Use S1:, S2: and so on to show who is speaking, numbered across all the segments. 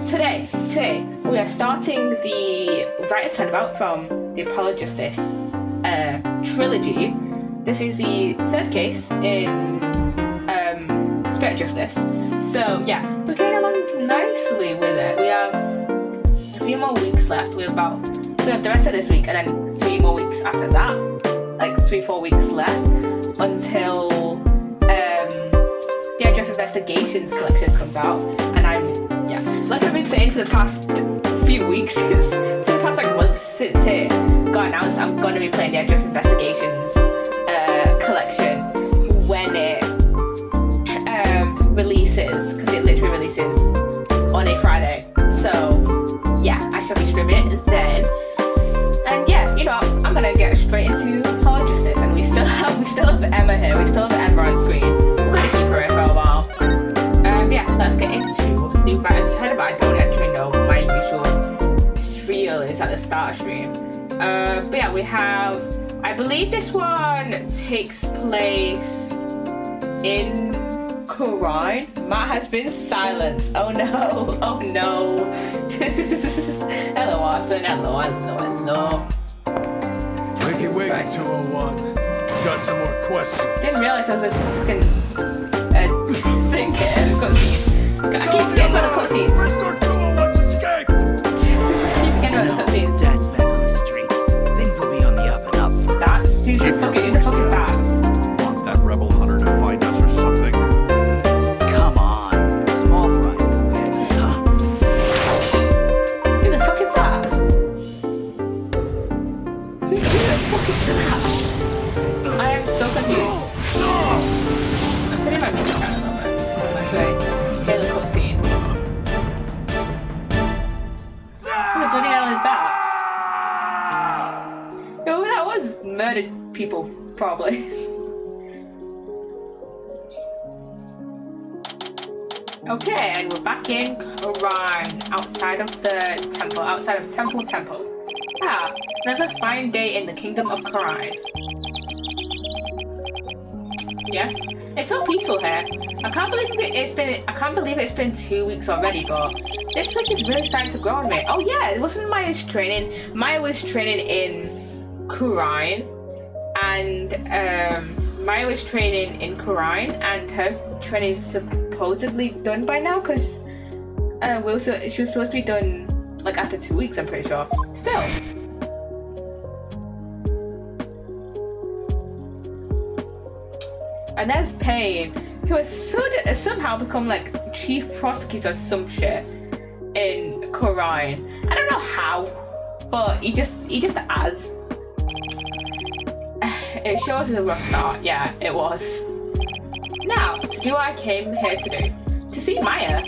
S1: today we are starting the Right and Turnabout from the Apologist trilogy. This is the third case in Spirit Justice. So yeah, we're getting along nicely with it. We have a few more weeks left. We have the rest of this week and then 3 more weeks after that. Like 3-4 weeks left until the Address Investigations collection comes out. And like I've been saying for the past few weeks, for the past month since it got announced, I'm going to be playing the Address Investigations collection when it releases, because it literally releases on a Friday. So yeah, I shall be streaming it then. And yeah, I'm gonna get straight into Apologistness, and we still have Emma here. We still have Emma on screen. We're gonna keep her here for a while. Yeah, let's get into the Right and Turnabout. I don't actually know what my usual spiel is at the start of stream. But yeah, we have. I believe this one takes place in Quran. Matt has been silenced. Oh no. Oh no. Hello, Watson. Hello.
S2: Wiggy 201. Got some more questions.
S1: Didn't realize I was a fucking thing here. I keep getting rid of cutscenes.
S2: Prisoner 201 escaped!
S1: Keep getting rid of cutscenes.
S3: Dad's back on the streets. Things will be on the up and up for us.
S1: Who the fuck is that?
S2: Want that rebel hunter to find us or something?
S3: Come on. Small fries compared to
S1: Who the fuck is that? Who the fuck is that? I am so confused. I'm turning my music down a little bit. So hear the cutscene. Who the bloody hell is that? Yo, that was murdered people, probably. Okay, and we're back in Quran, outside of Temple. Ah, another fine day in the kingdom of Quran. Yes, it's so peaceful here. I can't believe it's been 2 weeks already, but this place is really starting to grow on me. Oh yeah, it wasn't Maya's training. Maya was training in Quran, and Maya was training in Quran, and her training is supposedly done by now, because she was supposed to be done after 2 weeks, I'm pretty sure. Still. And there's Payne, who has somehow become chief prosecutor or some shit in Quran. I don't know how, but he just has. It sure was a rough start. Yeah, it was. Now, to do what I came here to do. To see Maya.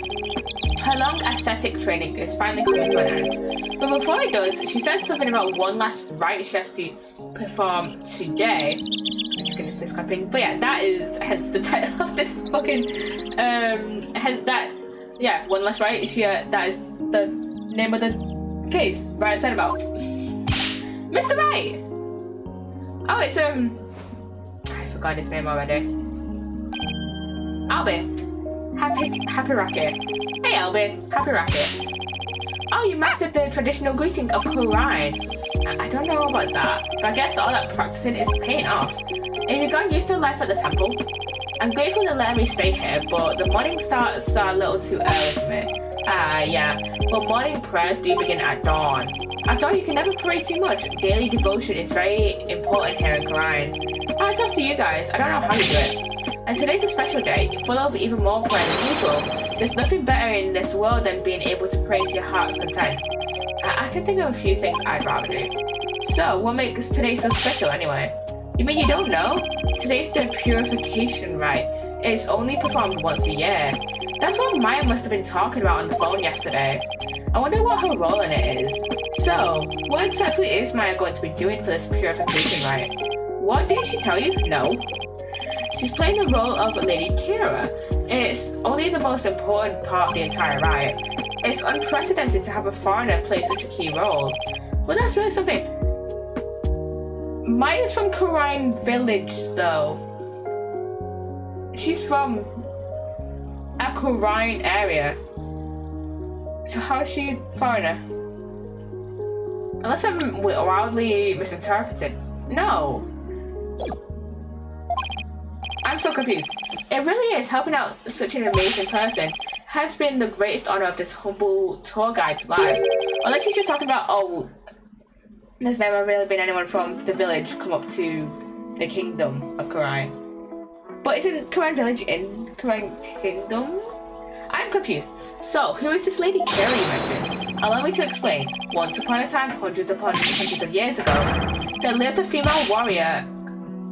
S1: Her long ascetic training is finally coming to an end. But before it does, she said something about one last rite she has to perform today. I'm just gonna stay clapping. But yeah, that is hence the title of this fucking one last rite. That is the name of the case. Right and Turnabout. Mr. Right. Oh, it's I forgot his name already. Albie. Happy Racket. Hey Albie, Happy Racket. Oh, you mastered the traditional greeting of Quran. I don't know about that, but I guess all that practicing is paying off. And you've gotten used to life at the temple. I'm grateful to let me stay here, but the morning starts a little too early for me. Yeah, but morning prayers do begin at dawn. After all, you can never pray too much. Daily devotion is very important here in Quran. It's up to you guys, I don't know how you do it. And today's a special day, full of even more prayer than usual. There's nothing better in this world than being able to pray to your heart's content. I can think of a few things I'd rather do. So, what makes today so special anyway? You mean you don't know? Today's the purification rite. It's only performed once a year. That's what Maya must have been talking about on the phone yesterday. I wonder what her role in it is. So, what exactly is Maya going to be doing for this purification rite? What, didn't she tell you? No. She's playing the role of Lady Kira. It's only the most important part of the entire rite. It's unprecedented to have a foreigner play such a key role. Well, that's really something. Maya's from Quran Village, though. She's from a Quran area. So how is she foreigner? Unless I'm wildly misinterpreted. No. I'm so confused. It really is. Helping out such an amazing person has been the greatest honor of this humble tour guide's life. Unless he's just talking about, oh, there's never really been anyone from the village come up to the kingdom of Khura'in. But isn't Khura'in village in Khura'in kingdom? I'm confused. So, who is this Lady Kira you mentioned? Allow me to explain. Once upon a time, hundreds of years ago, there lived a female warrior.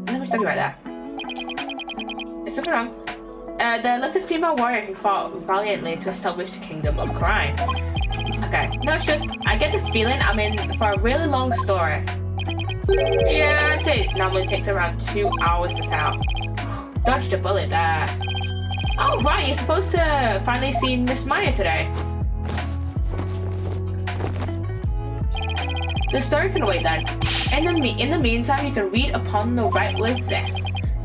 S1: Let me stop you right there. There's something wrong. There lived a female warrior who fought valiantly to establish the kingdom of Khura'in. Okay, no, it's just, I get the feeling I'm in for a really long story. Yeah, I'd say it normally takes around 2 hours to tell. Dodged a bullet there. Oh, right, you're supposed to finally see Miss Maya today. The story can wait then. In the meantime, you can read upon the right with this.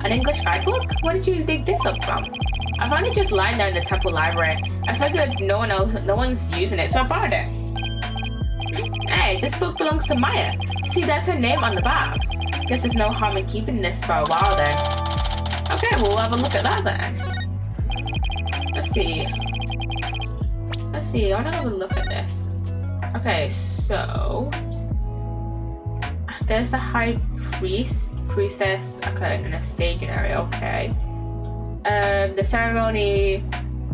S1: An English guidebook? Where did you dig this up from? I found it just lying there in the temple library. I figured no one's using it, so I borrowed it. Hey, this book belongs to Maya. See, that's her name on the back. Guess there's no harm in keeping this for a while then. Okay, we'll have a look at that then. Let's see, I want to have a look at this. Okay, so there's the high priestess, okay, in a staging area, okay. The ceremony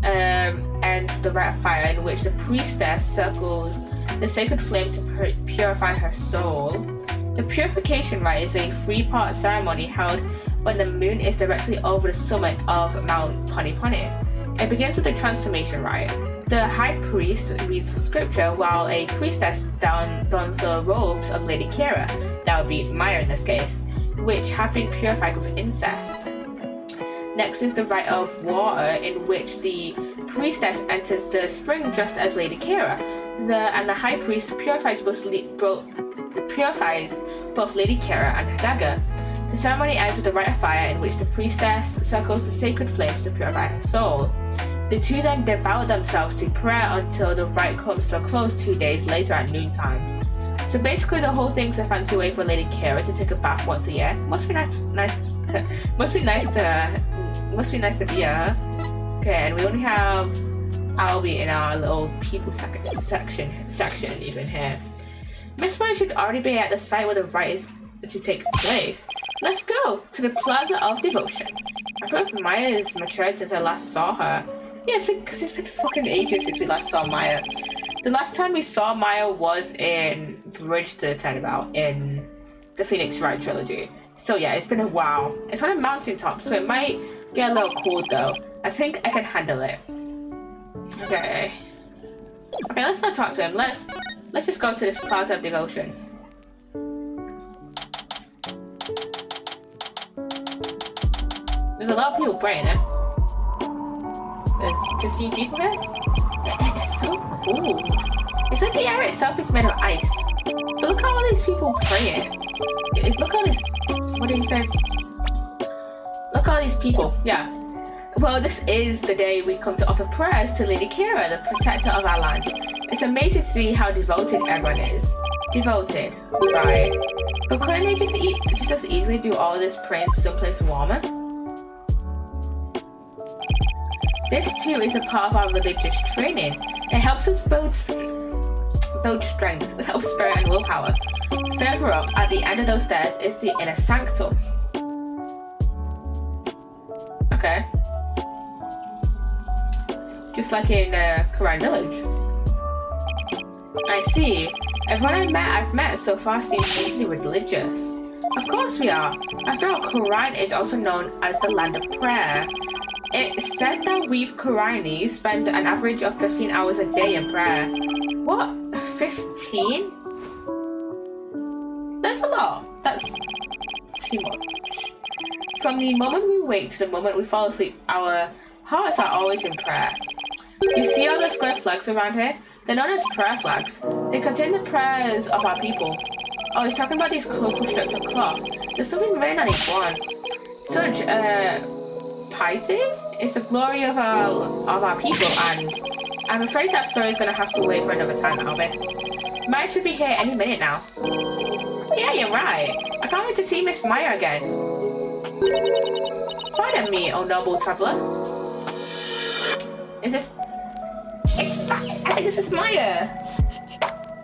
S1: ends with the rite of fire in which the priestess circles the sacred flame to purify her soul. The purification rite is a 3-part ceremony held when the moon is directly over the summit of Mount Poni. It begins with the transformation rite. The high priest reads scripture while a priestess dons the robes of Lady Kira, that would be Maya in this case, which have been purified with incest. Next is the rite of water, in which the priestess enters the spring dressed as Lady Kira. The high priest purifies both Lady Kira and her dagger. The ceremony ends with the rite of fire, in which the priestess circles the sacred flames to purify her soul. The two then devote themselves to prayer until the rite comes to a close 2 days later at noontime. So basically, the whole thing's a fancy way for Lady Kira to take a bath once a year. Must be nice to be her. Okay, and we only have Albie in our little people section even here. Miss Maya should already be at the site where the rite is to take place. Let's go to the Plaza of Devotion. I hope Maya is matured since I last saw her. Yeah, because it's been fucking ages since we last saw Maya. The last time we saw Maya was in Bridge to the Turnabout in the Phoenix Wright trilogy. So yeah, it's been a while. It's on a mountaintop, so it might get a little cold though. I think I can handle it. Okay, let's not talk to him. Let's just go to this Plaza of Devotion. There's a lot of people praying, eh? There's 15 people here? It's so cool. It's like the area itself is made of ice. But look how all these people praying. Look at all these... What did he say? Look at all these people. Yeah. Well, this is the day we come to offer prayers to Lady Kira, the protector of our land. It's amazing to see how devoted everyone is. Devoted. Right. But couldn't they just as easily do all this praying someplace warmer? This too is a part of our religious training. It helps us build strength, it helps spirit and willpower. Further up, at the end of those stairs, is the inner sanctum. Okay. Just like in Khura'in village. I see. Everyone I've met so far seems deeply religious. Of course we are. After all, Khura'in is also known as the land of prayer. It's said that we Khura'ini spend an average of 15 hours a day in prayer. What? 15? That's a lot. That's too much. From the moment we wake to the moment we fall asleep, our hearts are always in prayer. You see all the square flags around here? They're known as prayer flags. They contain the prayers of our people. Oh, he's talking about these colorful strips of cloth. There's something written on each one. Such, piety is the glory of our people, and I'm afraid that story is gonna have to wait for another time, Albie. Maya should be here any minute now. Yeah, you're right. I can't wait to see Miss Maya again. Pardon me, oh noble traveler. Is this... I think this is Maya.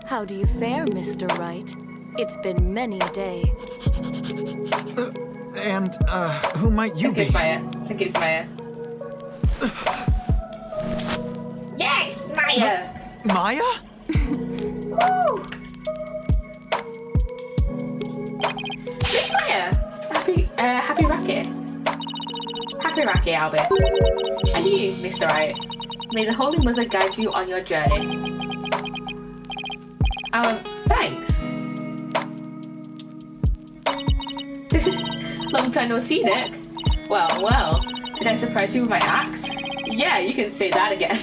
S4: How do you fare, Mr. Wright? It's been many a day.
S3: Who might you be?
S1: I think it's Maya. Yes, Maya!
S3: Maya?
S1: Woo! Miss Maya! Happy Racket. Happy Racket, Albert. And you, Mr. Wright. May the Holy Mother guide you on your journey. Thanks. This is long time no see, Nick. Well, did I surprise you with my act? Yeah, you can say that again.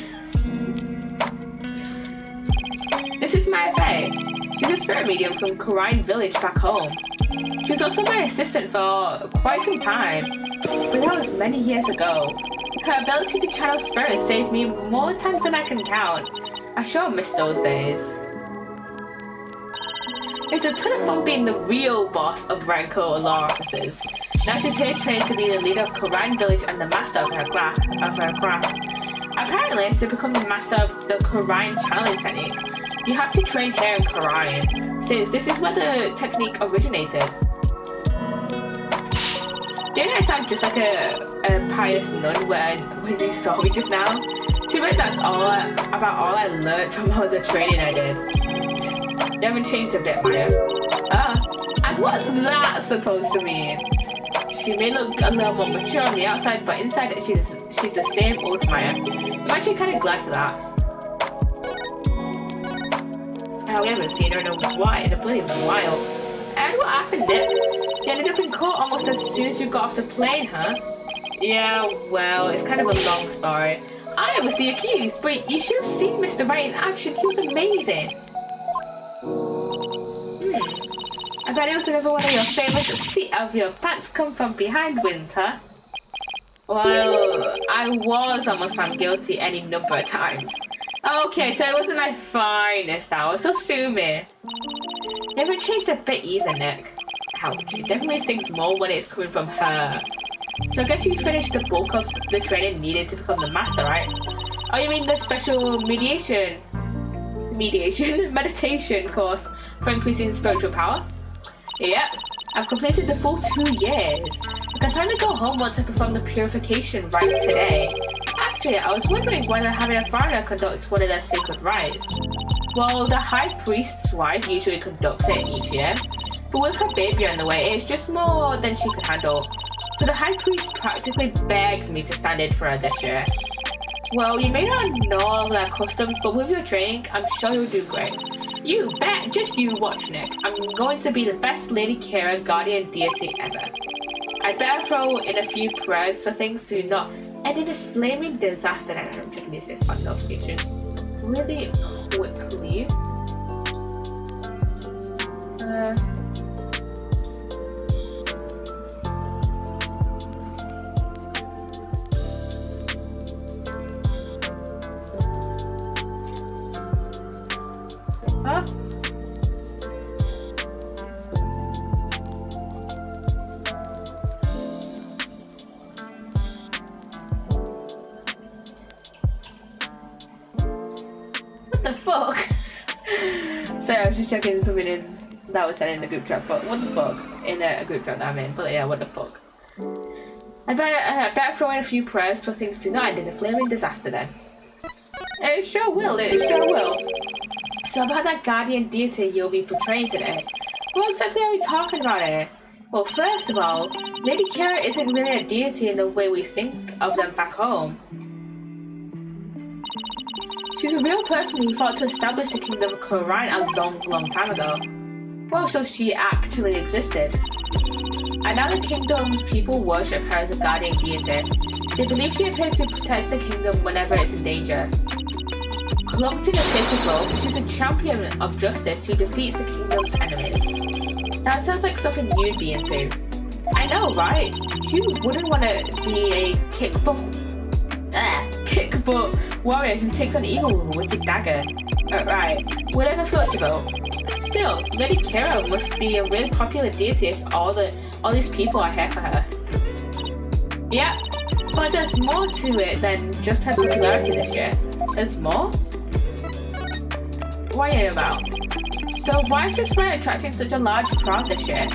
S1: This is Maya Faye. She's a spirit medium from Corrine Village back home. She was also my assistant for quite some time, but that was many years ago. Her ability to channel spirits saved me more times than I can count. I sure miss those days. It's a ton of fun being the real boss of Ranko law officers. Now she's here trained to be the leader of Corrine Village and the master of her craft. Apparently, to become the master of the Corrine channeling technique, you have to train here in Corrine, since this is where the technique originated. Didn't I sound just like a pious nun when you saw me just now? Too bad that's all I learned from all the training I did. They haven't changed a bit, Maya. And what's that supposed to mean? She may look a little more mature on the outside, but inside she's the same old Maya. I'm actually kind of glad for that. We haven't seen her in a while. And what happened, Nick? You ended up in court almost as soon as you got off the plane, huh? Yeah, well, it's kind of a long story. I was the accused, but you should have seen Mr. Wright in action. He was amazing. I bet it was another one of your famous seat of your pants come from behind wins, huh? Well, I was almost found guilty any number of times. Okay, so it wasn't my finest hour, so sue me. Never changed a bit either, Nick. Ouch, it definitely stings more when it's coming from her. So I guess you finished the bulk of the training needed to become the master, right? Oh, you mean the special meditation meditation course for increasing spiritual power? Yep, I've completed the full 2 years. I can finally go home once I perform the purification rite today. Actually, I was wondering why they're having a foreigner conduct one of their sacred rites. Well, the High Priest's wife usually conducts it each year, but with her baby on the way, it's just more than she could handle. So the High Priest practically begged me to stand in for her this year. Well, you may not know all their customs, but with your training, I'm sure you'll do great. You bet, just you watch, Nick. I'm going to be the best Lady Kira guardian deity ever. I'd better throw in a few prayers for things to not end in a flaming disaster. And I'm checking this on notifications really quickly. Huh? What the fuck? Sorry, I was just checking something in that was sent in the group chat, but what the fuck? In a group chat that I'm in, but yeah, what the fuck? I better throw in a few prayers for things to not end in a flaming disaster then. It sure will, So about that guardian deity you'll be portraying today, what exactly are we talking about here? Well, first of all, Lady Kira isn't really a deity in the way we think of them back home. She's a real person who fought to establish the kingdom of Corrine a long time ago. Well, so she actually existed. And now the kingdom's people worship her as a guardian deity. They believe she appears to protect the kingdom whenever it's in danger. Cloaked in a sacred robe, she's a champion of justice who defeats the kingdom's enemies. That sounds like something you'd be into. I know, right? Who wouldn't want to be a kickbutt sick but warrior who takes on evil with a wicked dagger. Right, whatever floats your boat. Still, Lady Kira must be a really popular deity if all these people are here for her. Yeah, but there's more to it than just her popularity this year. There's more? What are you about? So why is this ride attracting such a large crowd this year?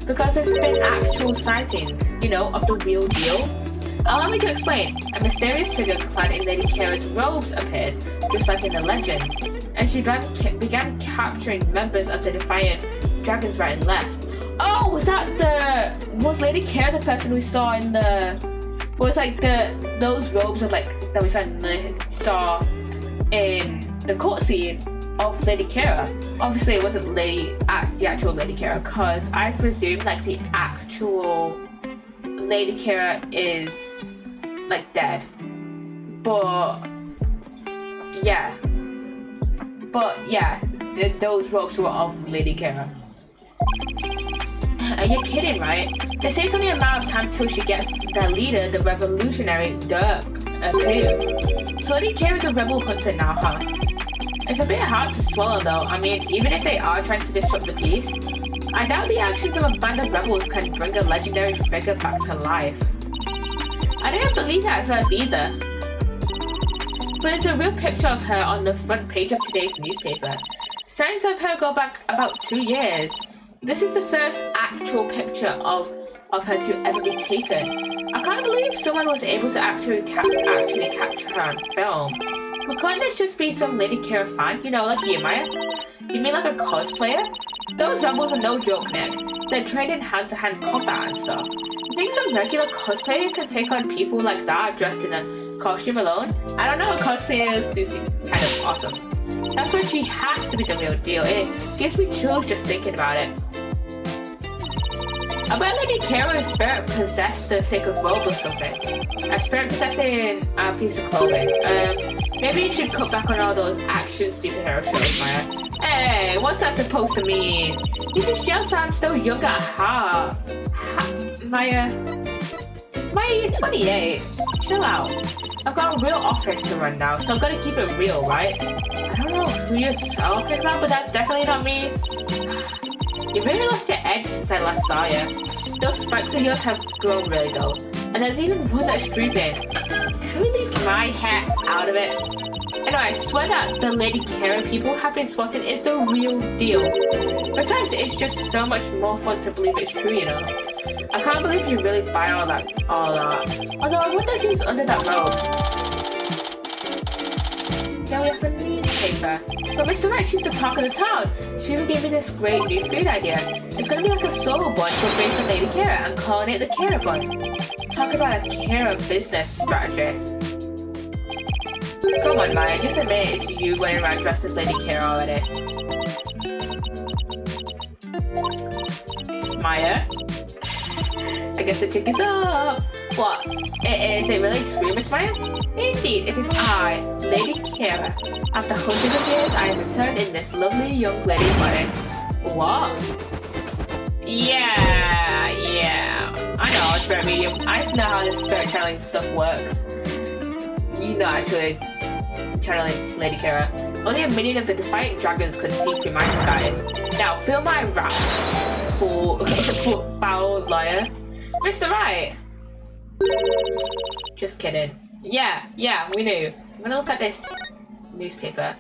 S1: Because there's been actual sightings, you know, of the real deal. Allow me to explain. A mysterious figure clad in Lady Kira's robes appeared, just like in the legends, and she began capturing members of the Defiant Dragons right and left. Oh, was Lady Kira the person we saw in the... Was like those robes of like that we saw in the court scene of Lady Kira? Obviously it wasn't the actual Lady Kira, because I presume like the actual Lady Kira is like dead. But yeah, those robes were of Lady Kira. Are you kidding, right? They say it's only a matter of time till she gets the leader, the revolutionary Dirk, too. So Lady Kira is a rebel hunter now, huh? It's a bit hard to swallow though. I mean, even if they are trying to disrupt the peace, I doubt the actions of a band of rebels can bring a legendary figure back to life. I didn't believe it at first either. But there's a real picture of her on the front page of today's newspaper. Signs of her go back about 2 years. This is the first actual picture of her to ever be taken. I can't believe someone was able to actually capture her on film. But couldn't this just be some Lady Kira fan? You know, like you, Maya? You mean like a cosplayer? Those rebels are no joke, Nick. They're trained in hand-to-hand combat and stuff. You think some regular cosplayer can take on people like that dressed in a costume alone? I don't know, cosplayers do seem kind of awesome. That's why she has to be the real deal. It gives me chills just thinking about it. I bet Lady Kira's spirit possessed the sacred robe or something. A spirit possessing a piece of clothing. Maybe you should cut back on all those action superhero shows, Maya. Hey, what's that supposed to mean? You just jealous that I'm still young at heart. Maya, you're 28. Chill out. I've got a real office to run now, so I've got to keep it real, right? I don't know who you're talking about, but that's definitely not me. You really lost your edge since I last saw you. Those spikes of yours have grown really dull. And there's even one that's drooping. Can we leave my hair out of it? Anyway, I swear that the Lady Kira people have been spotting is the real deal. Besides, it's just so much more fun to believe it's true, you know? I can't believe you really buy all that. Although I wonder who's under that robe. Now we have the newspaper. But Mr. Right, she's the talk of the town. She even gave me this great new food idea. It's gonna be like a solo bun, but based on Lady Kira, and calling it the Kira bun. Talk about a Kira business strategy. Come on, Maya, just admit it's you running around dressed as Lady Kira already. Maya? I guess the trick is up. What? Is it really true, Miss Maya? Indeed, it is I, Lady Kira. After hundreds of years, I have returned in this lovely young lady's body. What? Yeah. I know, Spirit Medium. I just know how this spirit channeling stuff works. You're not actually channeling Lady Kira. Only a minion of the Defiant Dragons could see through my disguise. Now, feel my wrath, foul liar. Mr. Right. Just kidding. Yeah, we knew. I'm gonna look at this newspaper.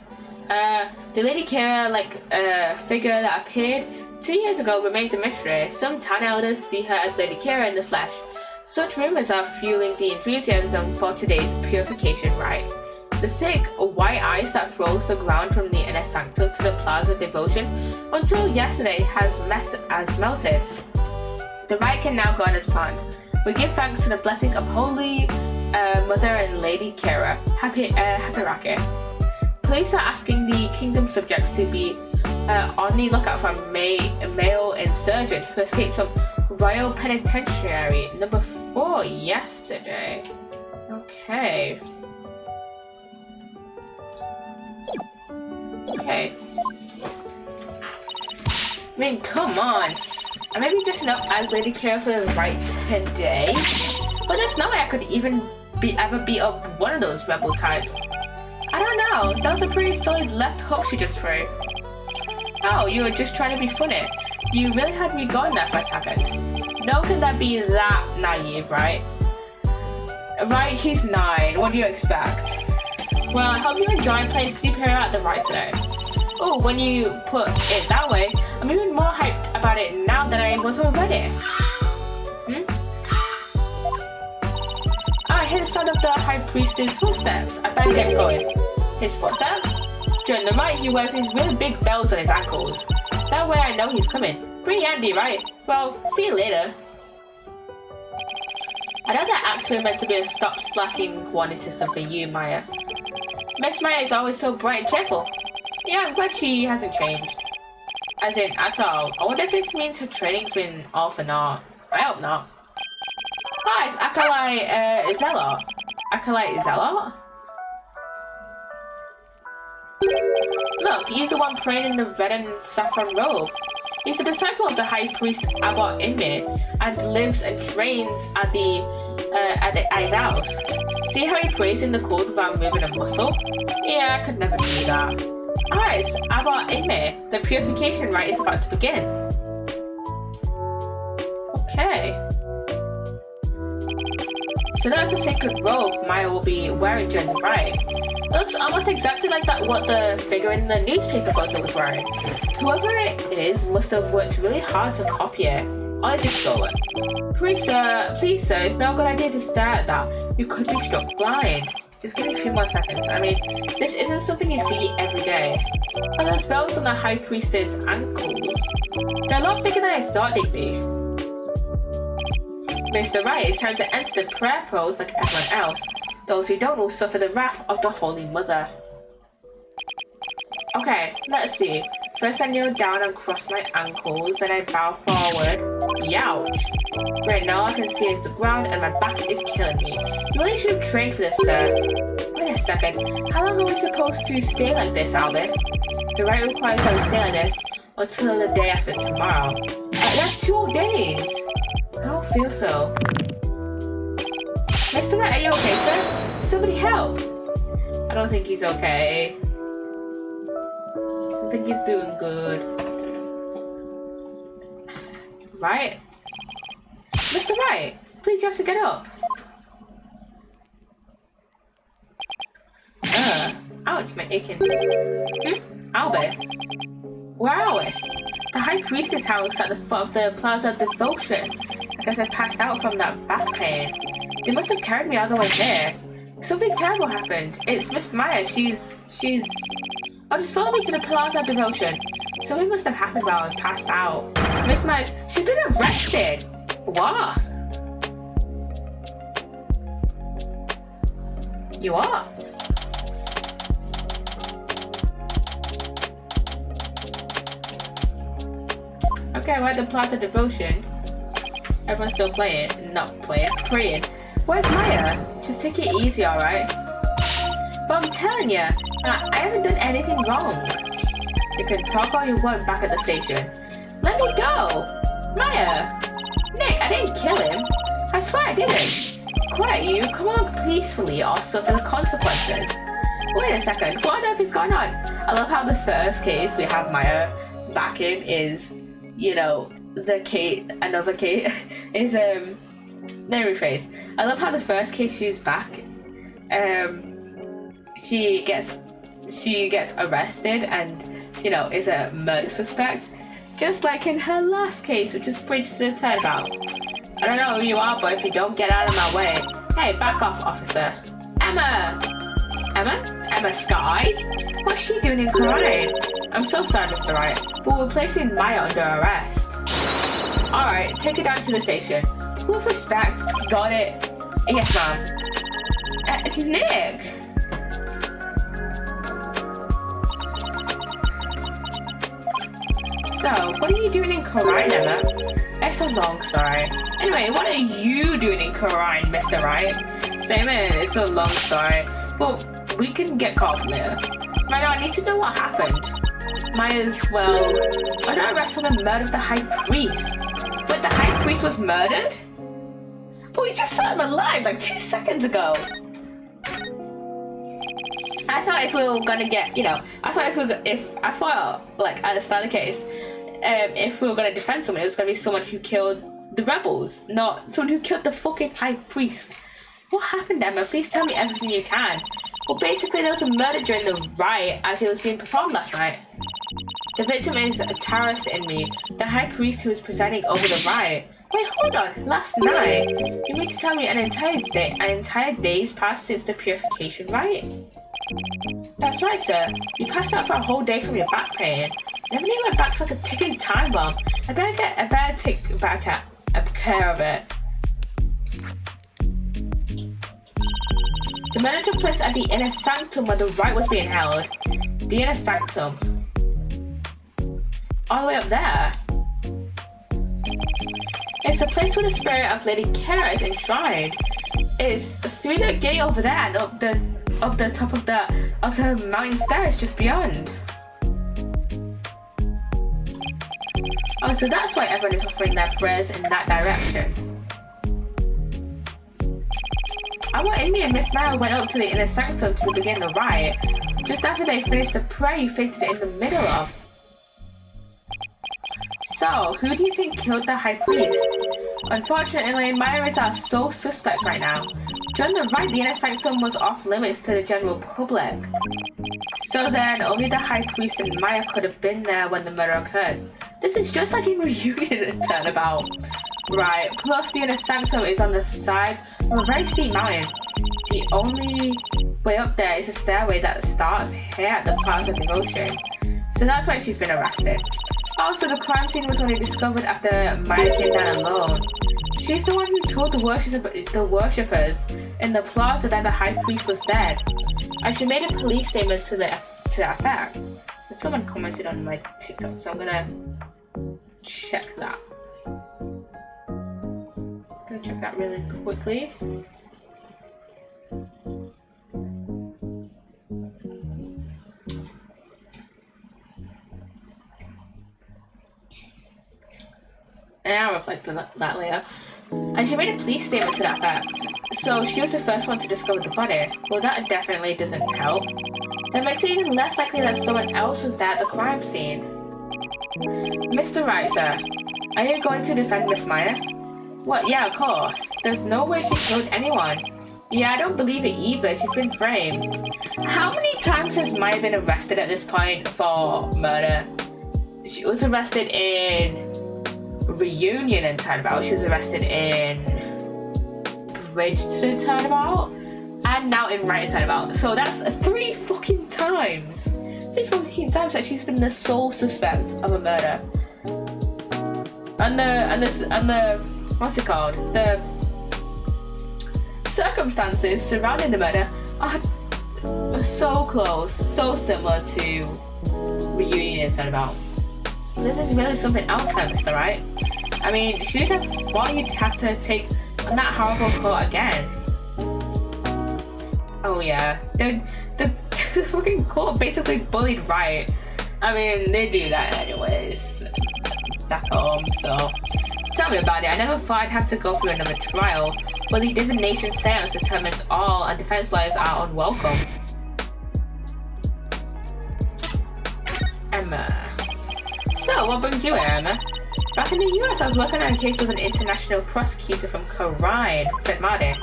S1: The Lady Kira, figure that appeared 2 years ago remains a mystery. Some town elders see her as Lady Kira in the flesh. Such rumors are fueling the enthusiasm for today's purification rite. The thick, white ice that froze the ground from the inner sanctum to the Plaza Devotion until yesterday has melted. The rite can now go on as planned. We give thanks to the blessing of Holy Mother and Lady Kira. Happy Racket. Police are asking the kingdom subjects to be on the lookout for a male insurgent who escaped from Royal Penitentiary number 4 yesterday. Okay. I mean, come on. I may be dressing up as Lady Kira for the rite today, but there's no way I could even ever beat up one of those rebel types. I don't know. That was a pretty solid left hook she just threw. Oh, you were just trying to be funny. You really had me going there for a second. No can that be that naive, right? Right, he's 9. What do you expect? Well, I hope you enjoy playing superhero at the right today. Oh, when you put it that way, I'm even more hyped about it now than I was already. I hear the sound of the High Priestess footsteps. I better get going. His footsteps? During the ride, he wears these really big bells on his ankles. That way I know he's coming. Pretty handy, right? Well, see you later. I know that actually meant to be a stop slacking warning system for you, Maya. Miss Maya is always so bright and cheerful. Yeah, I'm glad she hasn't changed. As in, at all. I wonder if this means her training's been off or not. I hope not. Hi, it's Acolyte, Zelot. Acolyte Zelot? Look, he's the one praying in the red and saffron robe. He's a disciple of the High Priest Abbot Inme and lives and trains at the his house. See how he prays in the cold without moving a muscle? Yeah, I could never do that. Alright, it's Abbot Inme. The purification rite is about to begin. Okay. So that's the sacred robe Maya will be wearing during the rite. It looks almost exactly like that what the figure in the newspaper photo was wearing. Whoever it is must have worked really hard to copy it. Or they just stole it. Please sir, it's not a good idea to stare at that. You could be struck blind. Just give me a few more seconds. I mean, this isn't something you see every day. And those bells on the High Priestess ankles, they're a lot bigger than I thought they'd be. Mr. Wright is trying to enter the prayer pose like everyone else. Those who don't will suffer the wrath of the Holy Mother. Okay, let's see. First I kneel down and cross my ankles, then I bow forward. Youch. Right now I can see it's the ground and my back is killing me. You really should have trained for this, sir. Wait a second. How long are we supposed to stay like this, Albert? The rite requires that we stay like this until the day after tomorrow. That's 2 whole days. I don't feel so. Mr. Rat, are you okay, sir? Somebody help! I don't think he's okay. I don't think he's doing good. Right? Mr. Wright, please you have to get up. Ouch, my aching. Albert? Where are we? The High Priestess house at the foot of the Plaza of Devotion. I guess I passed out from that back pain. They must have carried me all the way there. Something terrible happened. It's Miss Maya. She's... Oh, just follow me to the Plaza of Devotion. Something must have happened while I was passed out. Miss Maya's... She's been arrested! What? You are? Okay, we're at the Plaza of Devotion. Everyone's still playing. Not playing. Praying. Where's Maya? Just take it easy, alright? But I'm telling you, I haven't done anything wrong. You can talk all you want back at the station. Let me go! Maya! Nick, I didn't kill him. I swear I didn't. Quiet you, come along peacefully or suffer the consequences. Wait a second, what on earth is going on? I love how the first case we have Maya back in is, you know, another case is, let me rephrase. I love how the first case she's back, she gets arrested and, you know, is a murder suspect. Just like in her last case, which is Bridge to the Turnabout. I don't know who you are, but if you don't get out of my way. Hey, back off, officer. Emma! Emma Sky? What's she doing in Korean? I'm so sorry, Mr. Wright, but we're placing Maya under arrest. Alright, take her down to the station. With respect, got it. Yes, ma'am. Nick! So, what are you doing in Korean, Emma? It's a long story. Anyway, what are you doing in Korean, Mr. Wright? Same in, it's a long story. Well, we can get caught from later. Right now, I need to know what happened. Maya's, well, under arrest for the murder of the High Priest. Wait, the High Priest was murdered? But we just saw him alive like 2 seconds ago. I thought if we were gonna get, you know, I thought like at the start of the case, if we were gonna defend someone, it was gonna be someone who killed the rebels, not someone who killed the fucking high priest. What happened, Emma? Please tell me everything you can. Well, basically, there was a murder during the riot as it was being performed last night. The victim is a terrorist enemy, the high priest who was presiding over the riot. Wait, hold on. Last night? You mean to tell me an entire day's passed since the purification riot? That's right, sir. You passed out for a whole day from your back pain. Everything went back like a ticking time bomb. I better take back care of it. The murder took place at the inner sanctum where the rite was being held. The inner sanctum. All the way up there. It's a place where the spirit of Lady Kara is enshrined. It's through the gate over there and up the top of the mountain stairs just beyond. Oh, so that's why everyone is offering their prayers in that direction. Our Indy and Miss Mara went up to the inner sanctum to begin the riot. Just after they finished the prayer you fainted in the middle of. So, who do you think killed the high priest? Unfortunately, Maya is our sole suspect right now. During the riot, the inner sanctum was off limits to the general public. So then, only the high priest and Maya could have been there when the murder occurred. This is just like in Reunion and Turnabout. Right, plus the inner sanctum is on the side of a very steep mountain. The only way up there is a stairway that starts here at the Plaza Devotion. So that's why she's been arrested. Also, the crime scene was only discovered after Maya came down alone. She's the one who told the worshippers in the plaza that the high priest was dead. And she made a police statement to that effect. And someone commented on my TikTok, so I'm gonna check that. Check that really quickly. And I'll reply to that later. And she made a police statement to that effect. So she was the first one to discover the body. Well, that definitely doesn't help. That makes it even less likely that someone else was there at the crime scene. Mr. Wright, sir, are you going to defend Miss Maya? What? Yeah, of course. There's no way she killed anyone. Yeah, I don't believe it either. She's been framed. How many times has Maya been arrested at this point for murder? She was arrested in Reunion and Turnabout. She was arrested in Bridge to Turnabout. And now in Riot and Turnabout. So that's 3 fucking times. 3 fucking times that she's been the sole suspect of a murder. And the what's it called? The circumstances surrounding the murder are so close, so similar to Reunion and Turnabout. This is really something else, Mr. Right? I mean, who'd have thought you'd have to take on that horrible court again? Oh yeah, the fucking court basically bullied Riot. I mean, they do that anyways back home, so tell me about it. I never thought I'd have to go through another trial, but the divination seance determines all, and defense lawyers are unwelcome. Emma. So, what brings you here, Emma? Back in the US, I was working on a case with an international prosecutor from Korean, said Marty.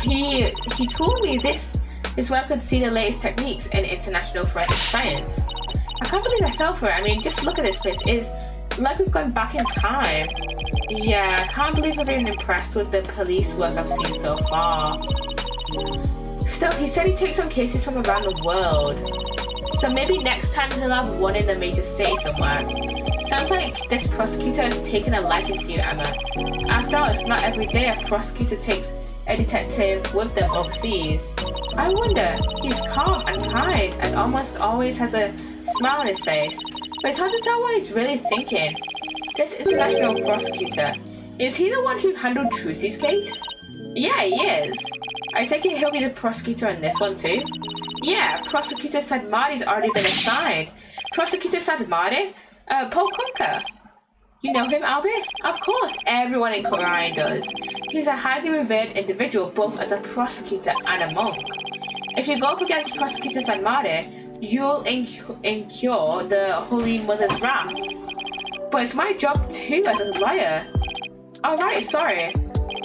S1: He told me this is where I could see the latest techniques in international forensic science. I can't believe I fell for it. I mean, just look at this place. It's like we've gone back in time. Yeah, I can't believe I've been impressed with the police work I've seen so far. Still, he said he takes on cases from around the world. So maybe next time he'll have one in a major city somewhere. Sounds like this prosecutor has taken a liking to you, Emma. After all, it's not every day a prosecutor takes a detective with them overseas. I wonder, he's calm and kind and almost always has a smile on his face. But it's hard to tell what he's really thinking. This international prosecutor, is he the one who handled Trucy's case? Yeah, he is. I take it he'll be the prosecutor on this one too? Yeah, Prosecutor Sadmarty's already been assigned. Prosecutor Sadmarty? Paul Conker. You know him, Albie? Of course, everyone in Korean does. He's a highly revered individual, both as a prosecutor and a monk. If you go up against Prosecutor Sanmade, you'll incur the Holy Mother's wrath. But it's my job too as a lawyer. Alright, sorry.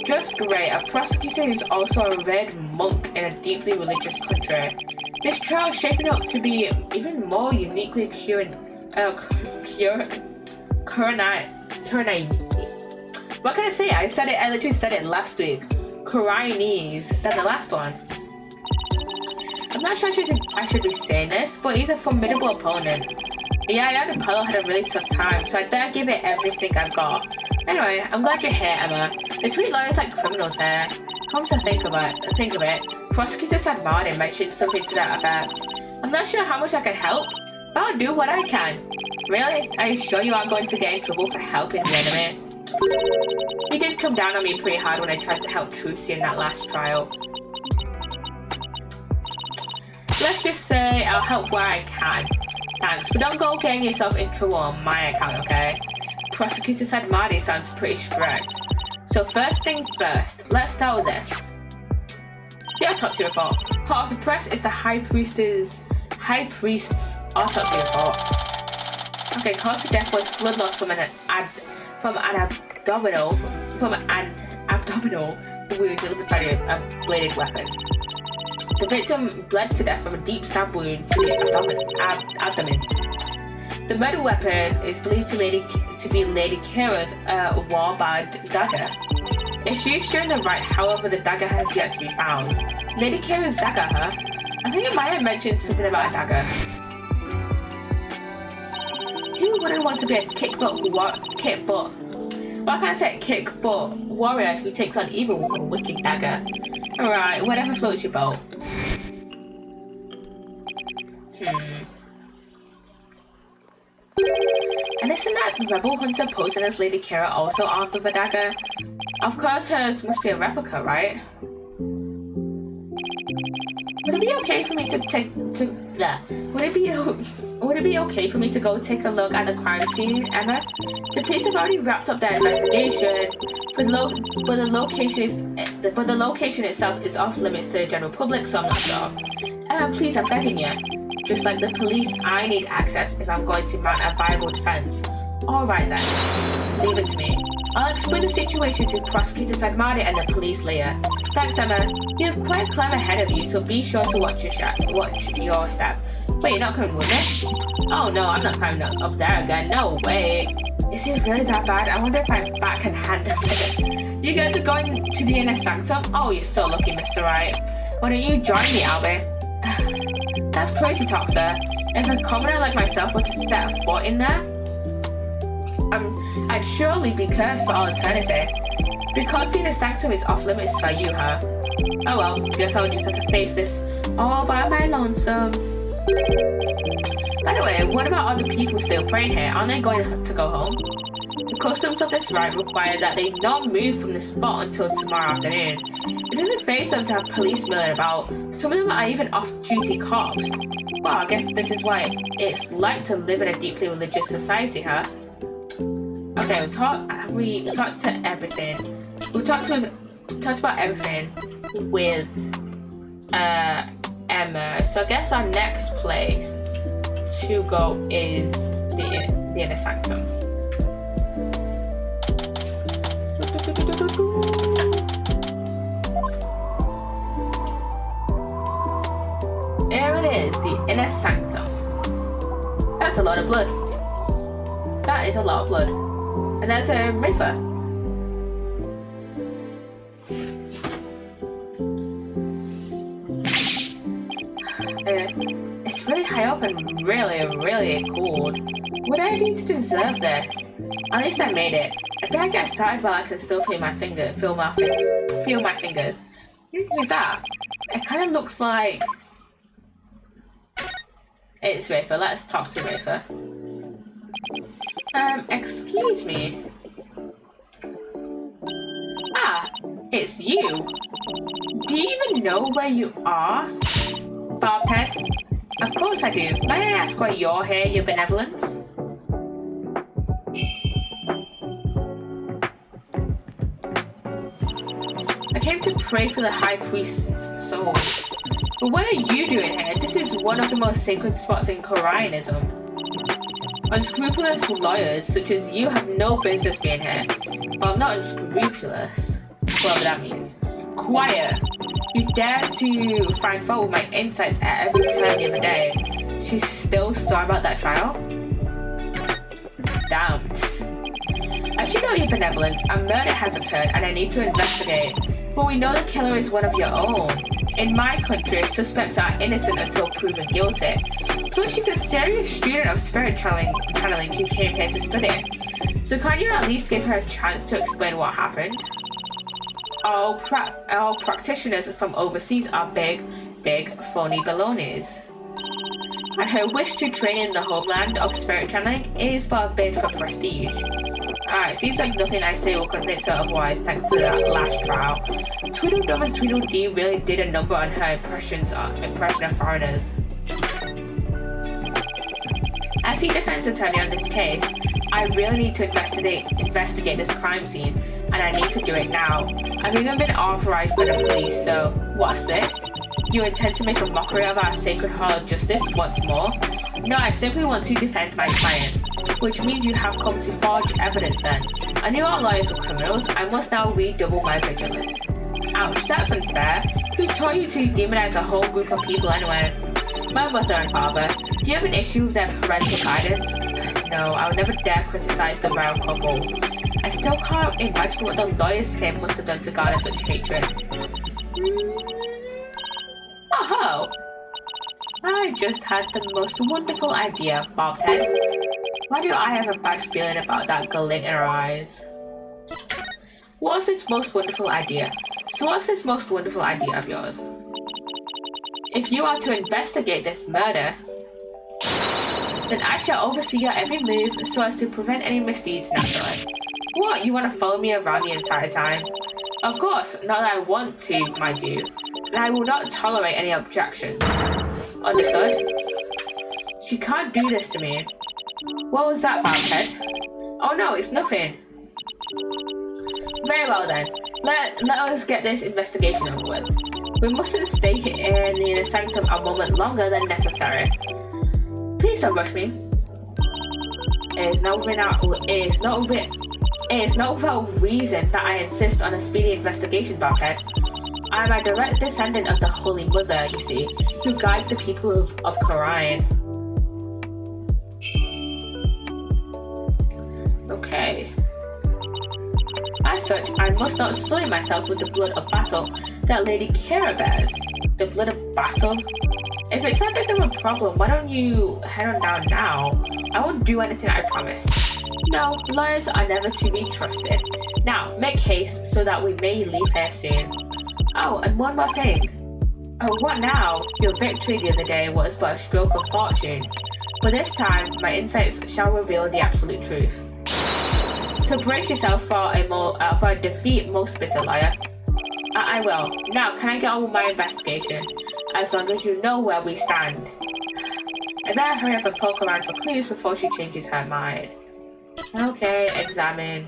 S1: Just great, a prosecutor who's also a revered monk in a deeply religious country. This trial is shaping up to be even more uniquely what can I say? I literally said it last week. Chinese than the last one. I'm not sure I should be saying this, but he's a formidable opponent. Yeah, I and Apollo had a really tough time, so I'd better give it everything I've got. Anyway, I'm glad you're here, Emma. They treat lawyers like criminals here. Come to think of it, Prosecutor Sanmade mentioned something to that effect. I'm not sure how much I can help, but I'll do what I can. Really? Are you sure you aren't going to get in trouble for helping the enemy? He did come down on me pretty hard when I tried to help Trucy in that last trial. Let's just say I'll help where I can. Thanks, but don't go getting yourself in trouble on my account, okay? Prosecutor Sanmade sounds pretty strict. So first things first, let's start with this. The autopsy report. Hot off the press is the High Priest's autopsy report. Okay, cause of death was blood loss from an abdominal wound delivered by a bladed weapon. The victim bled to death from a deep stab wound to the abdomen. The murder weapon is believed to be Lady Kira's warband dagger. It's used during the rite, however, the dagger has yet to be found. Lady Kira's dagger, huh? I think it might have mentioned something about a dagger. Who wouldn't want to be a kick butt warrior who takes on evil with a wicked dagger? Alright, whatever floats your boat. And isn't that rebel hunter posing as Lady Kira also armed with a dagger? Of course hers must be a replica, right? Would it be okay for me to go take a look at the crime scene, Emma? The police have already wrapped up their investigation, but the location itself is off limits to the general public, so I'm not sure. Please, I'm begging you. Just like the police, I need access if I'm going to mount a viable defense. Alright then, leave it to me. I'll explain the situation to Prosecutor Sanmade and the police later. Thanks, Emma. You have quite a clever head of you, so be sure to watch your step. Wait, you're not coming with me? Oh no, I'm not climbing up there again. No way. Is it really that bad? I wonder if my back can handle it. You get to go into the inner sanctum? Oh, you're so lucky, Mr. Wright. Why don't you join me, Albie? That's crazy talk, sir. If a commoner like myself were to set a foot in there, I'd surely be cursed for all eternity. Because the inner sanctum is off limits for you, huh? Oh well, guess I'll just have to face this all by my lonesome. By the way, what about all the people still praying here? Aren't they going to go home? The customs of this rite require that they not move from the spot until tomorrow afternoon. It doesn't faze them to have police milling about. Some of them are even off-duty cops. Well, I guess this is what it's like to live in a deeply religious society, huh? Okay, we talked to everything. We talked about everything with Emma. So I guess our next place to go is the inner sanctum. There it is, the inner sanctum. That's a lot of blood. That is a lot of blood. And that's a river. It's really high up and really cold. What did I do to deserve this? At least I made it. I better get started while I can still feel my fingers. Who's that? It kind of looks like it's Rafa. Let's talk to Rafa. Excuse me. Ah, it's you. Do you even know where you are? Bobhead? Of course I do. May I ask why you're here, your benevolence? came to pray for the high priest's soul. But what are you doing here? This is one of the most sacred spots in Koryanism. Unscrupulous lawyers such as you have no business being here. Well, not unscrupulous, whatever that means. Quiet! You dare to find fault with my insights at every turn the other day. She's still sore about that trial? Damn. I should know your benevolence. A murder has occurred and I need to investigate. But we know the killer is one of your own. In my country, suspects are innocent until proven guilty. Plus, she's a serious student of spirit channeling who came here to study. So can't you at least give her a chance to explain what happened? All practitioners from overseas are big phony balonies. And her wish to train in the homeland of spirit channeling is but a bid for prestige. Alright, seems like nothing I say will convince her otherwise thanks to that last trial. Tweedledum and Tweedledee really did a number on her impression of foreigners. As the defense attorney on this case, I really need to investigate this crime scene, and I need to do it now. I've even been authorized by the police, so what's this? You intend to make a mockery of our sacred hall of justice once more? No, I simply want to defend my client. Which means you have come to forge evidence then. I knew our lawyers were criminals, I must now redouble my vigilance. Ouch, that's unfair. Who taught you to demonize a whole group of people anyway? My mother and father, do you have an issue with their parental guidance? No, I would never dare criticize the royal couple. I still can't imagine what the lawyers here must have done to garner such hatred. Oh, I just had the most wonderful idea, Bobhead. Why do I have a bad feeling about that glint in her eyes? What's this most wonderful idea? So what's this most wonderful idea of yours? If you are to investigate this murder, then I shall oversee your every move so as to prevent any misdeeds naturally. What, you want to follow me around the entire time? Of course, not that I want to, mind you. And I will not tolerate any objections. Understood? She can't do this to me. What was that, Bobhead? Oh no, it's nothing. Very well then. Let us get this investigation over with. We mustn't stay here in the sanctum a moment longer than necessary. Please don't rush me. It is not without reason that I insist on a speedy investigation, Bobhead. I am a direct descendant of the Holy Mother, you see, who guides the people of Koryan. Okay. As such, I must not sully myself with the blood of battle that Lady Kira bears. The blood of battle? If it's that big of a problem, why don't you head on down now? I won't do anything, I promise. No, lawyers are never to be trusted. Now, make haste so that we may leave here soon. Oh, and one more thing. Oh, what now? Your victory the other day was but a stroke of fortune. But this time, my insights shall reveal the absolute truth. So brace yourself for a defeat, most bitter liar. I will. Now, can I get on with my investigation? As long as you know where we stand. I better hurry up and poke around for clues before she changes her mind. Okay, examine.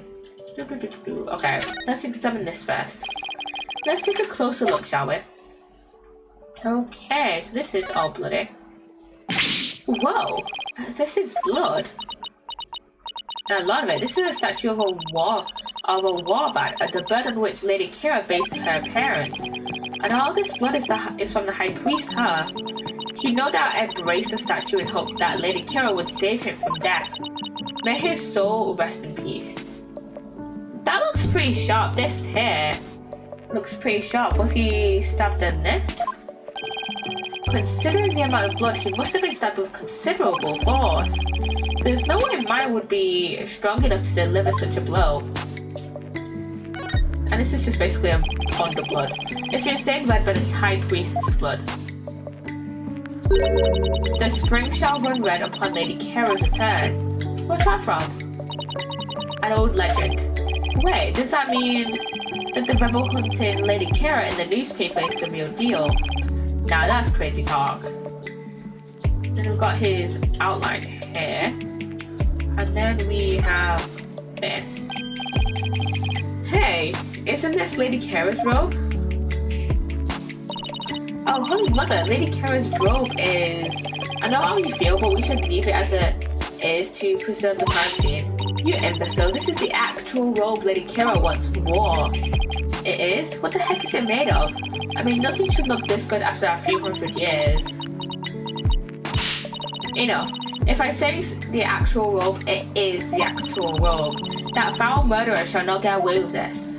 S1: Okay, let's examine this first. Let's take a closer look, shall we? Okay, so this is all bloody. Whoa, this is blood. And a lot of it. This is a statue of a warbird, the bird on which Lady Kira based her parents. And all this blood is from the High Priest, huh? He no doubt embraced the statue in hope that Lady Kira would save him from death. May his soul rest in peace. That looks pretty sharp. This hair looks pretty sharp. Was he stabbed in this? Considering the amount of blood, he must have been stabbed with considerable force. There's no way mine would be strong enough to deliver such a blow. And this is just basically a pond of blood. It's been stained red by the High Priest's blood. The spring shall run red upon Lady Kira's return. What's that from? An old legend. Wait, does that mean that the rebel hunting Lady Kira in the newspaper is the real deal? Now that's crazy talk. Then we've got his outline here. And then we have this. Hey, isn't this Lady Kira's robe? Oh, honey, love it. Lady Kara's robe is... I know how you feel, but we should leave it as it is to preserve the crime scene. You imbecile, this is the actual robe Lady Kara once wore. It is? What the heck is it made of? I mean, nothing should look this good after a few hundred years. Enough. If I say it's the actual robe, it is the actual robe. That foul murderer shall not get away with this.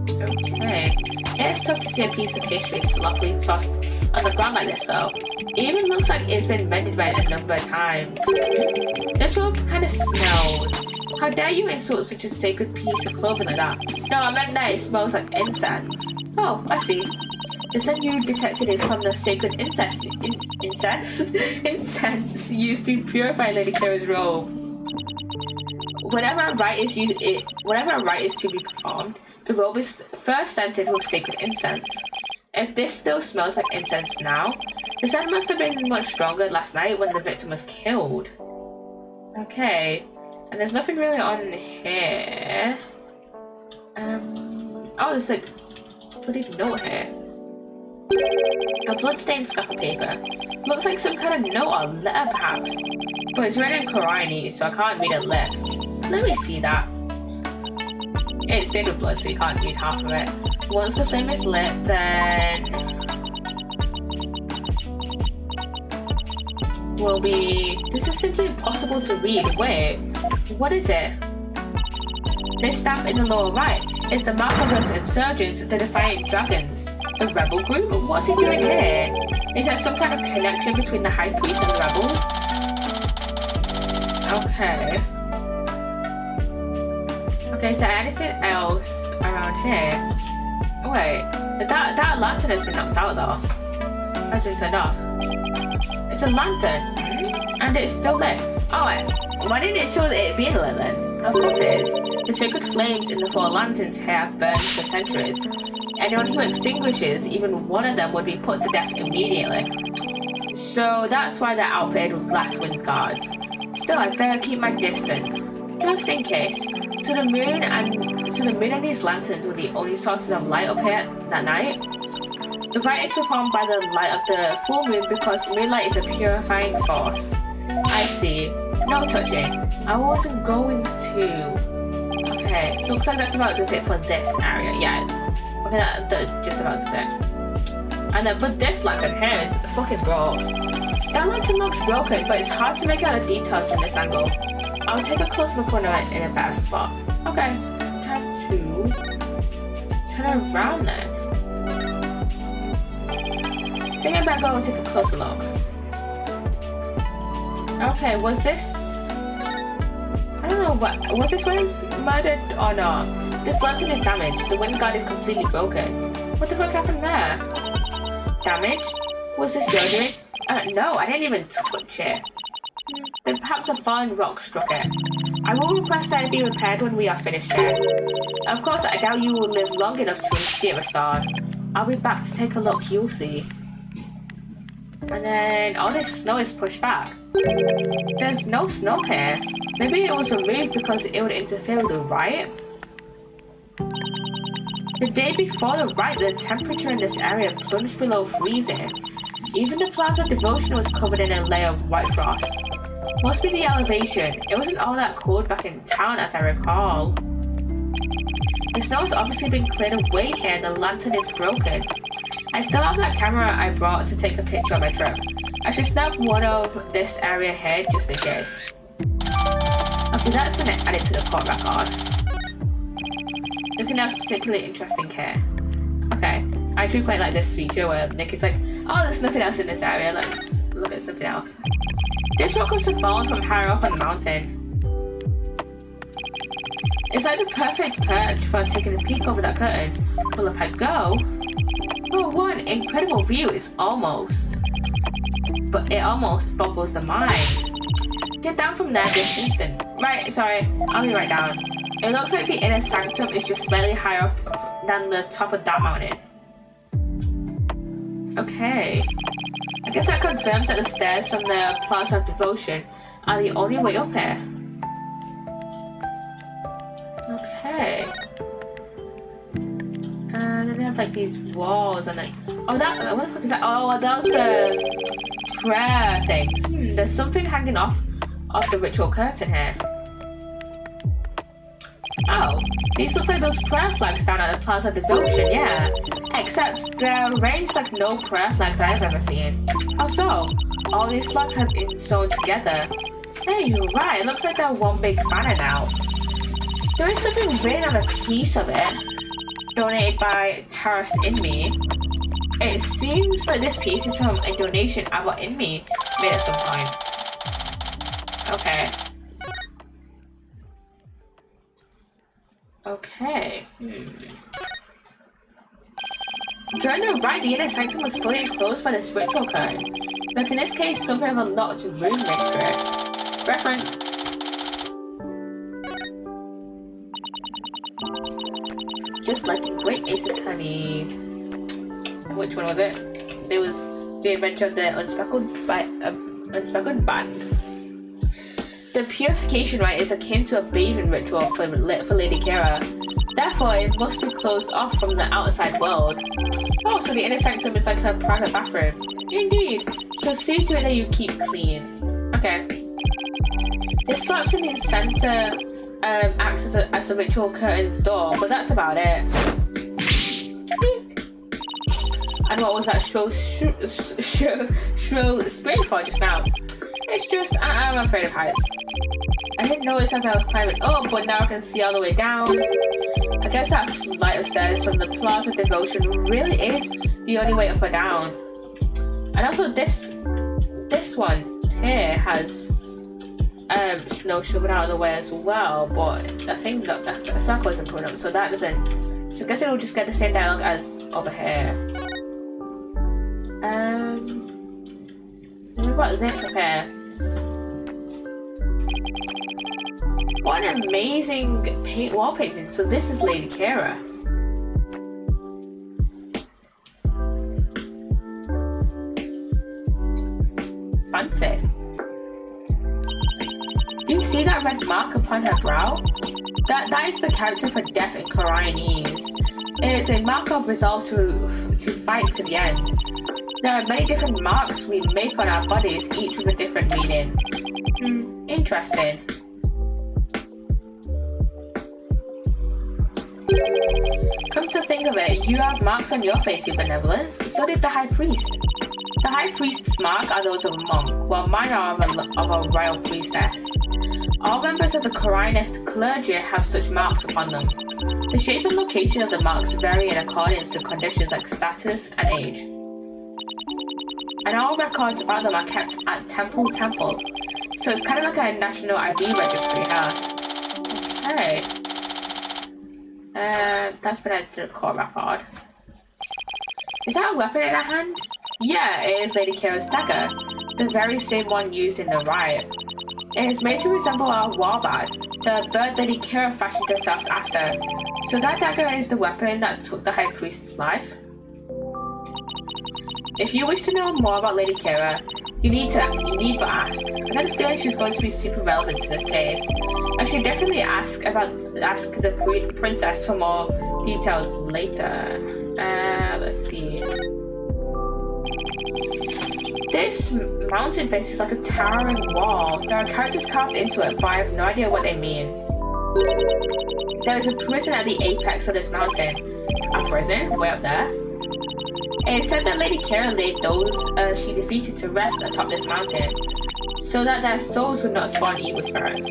S1: Okay. It's tough to see a piece of history sloppily tossed on the ground like this, though. It even looks like it's been mended by a number of times. This robe kind of smells. How dare you insult such a sacred piece of clothing like that? No, I meant that it smells like incense. Oh, I see. The scent you detected is from the sacred incense used to purify Lady Kara's robe. Whenever a rite is to be performed, the robe is first scented with sacred incense. If this still smells like incense now, the scent must have been much stronger last night when the victim was killed. Okay, and there's nothing really on here. Oh, there's like a bloody note here. A blood-stained scrap of paper. Looks like some kind of note or letter, perhaps. But it's written in Chinese, so I can't read it lit. Let me see that. It's stained with blood, so you can't read half of it. Once the flame is lit, then... will be... This is simply impossible to read. Wait, what is it? This stamp in the lower right is the mark of those insurgents, the Defiant Dragons. The rebel group? What's he doing here? Is there some kind of connection between the High Priest and the rebels? Okay. Okay, is there anything else around here? Oh, wait, that lantern has been knocked out though. Has been turned off. It's a lantern, and it's still lit. Oh, wait, why didn't it show it being lit then? Of course it is. The sacred flames in the 4 lanterns here have burned for centuries. Anyone who extinguishes even one of them would be put to death immediately. So that's why they're outfitted with glass wind guards. Still, I better keep my distance, just in case. So the moon and these lanterns were the only sources of light up here that night. The rite is performed by the light of the full moon because moonlight is a purifying force. I see. No touching. I wasn't going to. Okay, looks like that's about it for this area. Yeah. Okay, that just about does it. And then, but this lantern here is fucking broke. That lantern looks broken, but it's hard to make out the details from this angle. I'll take a close look when I'm in a better spot. Okay, time to turn around then. I think I better go and take a closer look. Okay, was this... I don't know, what was this when he's murdered or not? This lantern is damaged. The wind guard is completely broken. What the fuck happened there? Damaged? Was this your doing? No, I didn't even touch it. Then perhaps a falling rock struck it. I will request that it be repaired when we are finished here. Of course, I doubt you will live long enough to see it restored. I'll be back to take a look, you'll see. And then all this snow is pushed back. There's no snow here. Maybe it was removed because it would interfere with the rite? The day before the rite, the temperature in this area plunged below freezing. Even the Plaza Devotion was covered in a layer of white frost. Must be the elevation. It wasn't all that cold back in town as I recall. The snow has obviously been cleared away here and the lantern is broken. I still have that camera I brought to take a picture of my trip. I should snap one of this area here just in case. Okay, that's gonna add it to the court record. Nothing else particularly interesting here. Okay, I do quite like this feature where Nick is like, oh, there's nothing else in this area, let's look at something else. This rock must have fallen from higher up on the mountain. It's like the perfect perch for taking a peek over that curtain. Will up I go? Oh, what an incredible view, it almost boggles the mind. Get down from there this instant. Right, sorry, I'll be right down. It looks like the inner sanctum is just slightly higher up than the top of that mountain. Okay. I guess that confirms that the stairs from the Plaza of Devotion are the only way up here. Okay. then they have like these walls and then what the fuck is that? Oh, that was the prayer things. There's something hanging off the ritual curtain here. Oh, these look like those prayer flags down at the Plaza Devotion, yeah. Except they're arranged like no prayer flags I've ever seen. How so? All these flags have been sewn together. Hey, you're right, it looks like they're one big banner now. There is something written on a piece of it, donated by Terrorist Inmi. It seems like this piece is from a donation Abbot Inmi made at some point. Okay. Okay. During the rite, the inner sanctum was fully enclosed by this ritual curtain, making this case something of a locked room mystery. Reference. Just like in Great Ace Attorney. Which one was it? It was The Adventure of the Unspeckled Band. The purification rite is akin to a bathing ritual for Lady Kira. Therefore, it must be closed off from the outside world. Oh, so the inner sanctum is like her private bathroom. Indeed. So see to it that you keep clean. Okay. The straps in the center acts as a ritual curtain's door, but that's about it. And what was that shrill scream for just now? It's just, I'm afraid of heights. I didn't notice as I was climbing up, but now I can see all the way down. I guess that flight of stairs from the Plaza Devotion really is the only way up or down. And also this one here has snow shoving out of the way as well, but I think that circle isn't coming up, so that doesn't. So I guess it'll just get the same dialogue as over here. What about this up here? What an amazing wall painting. So this is Lady Kira. Fancy. Do you see that red mark upon her brow? That is the character for death in Koreanese. It is a mark of resolve to fight to the end. There are many different marks we make on our bodies, each with a different meaning. Interesting. Come to think of it, you have marks on your face, your benevolence. So did the High Priest. The High Priest's marks are those of a monk, while mine are of a royal priestess. All members of the Koreanist clergy have such marks upon them. The shape and location of the marks vary in accordance to conditions like status and age. And all records about them are kept at Temple. So it's kind of like a national ID registry, huh? Okay. That's been added to the core record. Is that a weapon in her hand? Yeah, it is Lady Kira's dagger, the very same one used in the riot. It is made to resemble our warbird, the bird Lady Kira fashioned herself after. So that dagger is the weapon that took the High Priest's life? If you wish to know more about Lady Kira, you need but ask. I have a feeling she's going to be super relevant to this case. I should definitely ask the princess for more details later. Let's see. This mountain face is like a towering wall. There are characters carved into it, but I have no idea what they mean. There is a prison at the apex of this mountain. A prison? Way up there? It is said that Lady Kira laid those she defeated to rest atop this mountain, so that their souls would not spawn evil spirits.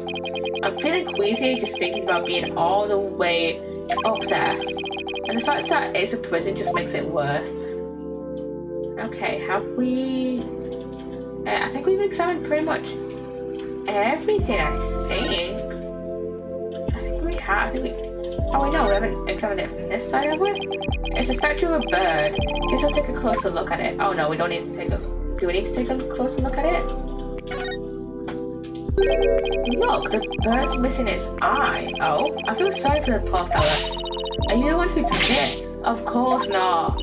S1: I'm feeling queasy just thinking about being all the way up there, and the fact that it's a prison just makes it worse. Okay, have we... I think we've examined pretty much everything, I think we have. Oh wait, no, we haven't examined it from this side, have we? It's a statue of a bird. Guess I'll take a closer look at it. Oh no, we don't need to take a... Do we need to take a closer look at it? Look, the bird's missing its eye. Oh, I feel sorry for the poor fella. Are you the one who took it? Of course not.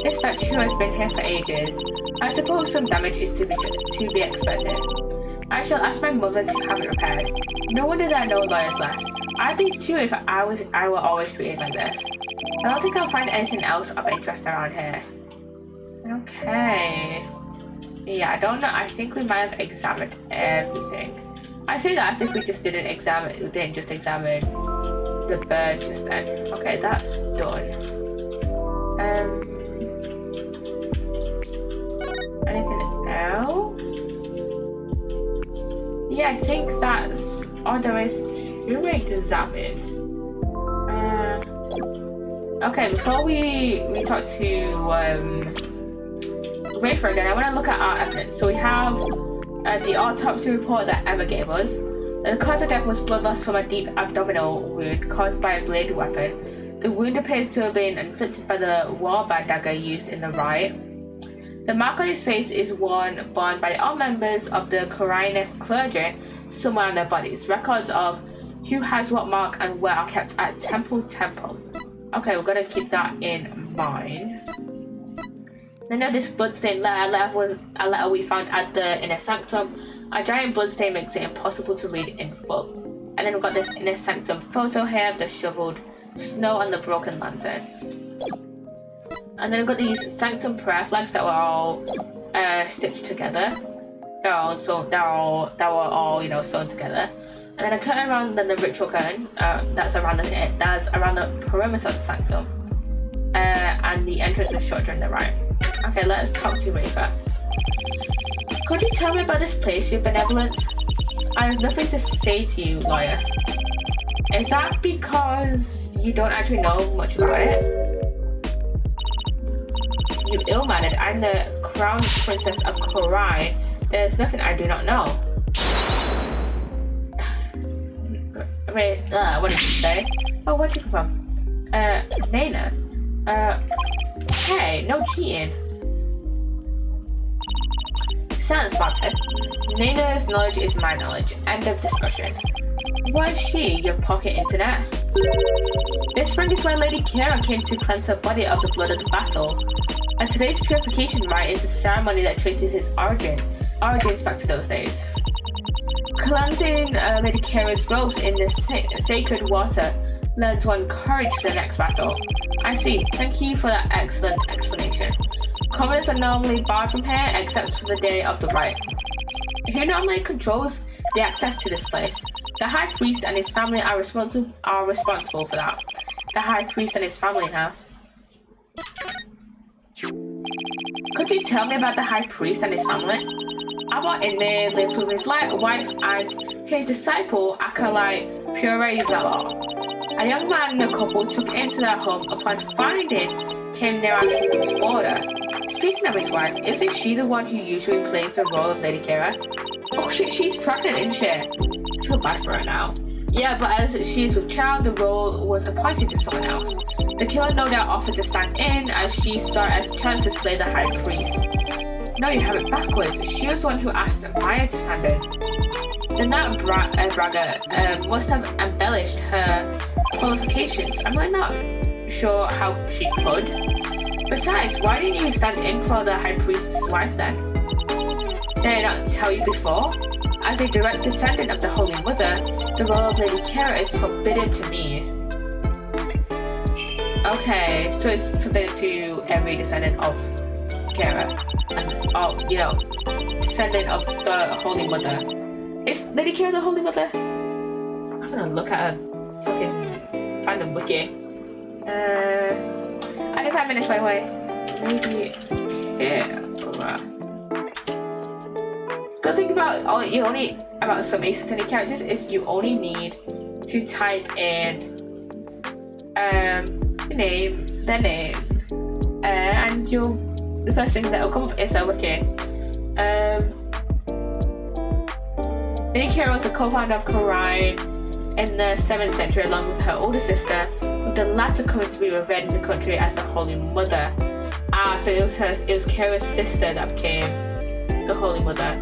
S1: This statue has been here for ages. I suppose some damage is to be expected. I shall ask my mother to have it repaired. No wonder there are no lawyers left. I think too if I were always treated like this. I don't think I'll find anything else of interest around here. Okay. Yeah, I don't know. I think we might have examined everything. I say that as if we just didn't just examine the bird just then. Okay, that's done. Anything else? Yeah, I think that's all there is to examine. Okay, before we talk to Rafer again, I want to look at our evidence. So we have the autopsy report that Emma gave us. The cause of death was blood loss from a deep abdominal wound caused by a bladed weapon. The wound appears to have been inflicted by the warband dagger used in the riot. The mark on his face is one borne by all members of the Korinist clergy somewhere on their bodies. Records of who has what mark and where are kept at Temple. Okay, we're gonna keep that in mind. Then this bloodstained letter was a letter we found at the inner sanctum. A giant bloodstain makes it impossible to read in full. And then we've got this inner sanctum photo here of the shoveled snow on the broken lantern. And then we've got these sanctum prayer flags that were all stitched together. They were all sewn together. And then a curtain around the ritual curtain that's around the perimeter of the sanctum. And the entrance is shut during the rite. Okay, let us talk to Rafer. Could you tell me about this place, your benevolence? I have nothing to say to you, lawyer. Is that because you don't actually know much about it? You ill-mannered. I'm the crown princess of Korine. There's nothing I do not know. Wait, what did you say? Oh, where'd you come from? Nana. Hey, no cheating. Silence, Bobhead. Nana's knowledge is my knowledge. End of discussion. What is she, your pocket internet? This spring is where Lady Kira came to cleanse her body of the blood of the battle. And today's purification rite is a ceremony that traces its origins back to those days. Cleansing Lady Kira's robes in the sacred water lends one courage for the next battle. I see. Thank you for that excellent explanation. Commoners are normally barred from here except for the day of the rite. Who normally controls the access to this place? The High Priest and his family are responsible for that. The High Priest and his family, huh? Could you tell me about the High Priest and his family? Abbot Inmei lived with his wife and his disciple, acolyte Pure Zalot. A young man and a couple took into their home upon finding him near our kingdom's border. Speaking of his wife, isn't she the one who usually plays the role of Lady Kira? Oh shit, she's pregnant, isn't she? I feel bad for her now. Yeah, but as she is with child, the role was appointed to someone else. The killer no doubt offered to stand in as she saw it as a chance to slay the High Priest. No, you have it backwards. She was the one who asked Maya to stand in. Then that bragger must have embellished her qualifications. I'm really not sure how she could. Besides, why didn't you stand in for the High Priest's wife then? Did I not tell you before? As a direct descendant of the Holy Mother, the role of Lady Kira is forbidden to me. Okay, so it's forbidden to every descendant of Kira. And, descendant of the Holy Mother. Is Lady Kira the Holy Mother? I'm gonna look at her fucking fandom wiki. I have 5 minutes, by the way. Lady Kira. Good thing about about some Psssttt characters is you only need to type in their name, and the first thing that will come up is a wiki. Lady Kira was the co-founder of Korine in the 7th century along with her older sister, with the latter coming to be revered in the country as the Holy Mother. So it was Kira's sister that became the Holy Mother.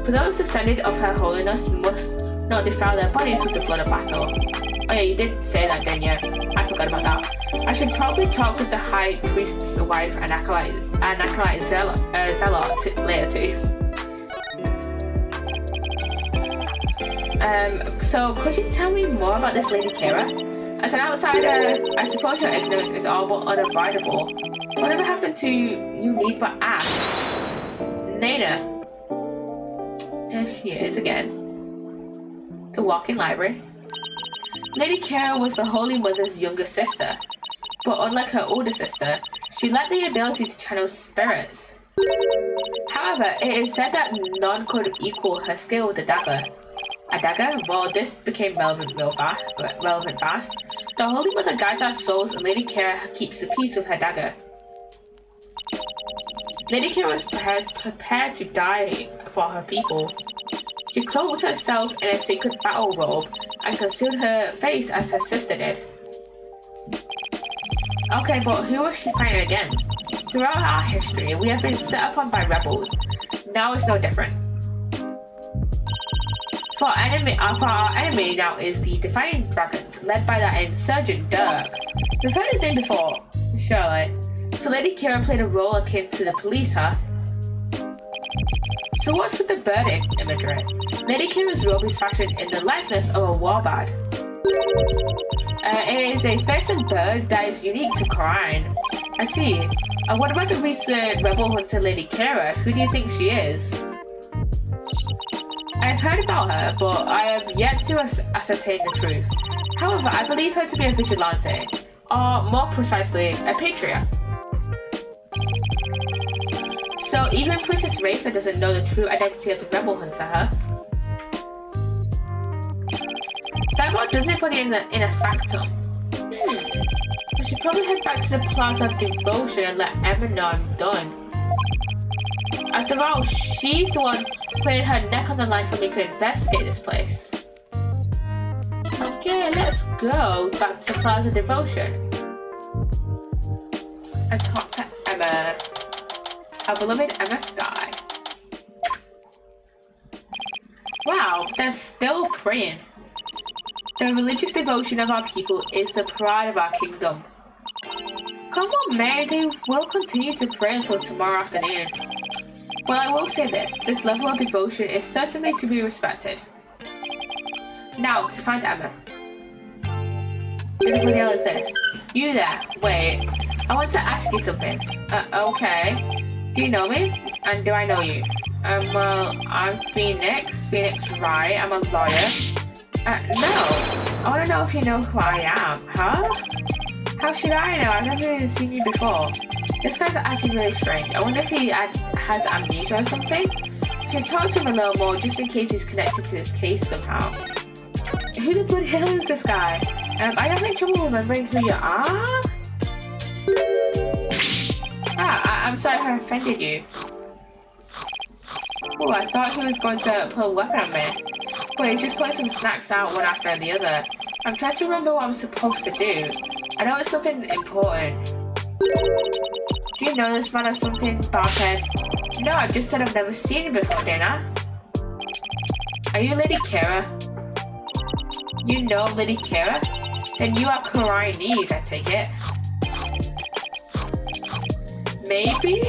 S1: For those descended of Her Holiness must not defile their bodies with the blood of battle. Oh yeah, you did say that, didn't you? I forgot about that. I should probably talk with the High Priest's wife and acolyte Zalot later too. So could you tell me more about this Lady Kira? As an outsider, I suppose your ignorance is all but unavoidable. Whatever happened to you need but ask? Nana. There she is again. The walking library. Lady Kira was the Holy Mother's younger sister, but unlike her older sister, she lacked the ability to channel spirits. However, it is said that none could equal her skill with the dagger. A dagger? Well, this became relevant fast. The Holy Mother guides our souls and Lady Kira keeps the peace with her dagger. Lady Kira was prepared to die for her people. She clothed herself in a sacred battle robe and concealed her face as her sister did. Okay, but who was she fighting against? Throughout our history, we have been set upon by rebels. Now it's no different. For our enemy now is the Defiant Dragons, led by that insurgent Dirk. We've heard his name before, surely. So Lady Kira played a role akin to the police, huh? So what's with the bird imagery? Lady Kira's robe is fashioned in the likeness of a warbird. It is a fearsome bird that is unique to Khura'in. I see. What about the recent rebel hunter Lady Kira? Who do you think she is? I've heard about her, but I have yet to ascertain the truth. However, I believe her to be a vigilante, or more precisely, a patriot. So even Princess Rafa doesn't know the true identity of the rebel hunter, huh? That about does it for the inner sanctum. I should probably head back to the Plaza of Devotion and let Emma know I'm done. After all, she's the one putting her neck on the line for me to investigate this place. Okay, let's go back to the Plaza of Devotion and talk to Emma. Our beloved Emma Sky. Wow, they're still praying. The religious devotion of our people is the pride of our kingdom. Come on, Mary, they will continue to pray until tomorrow afternoon. Well, I will say this level of devotion is certainly to be respected. Now, to find Emma. Everybody else is this. You there, wait, I want to ask you something. Okay. Do you know me? And do I know you? Well, I'm Phoenix Wright, I'm a lawyer. No. I want to know if you know who I am, huh? How should I know? I've never even seen you before. This guy's acting really strange. I wonder if he has amnesia or something? I should talk to him a little more just in case he's connected to this case somehow. Who the bloody hell is this guy? Are you having trouble remembering who you are? I'm sorry if I offended you. Oh, I thought he was going to pull a weapon on me. But he's just putting some snacks out one after the other. I'm trying to remember what I'm supposed to do. I know it's something important. Do you know this man or something, Barthead? No, I just said I've never seen you before, didn't I? Are you Lady Kira? You know Lady Kira? Then you are Khura'inese, I take it. Maybe?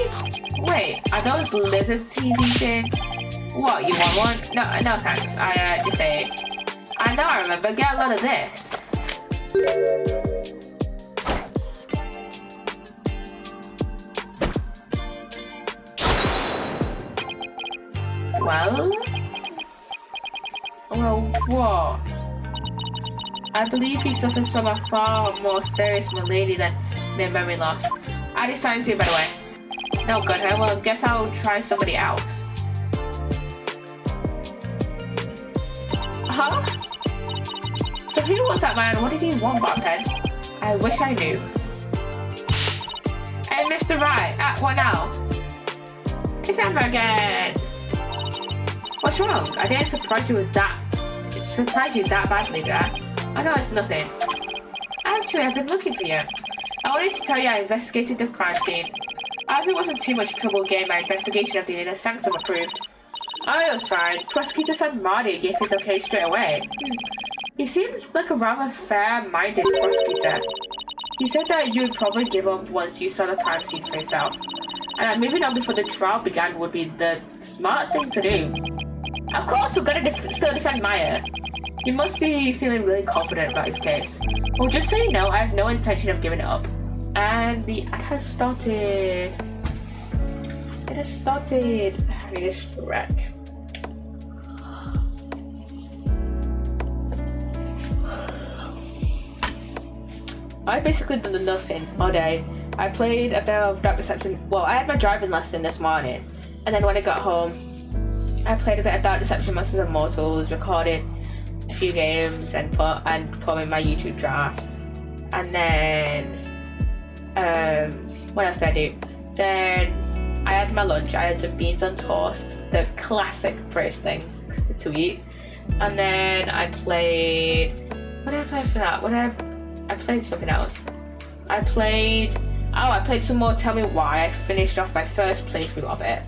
S1: Wait, are those lizards he's eating? What, you want one? No thanks, I just ate. I know I remember, get a load of this. Well, what? I believe he suffers from a far more serious malady than mere memory loss. I just fancy you, by the way. No good, huh? Well, guess I'll try somebody else. Huh? So who was that man? What did he want, Barthead? I wish I knew. Hey, Mr. Wright. What now? It's Emma again. What's wrong? I didn't surprise you that badly, did I? I know it's nothing. Actually, I've been looking for you. I wanted to tell you I investigated the crime scene. I hope it wasn't too much trouble getting my investigation of the inner sanctum approved. Oh, it was fine. Prosecutor said Marty gave his okay straight away. He seems like a rather fair-minded prosecutor. He said that you would probably give up once you saw the crime scene for yourself, and that moving on before the trial began would be the smart thing to do. Of course, we're gonna still defend Maya. You must be feeling really confident about his case. Well, just so you know, I have no intention of giving it up. And the ad has started. It has started. I need a stretch. I basically done nothing all day. I played a bit of Dark Deception. Well, I had my driving lesson this morning, and then when I got home, I played a bit of Dark Deception Masters of Mortals, recorded a few games, and put in my YouTube drafts. And then, what else did I do? Then I had my lunch. I had some beans on toast, the classic British things to eat. And then I played. What did I play for that? I played something else. I played some more Tell Me Why. I finished off my first playthrough of it.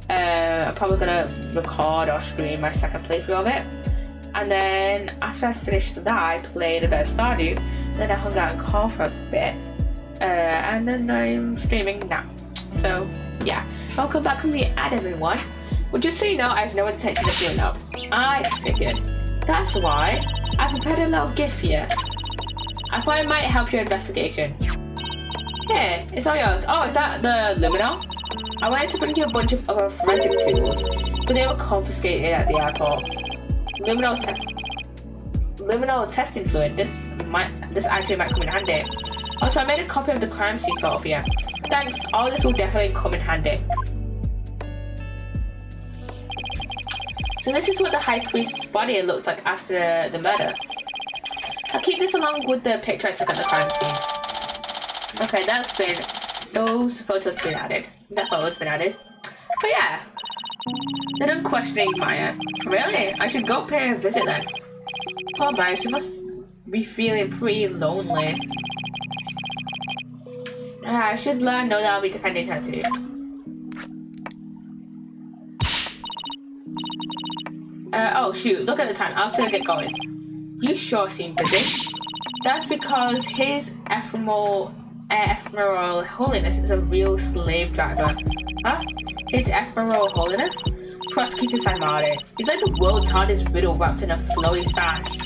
S1: I'm probably gonna record or stream my second playthrough of it. And then after I finished that, I played a bit of Stardew. Then I hung out in call for a bit. And then I'm streaming now. So yeah, welcome back from the ad, everyone. Well, just so you know, I have no intention of giving up. I figured that's why I prepared a little gift for you. I thought it might help your investigation. Here, it's all yours. Oh, is that the Luminol? I wanted to bring you a bunch of other forensic tools, but they were confiscated at the airport. Luminol testing fluid. This actually might come in handy. Also, I made a copy of the crime scene photo for you. Thanks. All this will definitely come in handy. So this is what the High Priest's body looked like after the murder. I'll keep this along with the picture I took at the crime scene. Okay, those photos have been added. That's all that's been added. But yeah, they're done questioning Maya. Really? I should go pay a visit then. Poor Maya, she must be feeling pretty lonely. I should let her know that I'll be defending her too. Oh shoot, look at the time. I'll have to get going. You sure seem busy. That's because his ephemeral holiness is a real slave driver. Huh? His ephemeral holiness? Prosecutor Sanmari. He's like the world's hardest riddle wrapped in a flowy sash.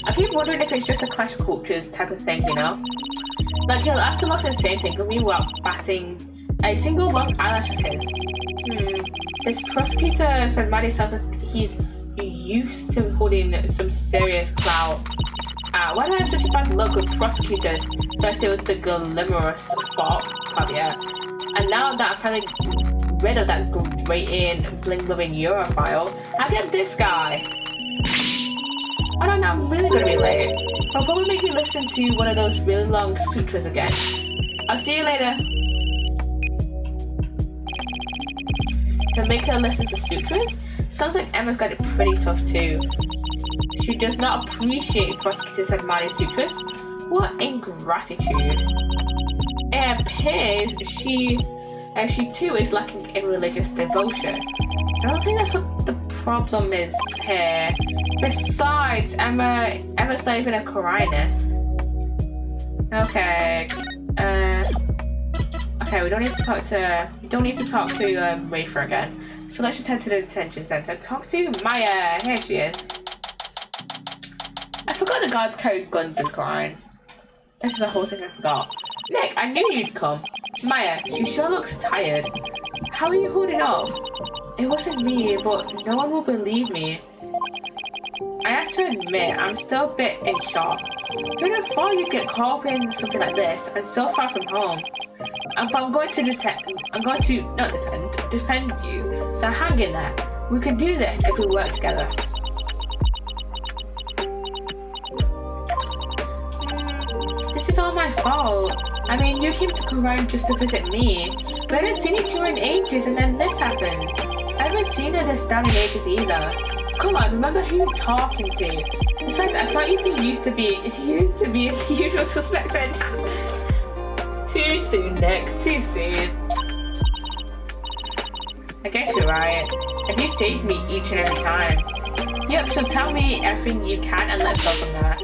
S1: I keep wondering if it's just a clash of cultures type of thing, you know? Like he'll ask the most insane thing of me without batting a single long eyelash of his. This prosecutor Sanmari sounds like he's used to holding some serious clout. Why do I have such a bad luck with prosecutors? First it was the glamorous caveat, and now that I'm finally rid of that grating, bling-loving Europhile, I get this guy. I don't know, I'm really gonna be late. I'll probably make me listen to one of those really long sutras again. I'll see you later. Can make her listen to sutras? Sounds like Emma's got it pretty tough too. She does not appreciate Prosecutor Sanmari's sutras. What ingratitude. It appears she too is lacking in religious devotion. I don't think that's what the problem is here. Besides, Emma's not even a Quranist. Okay. Okay, we don't need to talk to Rafer again. So let's just head to the detention center. Talk to Maya. Here she is. I forgot the guards carried guns in Quran. This is a whole thing I forgot. Nick, I knew you'd come. Maya, she sure looks tired. How are you holding up? It wasn't me, but no one will believe me. I have to admit, I'm still a bit in shock. Who would have thought you'd get caught up in something like this and so far from home? But I'm going to defend you. So hang in there. We can do this if we work together. This is all my fault. I mean, you came to Quran just to visit me. We hadn't seen each other in ages and then this happens. I haven't seen her this down in ages either. Come on, remember who you're talking to. Besides, I thought you'd be used to be the usual suspect right now. Too soon, Nick. Too soon. I guess you're right. And you saved me each and every time. Yep, so tell me everything you can and let's go from there.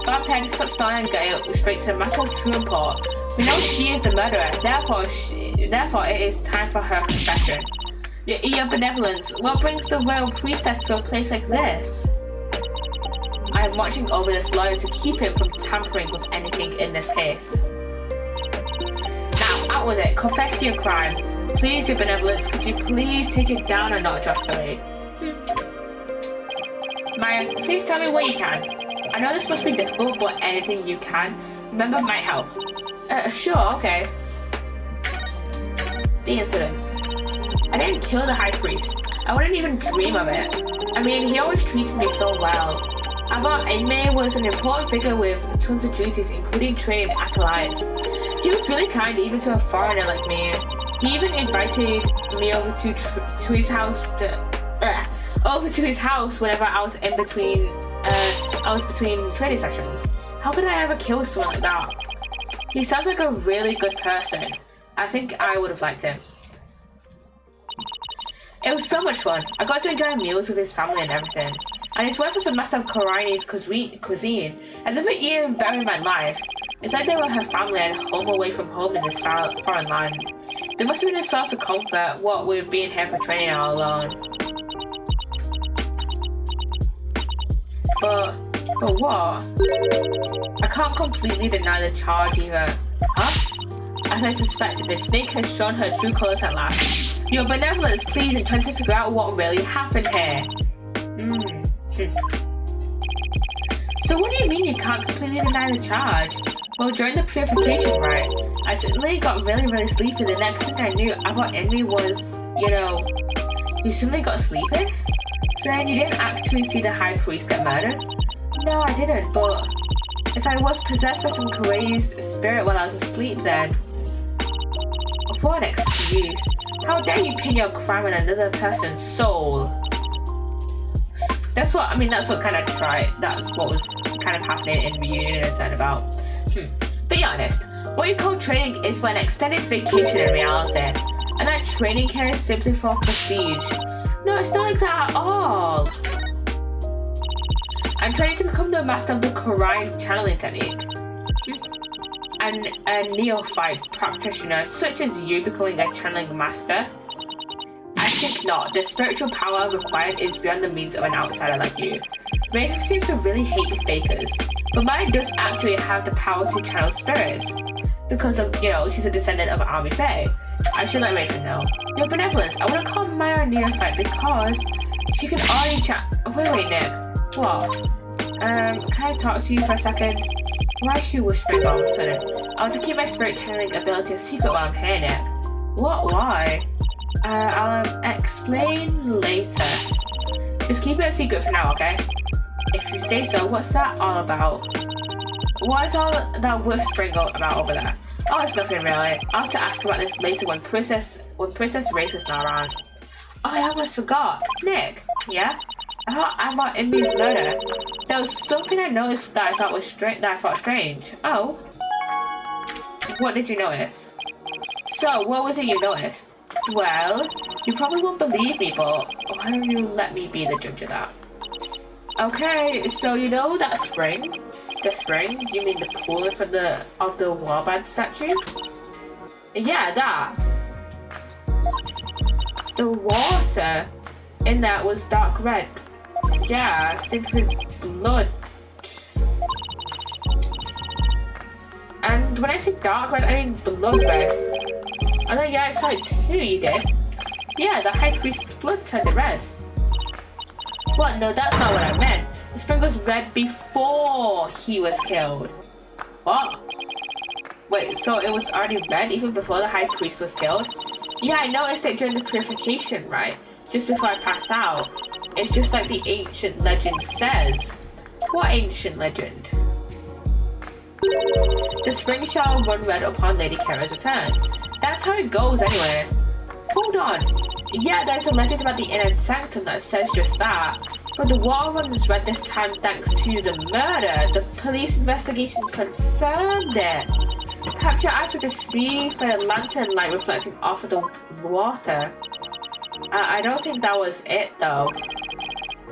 S1: Bartend, stop stalling and get straight to the matter of true import. We know she is the murderer, therefore it is time for her confession. Your benevolence, what brings the royal priestess to a place like this? I I am watching over this lawyer to keep him from tampering with anything in this case. Now, out with it. Confess to your crime. Please, your benevolence, could you please take it down a notch off the rate? Maya, please tell me what you can. I know this must be difficult, but anything you can, remember, might help. Sure, okay. The incident. I didn't kill the high priest. I wouldn't even dream of it. I mean, he always treated me so well. Abbot Inmei was an important figure with tons of duties, including training acolytes. He was really kind even to a foreigner like me. He even invited me over to his house. Over to his house whenever I was in between. Between training sessions. How could I ever kill someone like that? He sounds like a really good person. I think I would have liked him. It was so much fun. I got to enjoy meals with his family and everything. And it's worth for some master of Korai's cuisine. I've never eaten better in my life. It's like they were her family and home away from home in this foreign land. There must have been a source of comfort, what with being here for training all alone. But what? I can't completely deny the charge either. Huh? As I suspected, the snake has shown her true colors at last. Your benevolence, please, and trying to figure out what really happened here. So what do you mean you can't completely deny the charge? Well, during the purification rite, I suddenly got really sleepy. The next thing I knew, Abbot Inmei was, you suddenly got sleepy? So then you didn't actually see the high priest get murdered? No, I didn't, but if I was possessed by some crazed spirit while I was asleep then... What an excuse. How dare you pin your crime on another person's soul? That's what kind of was kind of happening in Reunion and Turnabout. Be honest, what you call training is for an extended vacation in reality. And that training here is simply for prestige. No, it's not like that at all. I'm trying to become the master of the Korai channeling technique. And a neophyte practitioner such as you becoming a channeling master? I think not. The spiritual power required is beyond the means of an outsider like you. Raven seems to really hate the fakers, but Maya does actually have the power to channel spirits. Because of, she's a descendant of Army Fae. I should let Raven know. Your benevolence, I want to call Maya a neophyte because she can already Wait, Nick. What? Can I talk to you for a second? Why is she whispering all of a sudden? I want to keep my spirit channeling ability a secret while I'm here, Nick. What? Why? I'll explain later. Just keep it a secret for now, okay? If you say so. What's that all about? What is all that whispering about over there? Oh, it's nothing really. I'll have to ask about this later when Princess Wraith is not around. Oh, I almost forgot. Nick, yeah? I'm not in this murder. There was something I noticed that I thought strange. Oh. What did you notice? So, what was it you noticed? Well, you probably won't believe me, but why don't you let me be the judge of that? Okay, so you know that spring? The spring? You mean the pool in front of the Warband statue? Yeah, that. The water in that was dark red. Yeah, stained with his blood. And when I say dark red, I mean blood red. Oh no, yeah, I saw it too, you did. Yeah, the High Priest's blood turned it red. What? No, that's not what I meant. The spring was red before he was killed. What? Wait, so it was already red even before the High Priest was killed? Yeah, I noticed it during the purification, right? Just before I passed out. It's just like the ancient legend says. What ancient legend? The spring shall run red upon Lady Kara's return. That's how it goes anyway. Hold on. Yeah, there's a legend about the inner sanctum that says just that. But the water runs red this time thanks to the murder. The police investigation confirmed it. Perhaps your eyes were deceived by the lantern light reflecting off of the water. I don't think that was it though.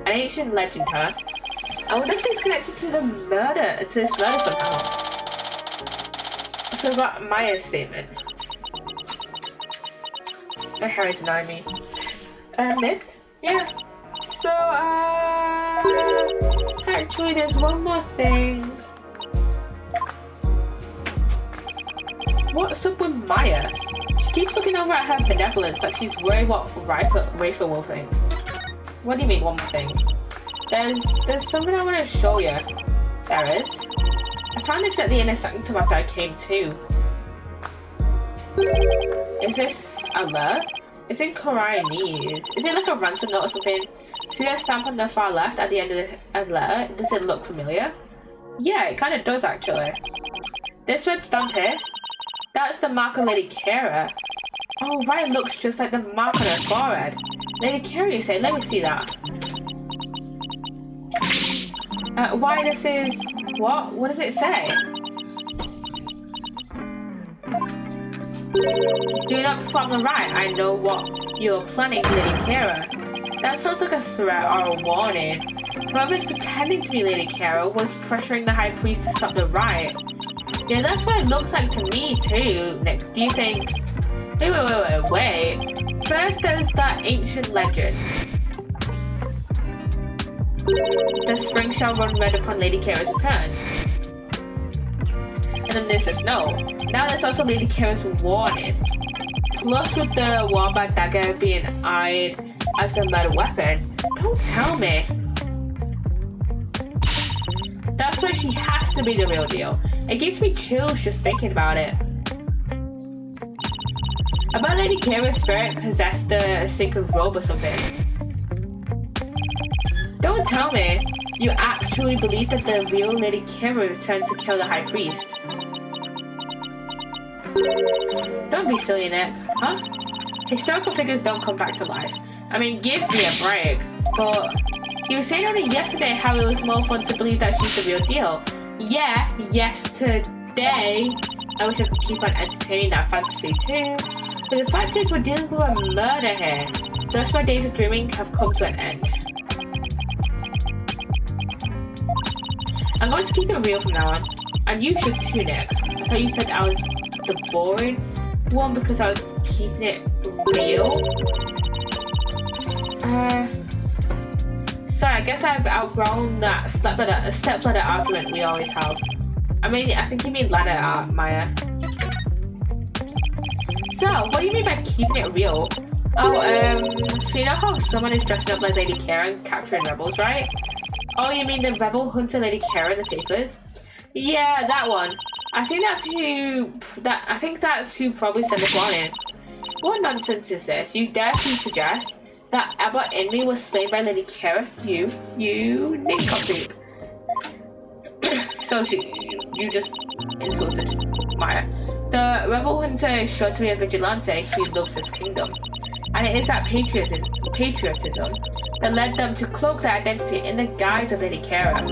S1: An ancient legend, huh? I wonder if it's connected to this murder somehow. So about Maya's statement. My hair is annoying me. Nick? Yeah. So, Actually, there's one more thing. What's up with Maya? She keeps looking over at her benevolence like she's worried what Rafa will think. What do you mean, one more thing? There's something I want to show you. There is. I found this at the inner sanctum after I came to. Is this alert? It's in Koreanese. Is it like a ransom note or something? See that stamp on the far left at the end of the letter? Does it look familiar? Yeah, it kind of does actually. This red stamp here? That's the mark of Lady Kara. Oh right, it looks just like the mark on her forehead. Lady Kara, you say? Let me see that. Why this is... What? What does it say? Do not perform the rite. I know what you're planning, Lady Kara. That sounds like a threat or a warning. Whoever's pretending to be Lady Kara was pressuring the High Priest to stop the rite. Yeah, that's what it looks like to me too, Nick. Do you think... Wait. First there's that ancient legend. The spring shall run red upon Lady Kara's return. And then there's the snow. Now there's also Lady Kara's warning. Plus with the wombat dagger being eyed as the murder weapon. Don't tell me. That's why she has to be the real deal. It gives me chills just thinking about it. About Lady Kara's spirit possessed the sacred robe or something. Don't tell me you actually believe that the real Lady Kara returned to kill the High Priest. Don't be silly, Nick, huh? Historical figures don't come back to life. I mean, give me a break. But you were saying only yesterday how it was more fun to believe that she's the real deal. Yeah, yesterday. I wish I could keep on entertaining that fantasy too. But the fact is we're dealing with a murder here. Thus my days of dreaming have come to an end. I'm going to keep it real from now on. And you should too, Nick. I thought you said I was the boring one because I was keeping it real. Sorry, I guess I've outgrown that stepladder argument we always have. I mean, I think you mean ladder art, Maya. So, what do you mean by keeping it real? Oh, so you know how someone is dressing up like Lady Kara and capturing rebels, right? Oh, you mean the rebel hunter Lady Kara in the papers? Yeah, that one. I think that's who probably sent this warning. What nonsense is this? You dare to suggest that Abbot Inri was slain by Lady Kara? You nincompoop. So you just insulted Maya. The rebel hunter is sure to be a vigilante who loves his kingdom. And it is that patriotism that led them to cloak their identity in the guise of Lady Kara.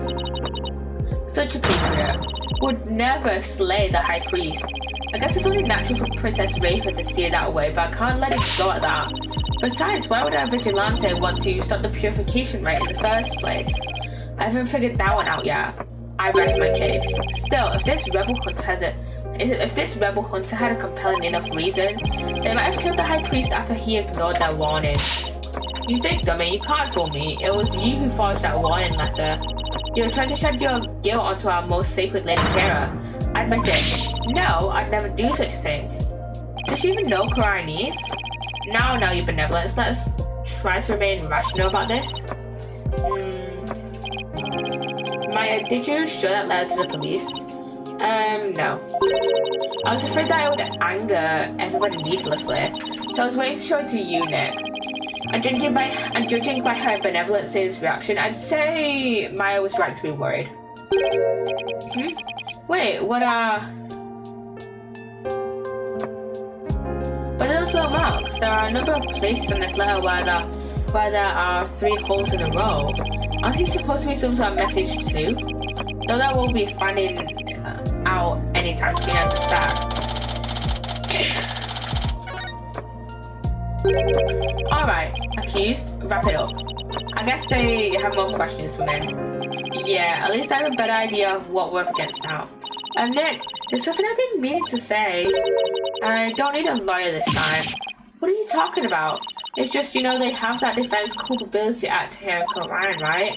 S1: Such a patriot would never slay the High Priest. I guess it's only natural for Princess Rafa to see it that way, but I can't let it go at that. Besides, why would a vigilante want to stop the purification rite in the first place? I haven't figured that one out yet. I rest my case. Still, if this rebel hunter had a compelling enough reason, they might have killed the High Priest after he ignored their warning. You big dummy, you can't fool me. It was you who forged that warning letter. You were trying to shed your guilt onto our most sacred Lady Kara. Admit it. No, I'd never do such a thing. Does she even know Koreanese? Now, you benevolence, let us try to remain rational about this. Maya, did you show that letter to the police? No. I was afraid that it would anger everybody needlessly, so I was waiting to show it to you, Nick. And judging by her benevolence's reaction, I'd say Maya was right to be worried. Wait, what are those little marks? There are a number of places in this letter where there are 3 holes in a row. Aren't these supposed to be some sort of message too? Though that will be finding out anytime soon, I suspect. Alright, accused, wrap it up. I guess they have more questions for me. Yeah, at least I have a better idea of what we're up against now. Nick, there's something I've been meaning to say. I don't need a lawyer this time. What are you talking about? It's just, they have that defense culpability act here in Korean, right?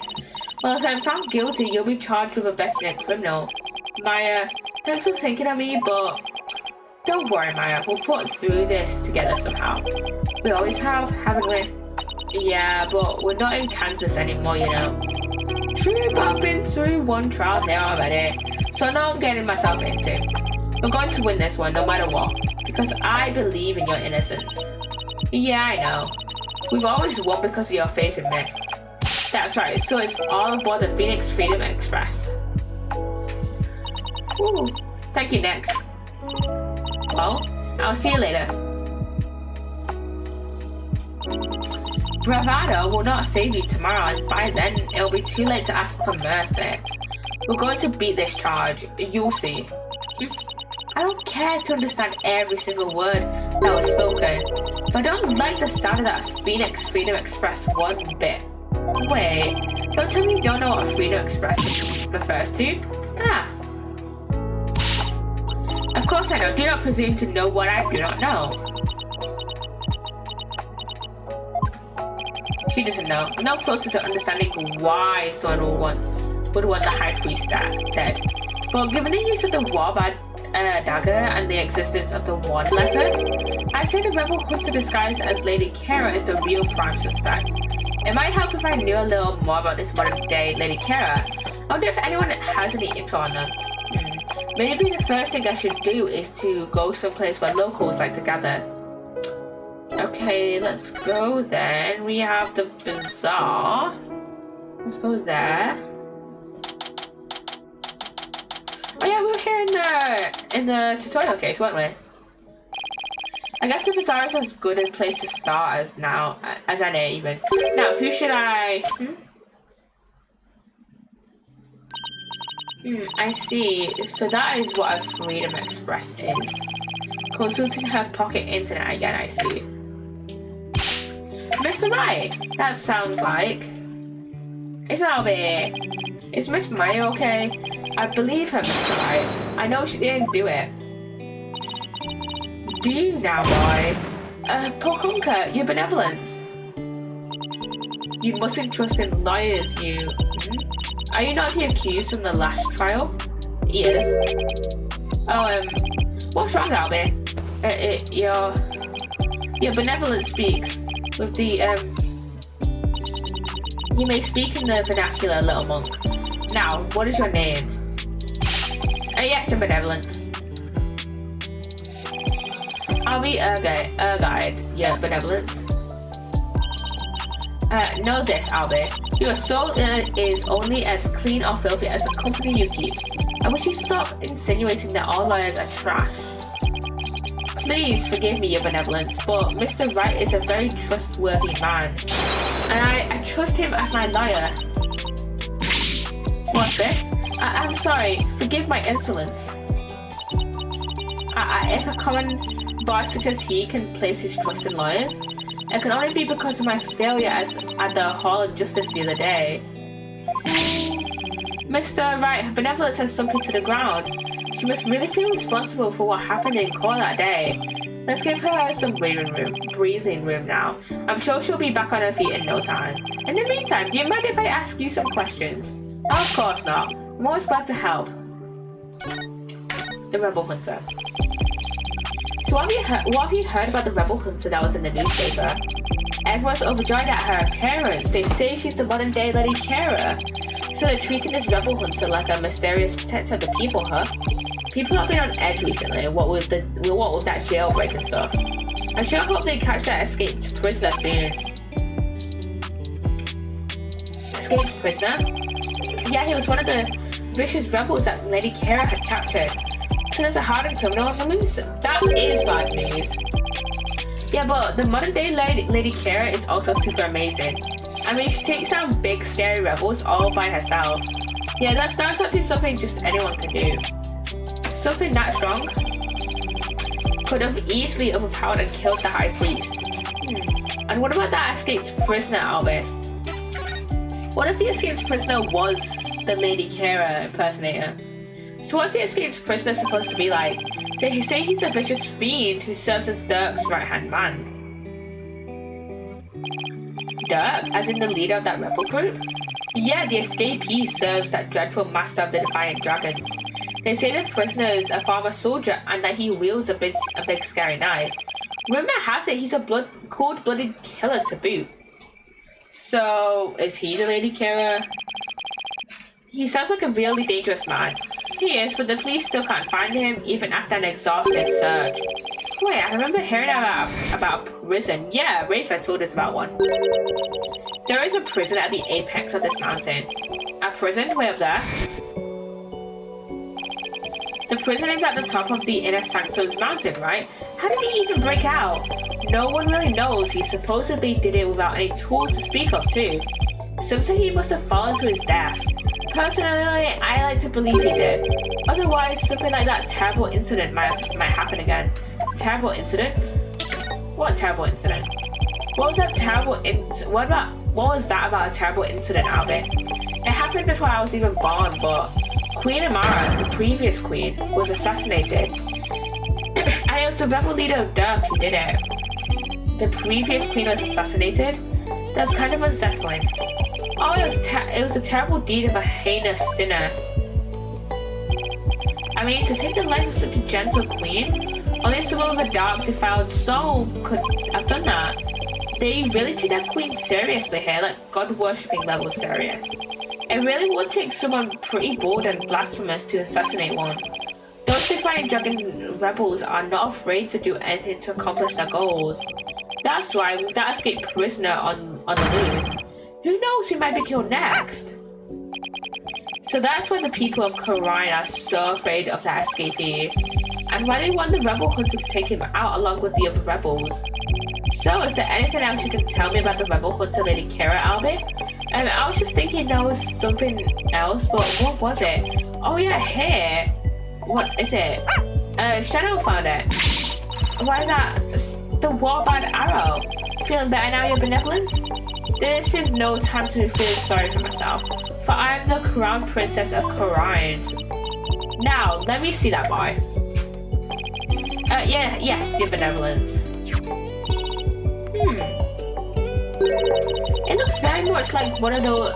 S1: Well, if I'm found guilty, you'll be charged with abetting a criminal. Maya, thanks for thinking of me, but don't worry, Maya. We'll put through this together somehow. We always have, haven't we? Yeah, but we're not in Kansas anymore, you know. True, but I've been through one trial here already, so now I'm getting myself into. We're going to win this one, no matter what, because I believe in your innocence. Yeah, I know. We've always won because of your faith in me. That's right, so it's all aboard the Phoenix Freedom Express. Ooh, thank you, Nick. Well, I'll see you later. Bravado will not save you tomorrow, and by then it'll be too late to ask for mercy. We're going to beat this charge, you'll see. I don't care to understand every single word that was spoken, but I don't like the sound of that Phoenix Freedom Express one bit. Wait, don't tell me you don't know what Freedom Express refers to? Ah. Of course I know, do not presume to know what I do not know. She doesn't know. No closer to understanding why someone would want the High Priest dead. But given the use of the Warbad dagger and the existence of the Warning letter, I'd say the rebel hunter disguised as Lady Kara is the real prime suspect. It might help if I knew a little more about this modern day Lady Kara. I wonder if anyone has any info on them. Maybe the first thing I should do is to go someplace where locals like to gather. Okay, let's go then. We have the bazaar. Let's go there. Oh yeah, we were here in the tutorial case, weren't we? I guess the bazaar is as good a place to start as any even. Now, who should I? I see. So that is what a Freedom Express is. Consulting her pocket internet again, I see. Mr. Wright, that sounds like. It's Albie. Is Miss Maya okay? I believe her, Mr. Wright. I know she didn't do it. Do you now, boy? Pokunka, your benevolence. You mustn't trust in lawyers, you. Are you not the accused from the last trial? He is. Oh, what's wrong, Albie? Your benevolence speaks with the, You may speak in the vernacular, little monk. Now, what is your name? Yes, your benevolence. I'll be Erguide, your benevolence. Know this, Albert. Your soul is only as clean or filthy as the company you keep. I wish you stop insinuating that all lawyers are trash. Please forgive me, your benevolence, but Mr. Wright is a very trustworthy man, and I trust him as my lawyer. What's this? I'm sorry, forgive my insolence. If a common bard such as he can place his trust in lawyers, it can only be because of my failure at the Hall of Justice the other day. Mr. Wright, her benevolence has sunk into the ground. She must really feel responsible for what happened in court that day. Let's give her some breathing room now. I'm sure she'll be back on her feet in no time. In the meantime, do you mind if I ask you some questions? Oh, of course not. I'm always glad to help. The Rebel Hunter. So what have you heard about the Rebel Hunter that was in the newspaper? Everyone's overjoyed at her appearance. They say she's the modern day Lady Kara. So they're treating this Rebel Hunter like a mysterious protector of the people, huh? People have been on edge recently, what with that jailbreak and stuff. I sure hope they catch that escaped prisoner soon. Escaped prisoner? Yeah, he was one of the vicious rebels that Lady Kara had captured. So there's a hardened criminal on the loose. That is bad news. Yeah, but the modern day Lady Kara is also super amazing. I mean, she takes down big, scary rebels all by herself. Yeah, that's not something just anyone can do. Something that strong could have easily overpowered and killed the High Priest. And what about that escaped prisoner, Albert? What if the escaped prisoner was the Lady Kara impersonator? So what's the escaped prisoner supposed to be like? They say he's a vicious fiend who serves as Dirk's right-hand man. Dirk, as in the leader of that rebel group? Yeah, the escapee serves that dreadful master of the Defiant Dragons. They say the prisoner is a former soldier and that he wields a big scary knife. Rumor has it he's a cold-blooded killer to boot. So, is he the Lady Kira? He sounds like a really dangerous man. He is, but the police still can't find him even after an exhaustive search. Wait, I remember hearing about a prison. Yeah, Rafa told us about one. There is a prison at the apex of this mountain. A prison way up there. The prison is at the top of the Inner Sanctum's mountain, right? How did he even break out? No one really knows. He supposedly did it without any tools to speak of, too. Some say he must have fallen to his death. Personally, I like to believe he did. Otherwise, something like that terrible incident might happen again. Terrible incident? What terrible incident? What was that about a terrible incident, Albert? It happened before I was even born, but Queen Amara, the previous queen, was assassinated. And it was the rebel leader of Dirk who did it. The previous queen was assassinated? That's kind of unsettling. Oh, it was a terrible deed of a heinous sinner. I mean, to take the life of such a gentle queen, only someone with a dark, defiled soul could have done that. They really take that queen seriously here, like God-worshipping level serious. It really would take someone pretty bold and blasphemous to assassinate one. Those Defiant Dragon rebels are not afraid to do anything to accomplish their goals. That's why, with that escaped prisoner on the loose, who knows who might be killed next? So that's why the people of Khura'in are so afraid of that escapee, and why they want the rebel hunter to take him out along with the other rebels. So, is there anything else you can tell me about the rebel hunter, Lady Kira, Albie? I was just thinking there was something else, but what was it? Oh yeah, here. What is it? Shadow found it. Why is that? The warband arrow. Feeling better now, your benevolence? This is no time to feel sorry for myself, for I am the crown princess of Khura'in. Now, let me see that boy. Yes, your benevolence. It looks very much like one of the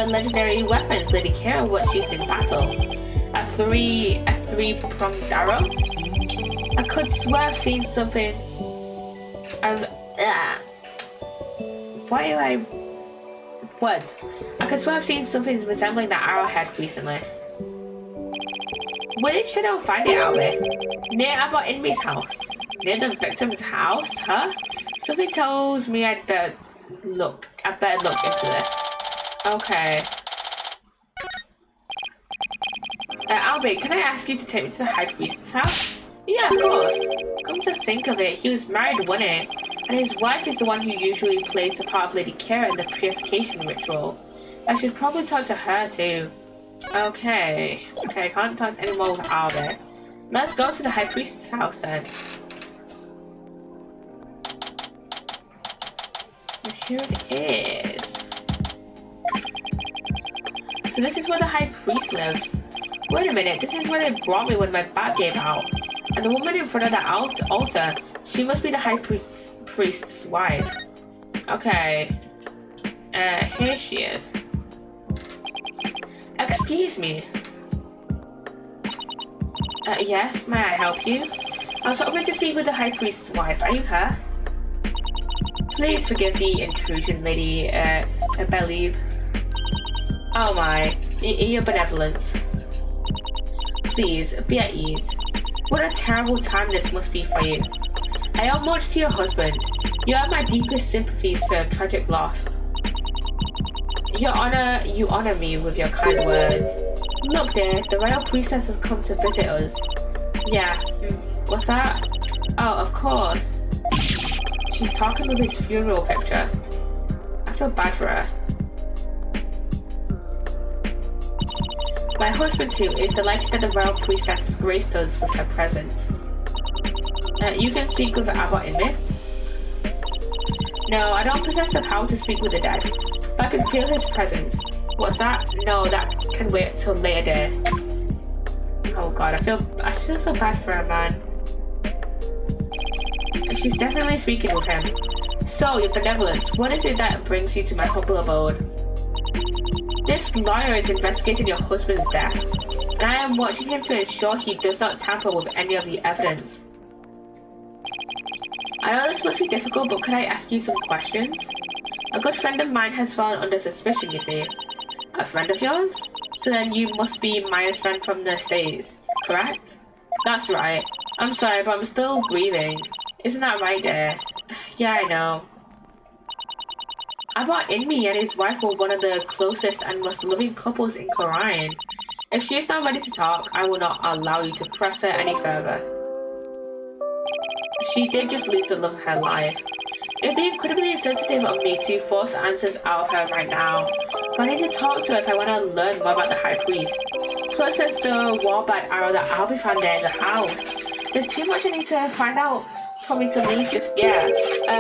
S1: legendary weapons Lady Kira was used in battle. A three-pronged arrow. I could swear I've seen something as I could swear I've seen something resembling that arrowhead recently. Where did Shadow find it, Albert? Near Abbot Inmy's house. Near the victim's house, huh? Something tells me I better look into this. Okay. Albert, can I ask you to take me to the High Priest's house? Yeah, of course. Come to think of it, he was married, wasn't it? And his wife is the one who usually plays the part of Lady Kira in the purification ritual. I should probably talk to her too. Okay, I can't talk anymore with Albert. Let's go to the High Priest's house then. Here it is. So this is where the High Priest lives. Wait a minute, this is where they brought me when my bat gave out. And the woman in front of the altar, she must be the High Priest's wife. Okay. Here she is. Excuse me. Yes, may I help you? I was hoping to speak with the High Priest's wife. Are you her? Please forgive the intrusion, Lady Belib. Oh my, your benevolence. Please, be at ease. What a terrible time this must be for you. I owe much to your husband. You have my deepest sympathies for your tragic loss. You honor me with your kind words. Look there, the royal priestess has come to visit us. Yeah, what's that? Oh, of course. She's talking with his funeral picture. I feel bad for her. My husband too is delighted that the royal priestess has graced us with her presence. You can speak with Abbot Inmit. No, I don't possess the power to speak with the dead, but I can feel his presence. What's that? No, that can wait till later day. Oh god, I feel so bad for her, man. She's definitely speaking with him. So, your benevolence, what is it that brings you to my humble abode? This lawyer is investigating your husband's death, and I am watching him to ensure he does not tamper with any of the evidence. I know this must be difficult, but could I ask you some questions? A good friend of mine has fallen under suspicion, you see. A friend of yours? So then you must be Maya's friend from the States, correct? That's right. I'm sorry, but I'm still grieving. Isn't that right, dear? Yeah, I know. About Inmi and his wife were one of the closest and most loving couples in Korean. If she is not ready to talk, I will not allow you to press her any further. She did just lose the love of her life. It would be incredibly insensitive of me to force answers out of her right now, but I need to talk to her if I want to learn more about the High Priest. Plus there's the warbird arrow that Albie found there in the house. There's too much I need to find out for me to leave just yet.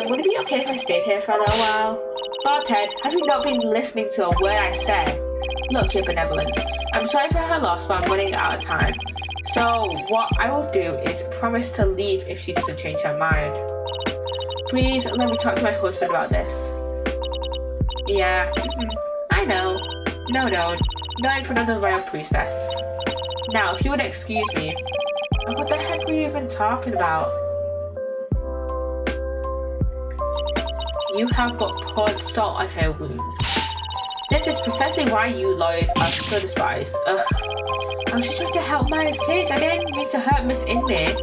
S1: Would it be okay if I stayed here for a little while? Bob Ted, have you not been listening to a word I said? Look, your benevolence. I'm sorry for her loss, but I'm running out of time. So what I will do is promise to leave if she doesn't change her mind. Please let me talk to my husband about this. Yeah, I know. No, not in front of the royal priestess. Now, if you would excuse me, what the heck were you even talking about? You have but poured salt on her wounds. This is precisely why you lawyers are so despised. Ugh. I was just trying to help Maya's case. I didn't mean to hurt Miss Inmate.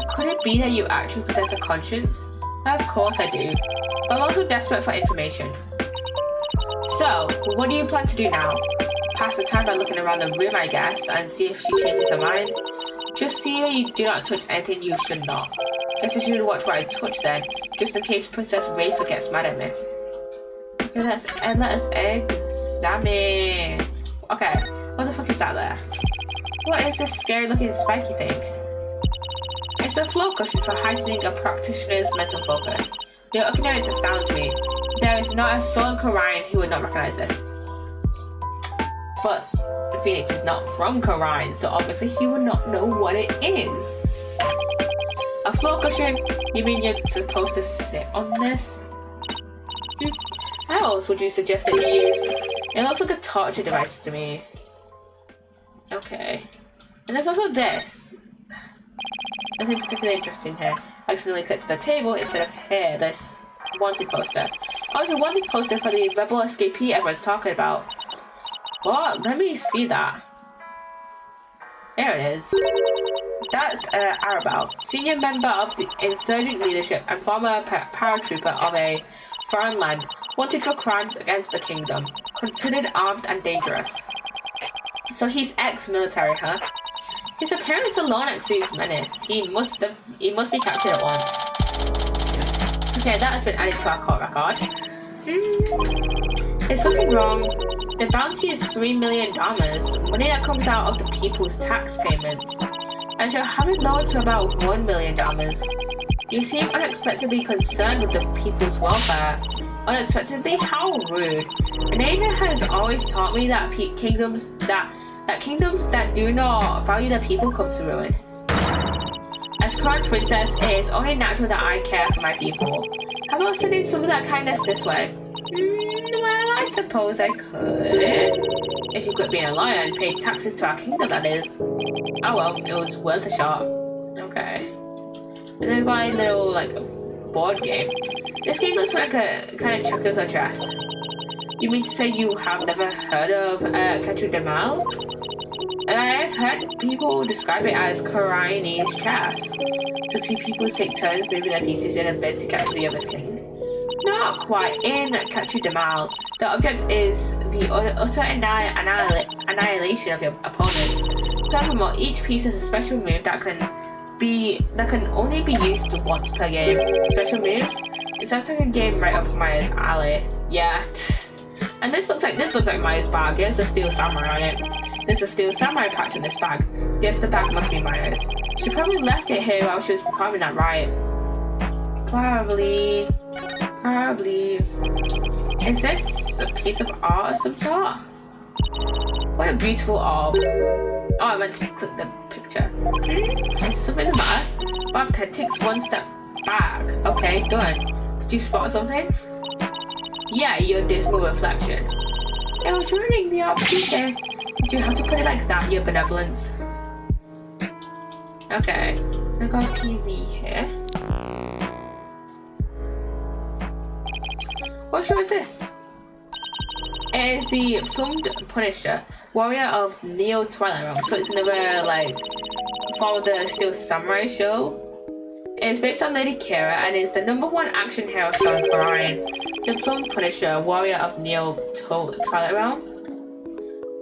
S1: Could it be that you actually possess a conscience? Of course I do. But I'm also desperate for information. So, what do you plan to do now? Pass the time by looking around the room, I guess, and see if she changes her mind? Just see that you do not touch anything you should not. Guess I should watch what I touch then, just in case Princess Rafer gets mad at me. Okay, let us examine. Okay, what the fuck is that there? What is this scary looking spiky thing? It's a floor cushion for heightening a practitioner's mental focus. Your ignorance astounds me. There is not a soul in Korean who would not recognize this. But Phoenix is not from Korean, so obviously he would not know what it is. A floor cushion? You mean you're supposed to sit on this? How else would you suggest that you use? It looks like a torture device to me. Okay. And there's also this. Nothing particularly interesting here. I accidentally clicked to the table instead of here, this wanted poster. Oh, it's a wanted poster for the rebel escapee everyone's talking about. What? Let me see that. There it is. That's Arabelle, senior member of the insurgent leadership and former paratrooper of a foreign land, wanted for crimes against the kingdom, considered armed and dangerous. So he's ex-military, huh? His appearance alone exudes menace. He must be captured at once. Okay, that has been added to our court record. Is something wrong? The bounty is $3 million, money that comes out of the people's tax payments, and you're having lowered to about $1 million. You seem unexpectedly concerned with the people's welfare. Unexpectedly? How rude. Anaya has always taught me that kingdoms that do not value the people come to ruin. As Crown Princess, it is only natural that I care for my people. How about sending some of that kindness this way? Well, I suppose I could. If you quit being a lawyer and paid taxes to our kingdom, that is. Oh well, it was worth a shot. Okay. And then buy a little, board game. This game looks like a kind of checkers or chess. You mean to say you have never heard of Ketchu Demal? I've heard people describe it as Koreanese chess. So two people take turns moving their pieces in a bid to capture the other's king. Not quite. In Ketchu Demal, the object is the utter annihilation of your opponent. Furthermore, each piece has a special move that can only be used once per game. Special moves? It sounds like a game right up Maya's alley. Yeah. And this looks like Maya's bag. There's a steel samurai on it. There's a steel samurai patch in this bag. Guess the bag must be Maya's. She probably left it here while she was performing that rite. Probably. Is this a piece of art of some sort? What a beautiful orb. Oh, I meant to click the picture. Is something the matter? Bob Ted takes one step back. Okay, go on. Did you spot something? Yeah, your dismal reflection. It was ruining the art Peter. Do you have to put it like that, your benevolence? Okay, I got TV here. What show is this? It is the Plumed Punisher, warrior of Neo Twilight Realm. So it's another like form of the Steel Samurai show. It is based on Lady Kira and is the #1 action hero starring Orion, the Plumed Punisher, warrior of Neo Twilight Realm.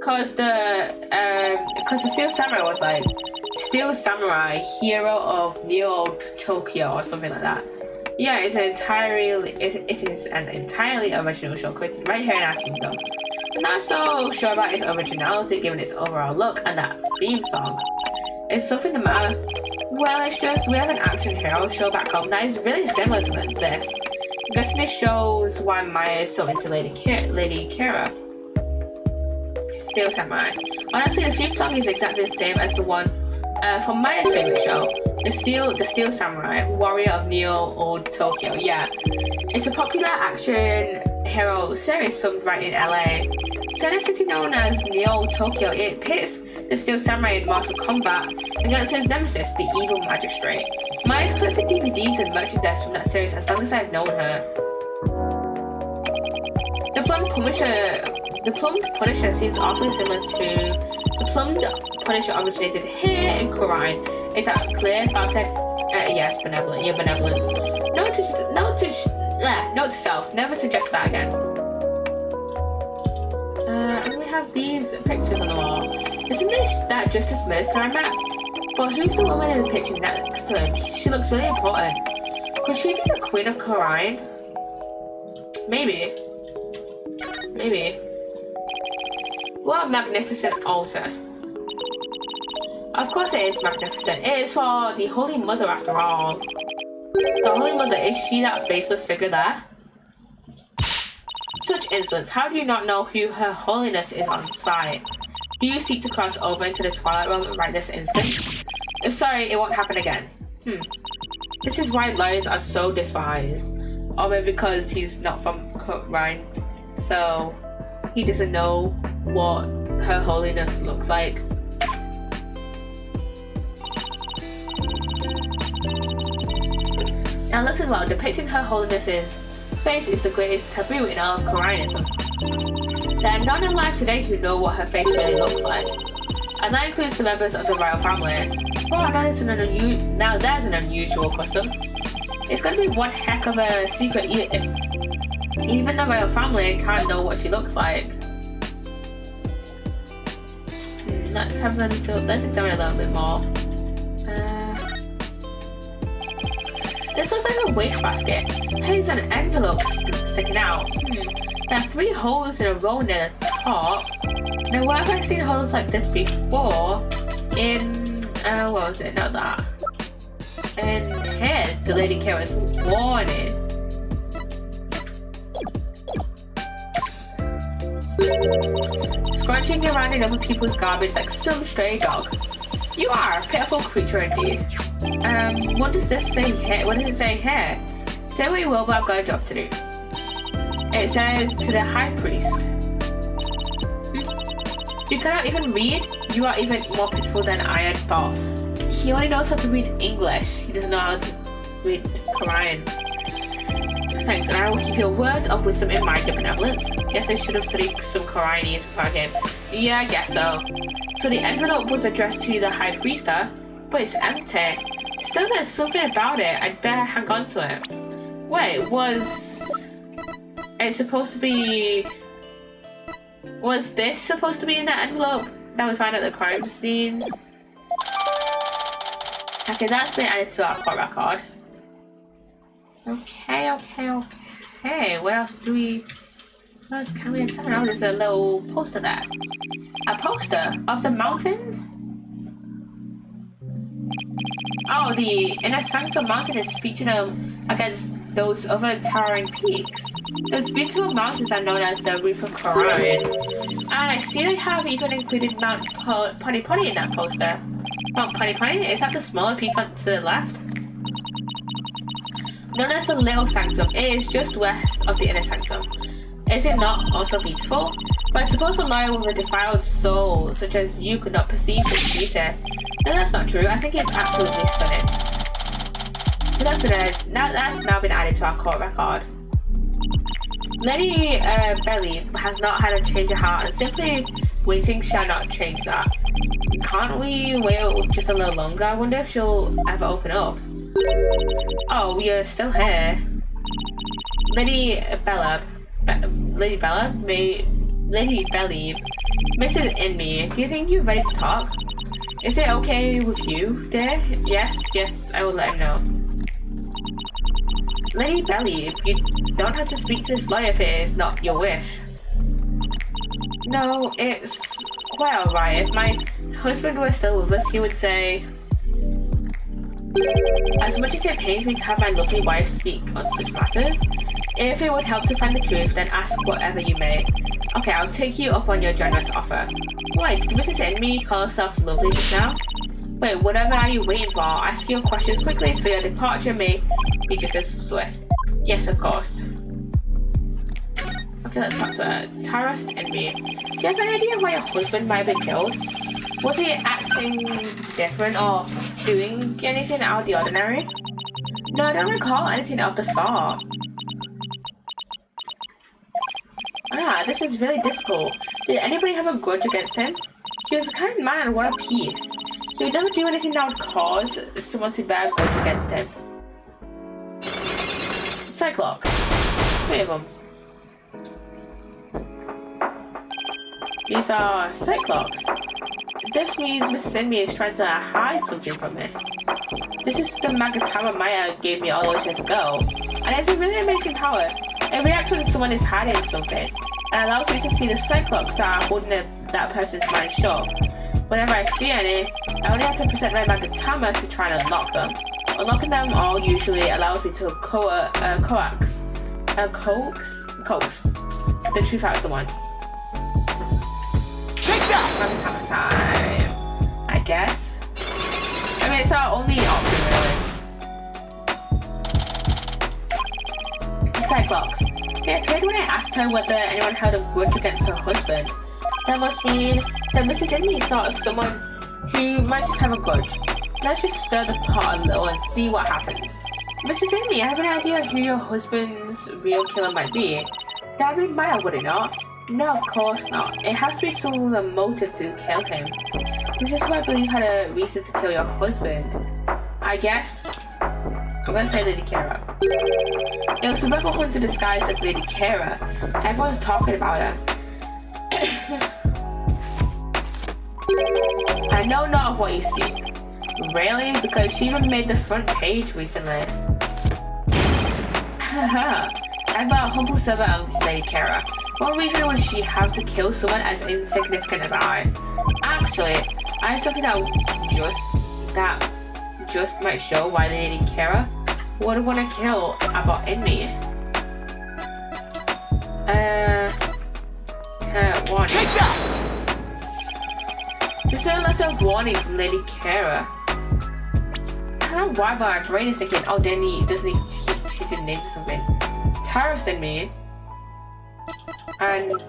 S1: Cause the Steel Samurai was like Steel Samurai, hero of Neo Tokyo or something like that. Yeah, it is an entirely original show created right here in our kingdom. Not so sure about its originality given its overall look and that theme song. Is something the matter? Well, it's just we have an action hero show back home that is really similar to this. I guess this shows why Maya is so into Lady Kira. Steel Samurai. Honestly, the theme song is exactly the same as the one from Maya's favorite show, the Steel Samurai, warrior of Neo Old Tokyo. Yeah, it's a popular action hero series filmed right in LA. So in a city known as Neo Tokyo, it pits the Steel Samurai in Mortal Kombat against his nemesis, the evil magistrate. Maya's collected DVDs and merchandise from that series as long as I've known her. The Plumed Punisher seems awfully similar to the Plumed Punisher originated here in Quran. Is that clear, Babted? Yes, benevolent. Your benevolence. Note to self. Never suggest that again. And we have these pictures on the wall. Isn't that Justice Minister I met? But who's the woman in the picture next to him? She looks really important. Could she be the Queen of Quran? Maybe. What a magnificent altar. Of course it is magnificent. It is for the Holy Mother after all. The Holy Mother, is she that faceless figure there? Such insolence. How do you not know who Her Holiness is on sight? Do you seek to cross over into the Twilight Realm right this instant? Sorry, it won't happen again. This is why liars are so despised. Or maybe because he's not from Rhine, so he doesn't know what Her Holiness looks like. Now listen well, depicting Her Holiness's face is the greatest taboo in all of Koreanism. There are none alive today who know what her face really looks like. And that includes the members of the royal family. Well, there's an unusual custom. It's going to be one heck of a secret if even the royal family can't know what she looks like. Let's examine a little bit more. This looks like a wastebasket. Here's an envelope sticking out. There are 3 holes in a row near the top. Now, where have I seen holes like this before? In what was it? Not that. And here, the Lady Kira's warning. Scrunching around in other people's garbage like some stray dog. You are a pitiful creature indeed. What does this say here? What does it say here? Say what you will, but I've got a job to do. It says to the High Priest. You cannot even read? You are even more pitiful than I had thought. He only knows how to read English. He doesn't know how to read Quran. Thanks, and I will keep your words of wisdom in mind, your benevolence. Guess I should have studied some Quranese before I came. Yeah, I guess so. So the envelope was addressed to the High Priest, but it's empty. Still, there's something about it. I'd better hang on to it. Wait, was this supposed to be in that envelope that we found at the crime scene? Okay, that's been added to our court record. Okay. What else can we examine? Oh, there's a little poster there. A poster of the mountains? Oh, the Inner Sanctum Mountain is featured against those other towering peaks. Those beautiful mountains are known as the Roof of Quran. And I see they have even included Mount Pony Pony in that poster. Mount Pony Pony? Is that the smaller peak to the left? Known as the Little Sanctum, it is just west of the Inner Sanctum. Is it not also beautiful? But I suppose a lawyer with a defiled soul, such as you, could not perceive such beauty. No, that's not true. I think it's absolutely stunning. But that's now been added to our court record. Lady Belly has not had a change of heart, and simply waiting shall not change that. Can't we wait just a little longer? I wonder if she'll ever open up. Oh, you're still here. Lady Belly, Mrs. Inme, do you think you're ready to talk? Is it okay with you, dear? Yes, I will let him know. Lady Belly, you don't have to speak to this lawyer if it is not your wish. No, it's quite alright. If my husband were still with us, he would say, as much as it pains me to have my lovely wife speak on such matters, if it would help to find the truth, then ask whatever you may. Okay, I'll take you up on your generous offer. Wait, did Mrs. Enemy call herself lovely just now? Wait, whatever are you waiting for? Ask your questions quickly so your departure may be just as swift. Yes, of course. Okay, let's talk to her. Taros Enemy. Do you have any idea why your husband might have been killed? Was he acting different or doing anything out of the ordinary? No, I don't recall anything of the sort. This is really difficult. Did anybody have a grudge against him? He was a kind man and one of peace. He would never do anything that would cause someone to bear a grudge against him. Cyclops. 3 of them. These are Cyclops. This means Mrs. Enemy is trying to hide something from me. This is the Magatama Maya gave me all those years ago, and it's a really amazing power. It reacts when someone is hiding something, and allows me to see the Cyclops that are holding that person's mind shut. Whenever I see any, I only have to present my Magatama to try and unlock them. Unlocking them all usually allows me to coax the truth out of someone.
S3: Take that!
S1: Magatama time, I guess. I mean, it's our only option, really. Cyclops. It appeared when I asked her whether anyone held a grudge against her husband. That must mean that Mrs. Enemy thought of someone who might just have a grudge. Let's just stir the pot a little and see what happens. Mrs. Enemy, I have an idea who your husband's real killer might be. That would be Maya, would it not? No, of course not. It has to be someone with a motive to kill him. This is who I believe had a reason to kill your husband. I guess I'm gonna say Lady Kara. It was the rebel hunter disguised as Lady Kara. Everyone's talking about her. I know not of what you speak. Really? Because she even made the front page recently. Haha. I'm a humble servant of Lady Kara. What reason would she have to kill someone as insignificant as I? Actually, I have something that just might show why Lady Kara would want to kill about Enemy. Warning.
S3: Take that!
S1: This is a letter of warning from Lady Kara. I don't know why, but my brain is thinking, oh, Danny doesn't need to change his name to something. Taros Enemy. And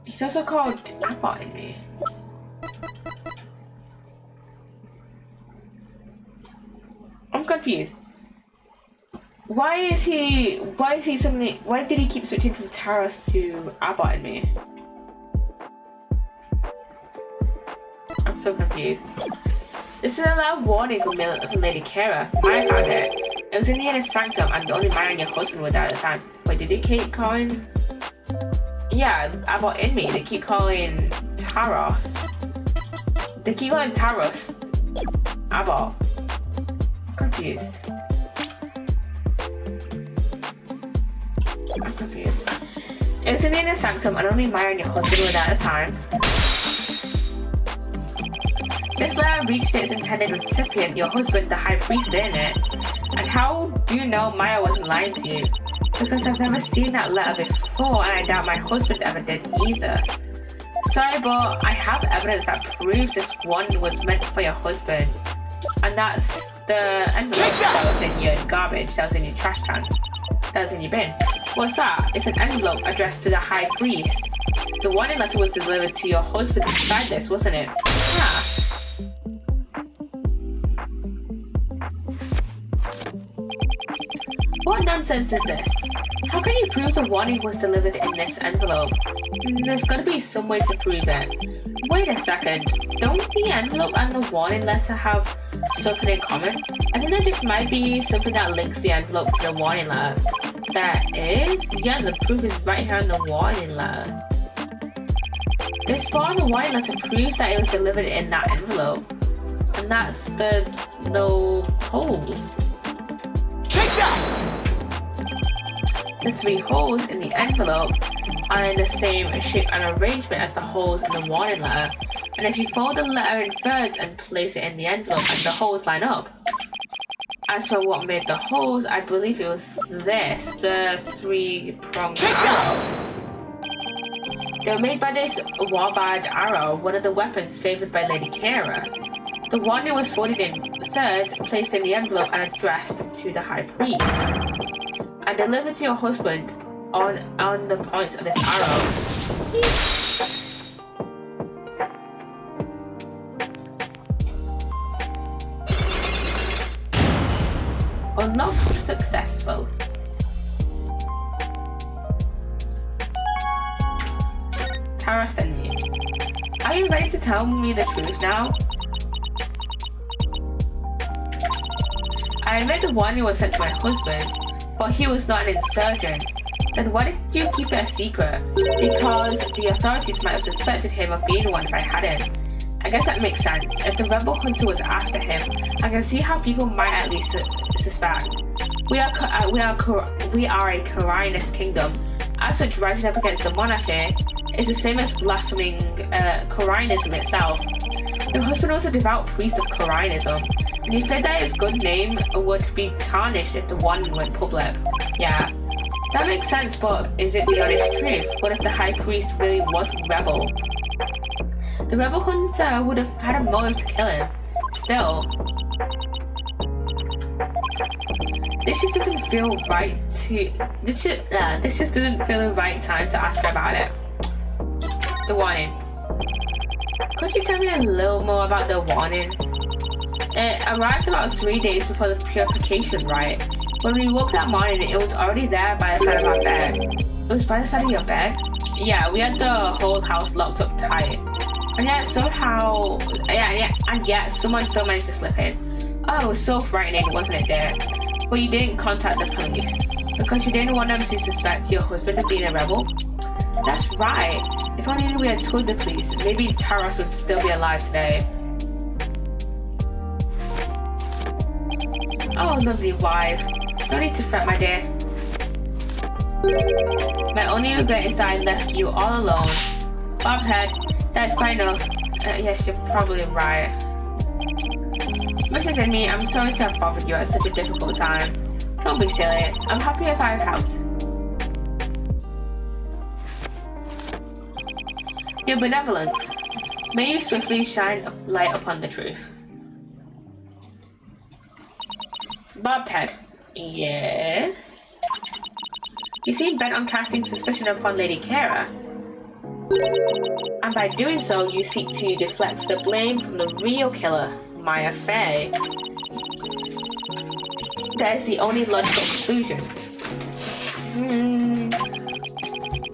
S1: he's also called Abbott Enemy. I'm confused. Why did he keep switching from Taros to Abbott Enemy? I'm so confused. This is a loud warning from Lady Kara. I found it. It was in the inner sanctum and only Maya and your husband were there at the time. Wait, did they keep calling? Yeah, about Enemy. They keep calling Taros. They keep calling Taros Abbott. I'm confused. It was in the inner sanctum and only Maya and your husband were there at the time. This letter reached its intended recipient, your husband, the high priest, didn't it? And how do you know Maya wasn't lying to you? Because I've never seen that letter before, and I doubt my husband ever did either. Sorry, but I have evidence that proves this one was meant for your husband. And that's the envelope that was in your garbage, that was in your trash can. that's in your bin. What's that? It's an envelope addressed to the high priest. The warning letter was delivered to your husband inside this, wasn't it? Yeah. What nonsense is this? How can you prove the warning was delivered in this envelope? There's gotta be some way to prove it. Wait a second. Don't the envelope and the warning letter have something in common? I think there just might be something that links the envelope to the warning letter. There is? Yeah, the proof is right here on the warning letter. The spot on the warning letter proves that it was delivered in that envelope. And that's the holes.
S3: Take that!
S1: The 3 holes in the envelope are in the same shape and arrangement as the holes in the warning letter. And if you fold the letter in thirds and place it in the envelope and the holes line up. As for what made the holes, I believe it was this, the 3-pronged arrow. They were made by this warbard arrow, one of the weapons favored by Lady Kira. The warning was folded in thirds, placed in the envelope and addressed to the high priest. And delivered to your husband on the points of this arrow. Unlock successful. Taras and me. Are you ready to tell me the truth now? I admit the warning was sent to my husband, but he was not an insurgent. Then why did you keep it a secret? Because the authorities might have suspected him of being one if I hadn't. I guess that makes sense. If the rebel hunter was after him, I can see how people might at least suspect. We are a Korinist kingdom. As such, rising up against the monarchy is the same as blaspheming Korinism itself. The husband was a devout priest of Korinism, and he said that his good name would be tarnished if the warning went public. Yeah, that makes sense, but is it the honest truth? What if the high priest really was a rebel? The rebel hunter would have had a motive to kill him. Still, this just doesn't feel right to. This just doesn't feel the right time to ask her about it. The warning. Could you tell me a little more about the warning? It arrived about 3 days before the purification rite. When we woke that morning, it was already there by the side of our bed. It was by the side of your bed? Yeah, we had the whole house locked up tight. And yet somehow, and yet someone still managed to slip in. Oh, it was so frightening, wasn't it, dear? But you didn't contact the police because you didn't want them to suspect your husband of being a rebel? That's right. If only we had told the police, maybe Taras would still be alive today. Oh, lovely wife. No need to fret, my dear. My only regret is that I left you all alone. Bob's head. That's quite enough. Yes, you're probably right. Mrs. Inme, I'm sorry to have bothered you at such a difficult time. Don't be silly. I'm happy if I've helped. Your benevolence. May you swiftly shine light upon the truth. Bobbed head. Yes? You seem bent on casting suspicion upon Lady Kira. And by doing so, you seek to deflect the blame from the real killer, Maya Fey. That is the only logical conclusion.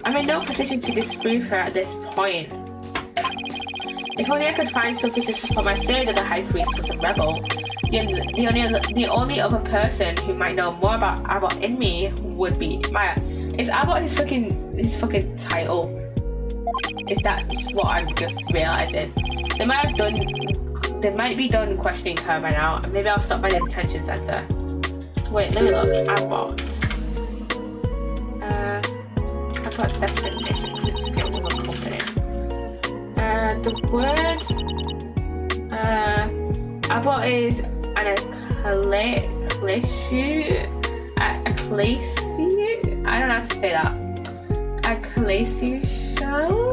S1: I'm in no position to disprove her at this point. If only I could find something to support my theory that the High Priest was a rebel. The only other person who might know more about Abbot in me would be Maya. Is Abbot his fucking title? Is that what I'm just realizing? They might be done questioning her by now. Maybe I'll stop by the detention center. Wait, let me look. Abbot. Abbot's definition. Just get one company. The word Abbot is an ecclesiu. I don't know how to say that. Ecclesiastical.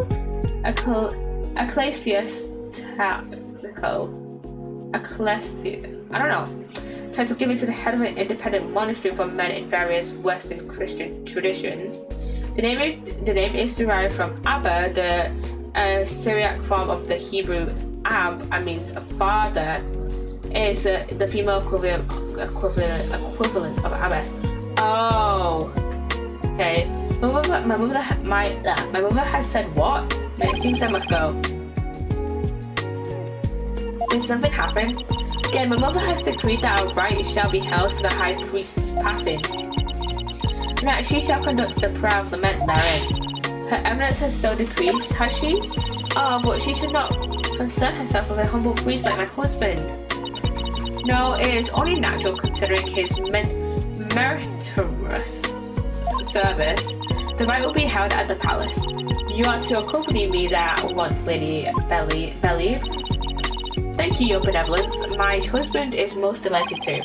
S1: I don't know. title given to the head of an independent monastery for men in various Western Christian traditions. The name is derived from Abba, the Syriac form of the Hebrew Ab, and means a father. It is the female equivalent of Abbas. Oh, okay. My mother has said what? It seems I must go. Did something happen? Again, my mother has decreed that our rite shall be held for the high priest's passing, and that she shall conduct the prayer of lament therein. Her eminence has so decreed, has she? Oh, but she should not concern herself with a humble priest like my husband. No, it is only natural considering his meritorious service. The rite will be held at the palace. You are to accompany me there once, Lady Belly. Thank you, your benevolence. My husband is most delighted to.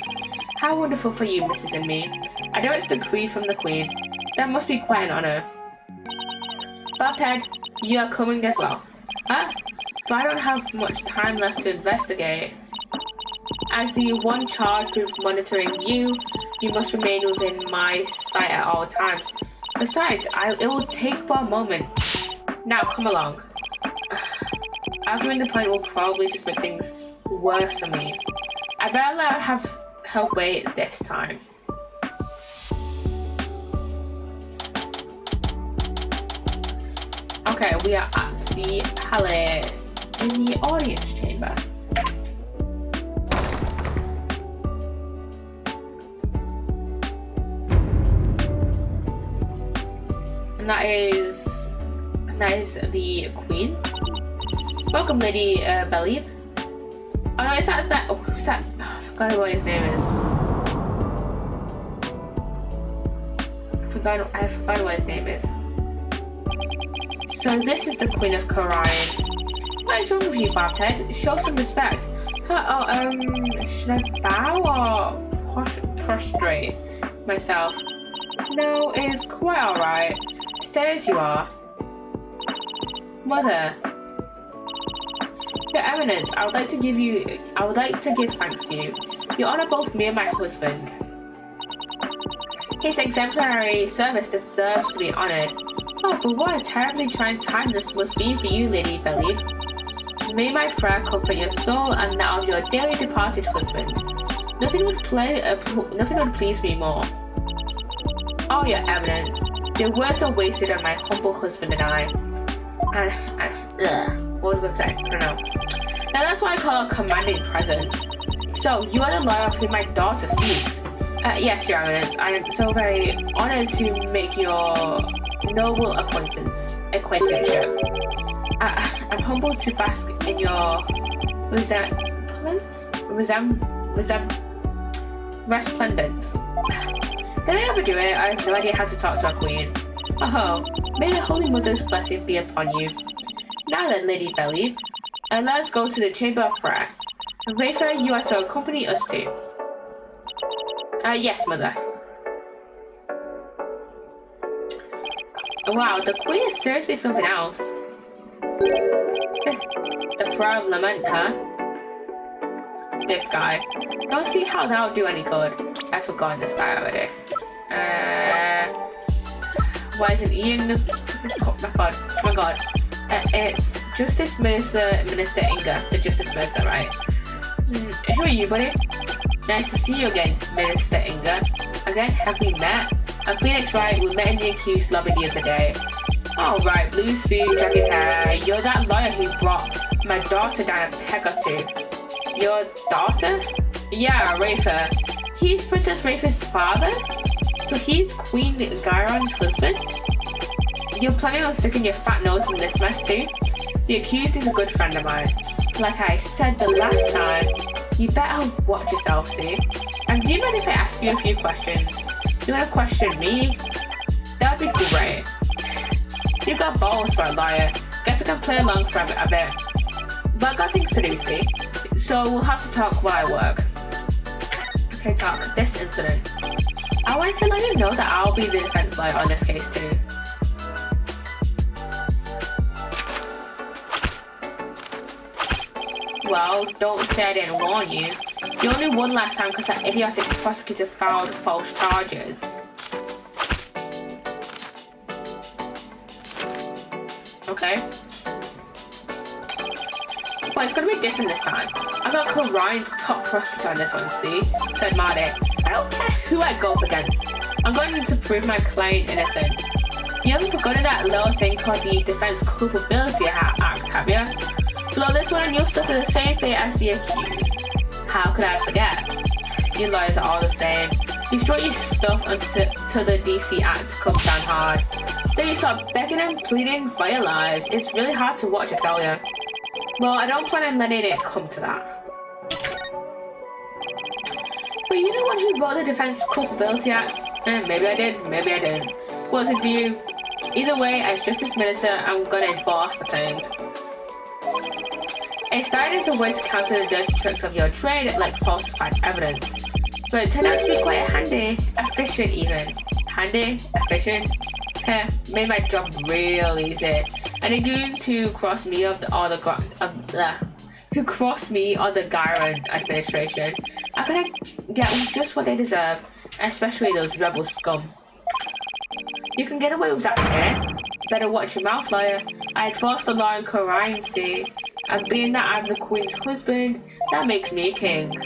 S1: How wonderful for you, Mrs. and me. I know it's the decree from the Queen. That must be quite an honor. Bob Ted, you are coming as well. Huh? But I don't have much time left to investigate. As the one charged with monitoring you, you must remain within my sight at all times. Besides, it will take but a moment. Now, come along. Arguing the point will probably just make things worse for me. I better let her wait this time. Okay, we are at the palace in the audience chamber. And that is the Queen. Welcome, Lady Belly. Oh no, is that? Oh, is that? Oh, I forgot what his name is. I forgot what his name is. So this is the Queen of Khura'in. What is wrong with you, Bobhead? Show some respect. Should I bow or prostrate myself? No, it is quite alright. Stay as you are. Mother. Your Eminence, I would like to give thanks to you. You honor both me and my husband. His exemplary service deserves to be honored. Oh, but what a terribly trying time this must be for you, Lady Belly. May my prayer comfort your soul and that of your dearly departed husband. Nothing would please me more. Oh, Your Eminence, your words are wasted on my humble husband and I. What was I going to say? I don't know. Now that's what I call a commanding presence. So, you are the lawyer of whom my daughter speaks. Yes, Your Eminence. I am so very honored to make your noble acquaintanceship. I'm humbled to bask in your resplendence. Did I ever do it? I have no idea how to talk to a queen. Oh, may the Holy Mother's blessing be upon you. Now then, Lady Belly, let us go to the Chamber of Prayer. Rafa, you are to accompany us too. Yes, Mother. Wow, the Queen is seriously something else. The Prayer of Lament, huh? This guy. Don't see how that'll do any good. I've forgotten this guy already. Why isn't Ian? Oh my god. It's Justice Minister Inga, the Justice Minister, right? Who are you, buddy? Nice to see you again, Minister Inga. Again, have we met? I'm Phoenix, right? We met in the accused lobby the other day. Oh, right, blue suit, jagged hair. You're that lawyer who brought my daughter down a peg or two. Your daughter? Yeah, Rafa. He's Princess Rafa's father? So he's Queen Gyron's husband? You're planning on sticking your fat nose in this mess too? The accused is a good friend of mine. Like I said the last time, you better watch yourself, see? And do you mind if I ask you a few questions? You wanna question me? That'd be great. You've got balls for a lawyer. Guess I can play along for a bit. But I've got things to do, see? So we'll have to talk while I work. Okay, talk. This incident. I wanted to let you know that I'll be the defense lawyer on this case too. Well, don't say I didn't warn you. You only won last time because that idiotic prosecutor filed false charges. Okay. But it's gonna be different this time. I've got Ryan's top prosecutor on this one, see? Said Marty. I don't care who I go up against. I'm going to prove my client innocent. You haven't forgotten that little thing called the Defense Culpability Act, have you? Blow this one and you'll suffer the same fate as the accused. How could I forget? You lawyers are all the same. You strut your stuff until the DC Act comes down hard. Then you start begging and pleading for your lives. It's really hard to watch, I tell you. Well, I don't plan on letting it come to that. But you're the one who wrote the Defense Culpability Act. Maybe I did, maybe I didn't. What's it to you? Either way, as Justice Minister, I'm gonna enforce the thing. It started as a way to counter the dirty tricks of your trade, like falsified evidence. But it turned out to be quite handy, efficient even. Handy, efficient? Made my job real easy. And the goons who crossed me or the Gyron administration, I couldn't get them just what they deserve, especially those rebel scum. You can get away with that here. Better watch your mouth, lawyer. I enforce the law in Korean, see? And being that I'm the Queen's husband, that makes me king.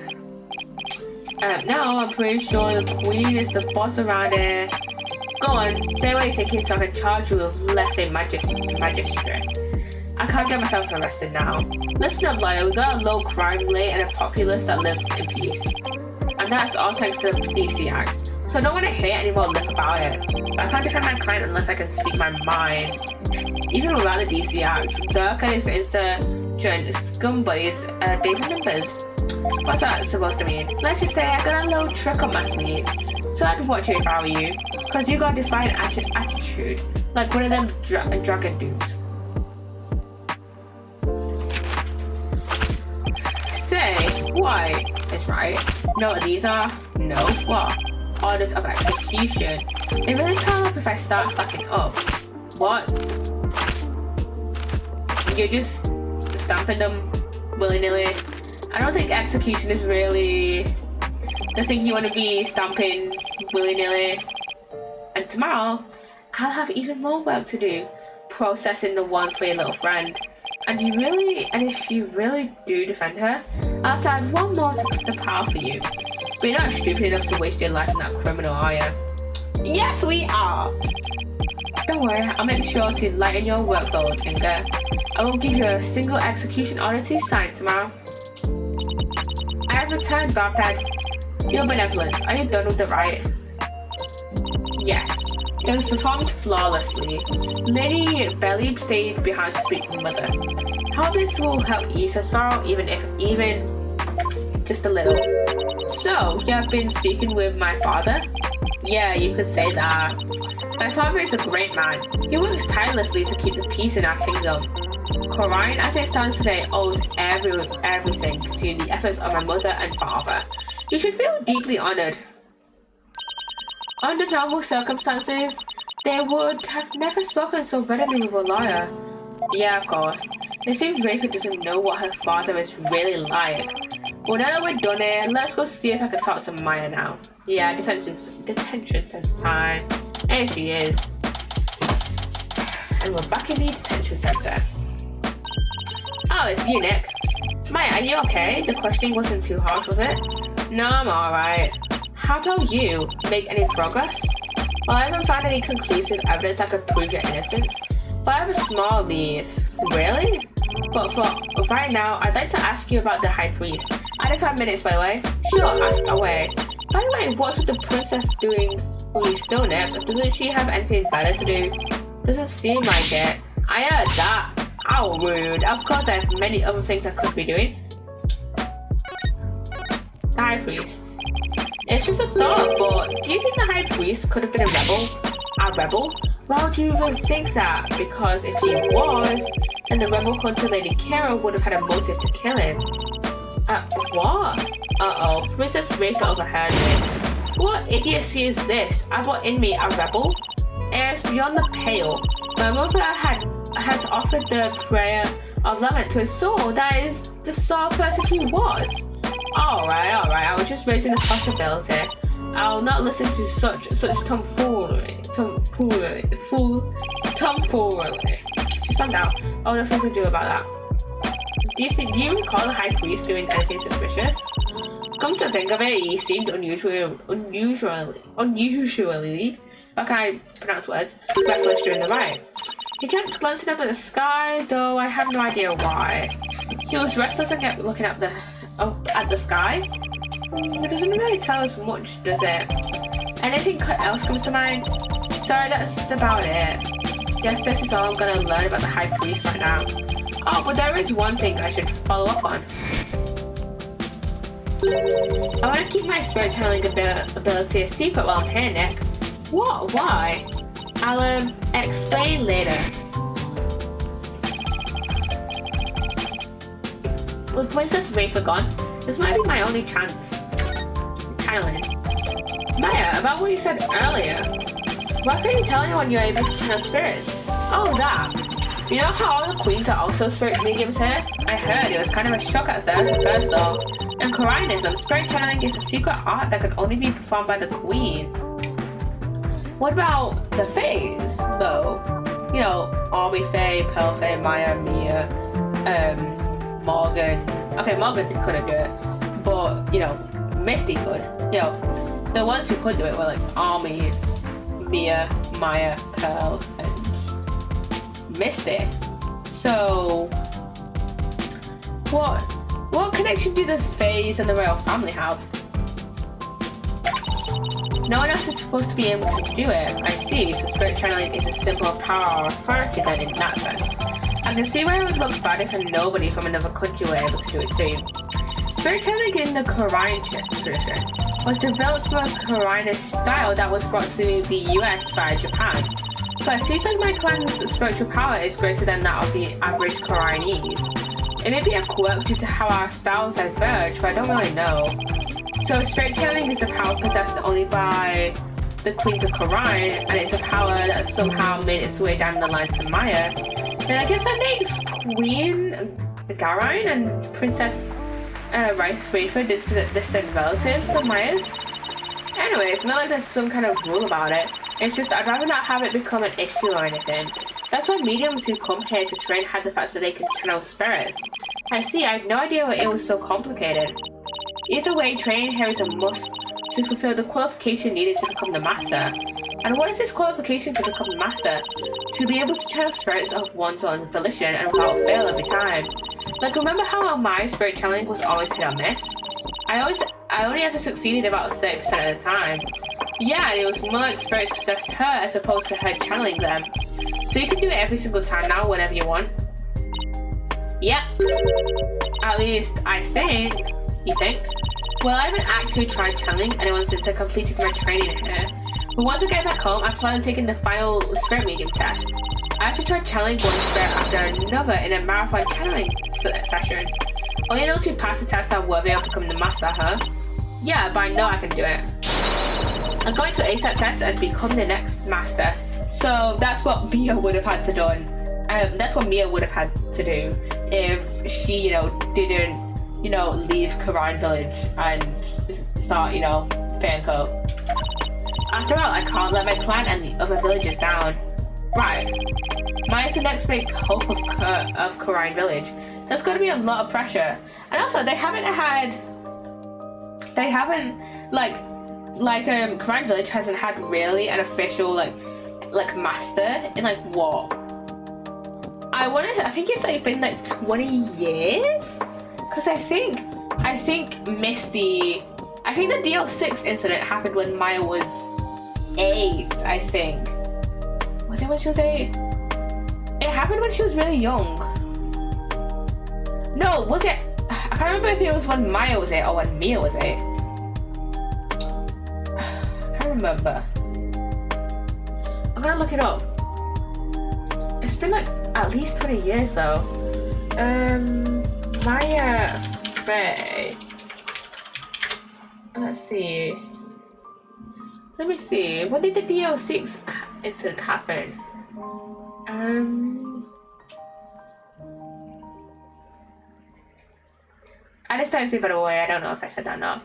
S1: Now I'm pretty sure the Queen is the boss around here. Go on, say what you're thinking so I can charge you with less magistrate. I can't get myself arrested now. Listen up, lawyer, we got a low crime rate and a populace that lives in peace. And that's all thanks to the DC Act. So I don't want to hear any more lip about it. But I can't defend my client unless I can speak my mind. Even without the DC Act, Dirk and his insurgent scum buddies are days numbered. What's that supposed to mean? Let's just say I got a little trick up my sleeve. So I'd watch it if I were you. Cause you got a defiant attitude. Like one of them dragon dudes. Say, why? It's right. Know what these are? No. What? Orders of execution. They really pile up if I start stacking up. What? You're just stamping them willy-nilly. I don't think execution is really the thing you want to be stamping willy-nilly. And tomorrow, I'll have even more work to do, processing the one for your little friend. And if you really do defend her, I'll have to add one more to the pile for you. But you're not stupid enough to waste your life on that criminal, are you? Yes, we are! Don't worry, I'll make sure to lighten your workload, Inga. I won't give you a single execution order to sign tomorrow. I have returned, Baghdad. Your benevolence, are you done with the riot? Yes. It was performed flawlessly. Lady Belly stayed behind to speak with Mother. How this will help ease her sorrow, even just a little. So, you have been speaking with my father? Yeah, you could say that. My father is a great man. He works tirelessly to keep the peace in our kingdom. Korean, as it stands today, owes everything to the efforts of my mother and father. You should feel deeply honored. Under normal circumstances, they would have never spoken so readily with a lawyer. Yeah, of course. It seems Rafa doesn't know what her father is really like. Well, now that we're done here, let's go see if I can talk to Maya now. Yeah, detention center time. And she is. And we're back in the detention center. Oh, it's you, Nick. Maya, are you okay? The questioning wasn't too harsh, was it? No, I'm alright. How about you? Make any progress? Well, I haven't found any conclusive evidence that could prove your innocence, but I have a small lead. Really? But for right now, I'd like to ask you about the High Priest. I have 5 minutes, by the way. Sure, ask away. By the way, what's with the princess doing really still, Nick? Doesn't she have anything better to do? Doesn't seem like it. I heard that. How rude. Of course, I have many other things I could be doing. The High Priest. It's just a thought, but do you think the High Priest could have been a rebel? A rebel? Why would you even think that? Because if he was, then the rebel hunter Lady Kara would have had a motive to kill him. What? Uh-oh, Princess Rafa overheard me. What idiocy is this? I brought in me a rebel? It's beyond the pale. My mother has offered the prayer of lament to his soul. That is the sole person he was. Alright. I was just raising the possibility. I'll not listen to such tomfoolery. She slammed out. Oh, nothing to do about that. Do you recall the high priest doing anything suspicious? Come to think of it, he seemed unusually, how can I pronounce words, restless during the riot. He kept glancing up at the sky, though I have no idea why. He was restless and kept looking at the sky. It doesn't really tell us much, does it? Anything else comes to mind? Sorry, that's about it. Guess this is all I'm gonna learn about the high priest right now. Oh, but there is one thing I should follow up on. I want to keep my spirit channeling ability a secret while I'm here, Nick. What? Why? I'll explain later. With Princess Rafer gone, this might be my only chance. Channeling. Maya, about what you said earlier. Why can't you tell anyone you're able to channel spirits? Oh, that. You know how all the queens are also spirit mediums here? I heard it was kind of a shock at first though. In Korainism, spirit channeling is a secret art that can only be performed by the queen. What about the Fays, though? You know, Army Fae, Pearl Fae, Maya, Mia, Morgan. Okay, Morgan couldn't do it, but, you know, Misty could. You know, the ones who could do it were like Army, Mia, Maya, Pearl, and Misty. So, what connection do the Fays and the royal family have? No one else is supposed to be able to do it. I see, so spirit channeling is a symbol of power or authority then in that sense. I can see where it would look bad if nobody from another country were able to do it too. Spirit channeling in the Korean tradition was developed from a Koreanist style that was brought to the US by Japan. But it seems like my clan's spiritual power is greater than that of the average Koreanese. It may be a quirk due to how our styles diverge, but I don't really know. So spirit channeling is a power possessed only by the queens of Korean, and it's a power that somehow made its way down the line to Maya. And I guess that makes Queen Garain and Princess Rafer distant relatives of Maya's. Anyway, it's not like there's some kind of rule about it. It's just I'd rather not have it become an issue or anything. That's why mediums who come here to train had the fact that they can channel spirits. I see, I had no idea why it was so complicated. Either way, training here is a must to fulfill the qualification needed to become the master. And what is this qualification to become the master? To be able to channel spirits of one's own volition and without fail every time. Like, remember how my spirit channeling was always hit or miss? I only ever succeeded about 30% of the time. Yeah, and it was more like spirits possessed her as opposed to her channeling them. So you can do it every single time now, whenever you want. Yep. At least, I think. You think? Well, I haven't actually tried channeling anyone since I completed my training here. But once I get back home, I plan on taking the final spirit medium test. I have to try channeling one spirit after another in a marathon channeling session. Only those who pass the test are worthy of becoming the master, huh? Yeah, but I know I can do it. I'm going to ace that test and become the next master. So that's what Mia would have had to do. That's what Mia would have had to do if she, didn't, leave Korean Village and start, Fanco. After all, I can't let my clan and the other villagers down. Right. Maya's the next big hope of Korean Village. There's going to be a lot of pressure. And also, Korean Village hasn't had really an official, like master in, what? I think it's, been, 20 years? Because I think Misty... I think the DL6 incident happened when Maya was 8, I think. Was it when she was 8? It happened when she was really young. No, was it? I can't remember if it was when Maya was 8 or when Mia was 8. I can't remember. I'm gonna look it up. It's been at least 20 years though. Maya Faye. Let's see. Let me see. When did the DL6 incident happen? I just don't see better way. I don't know if I said that or not.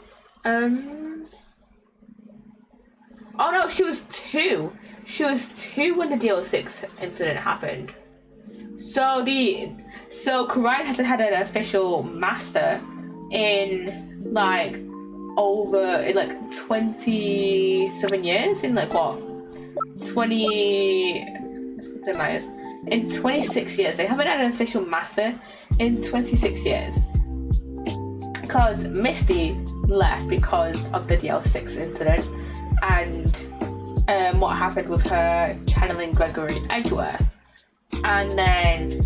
S1: Oh no, she was 2. She was 2 when the DL6 incident happened. So Corrine hasn't had an official master in like 27 years. In like what? 26 years. They haven't had an official master in 26 years. Because Misty left because of the DL6 incident and what happened with her channeling Gregory Edgeworth. And then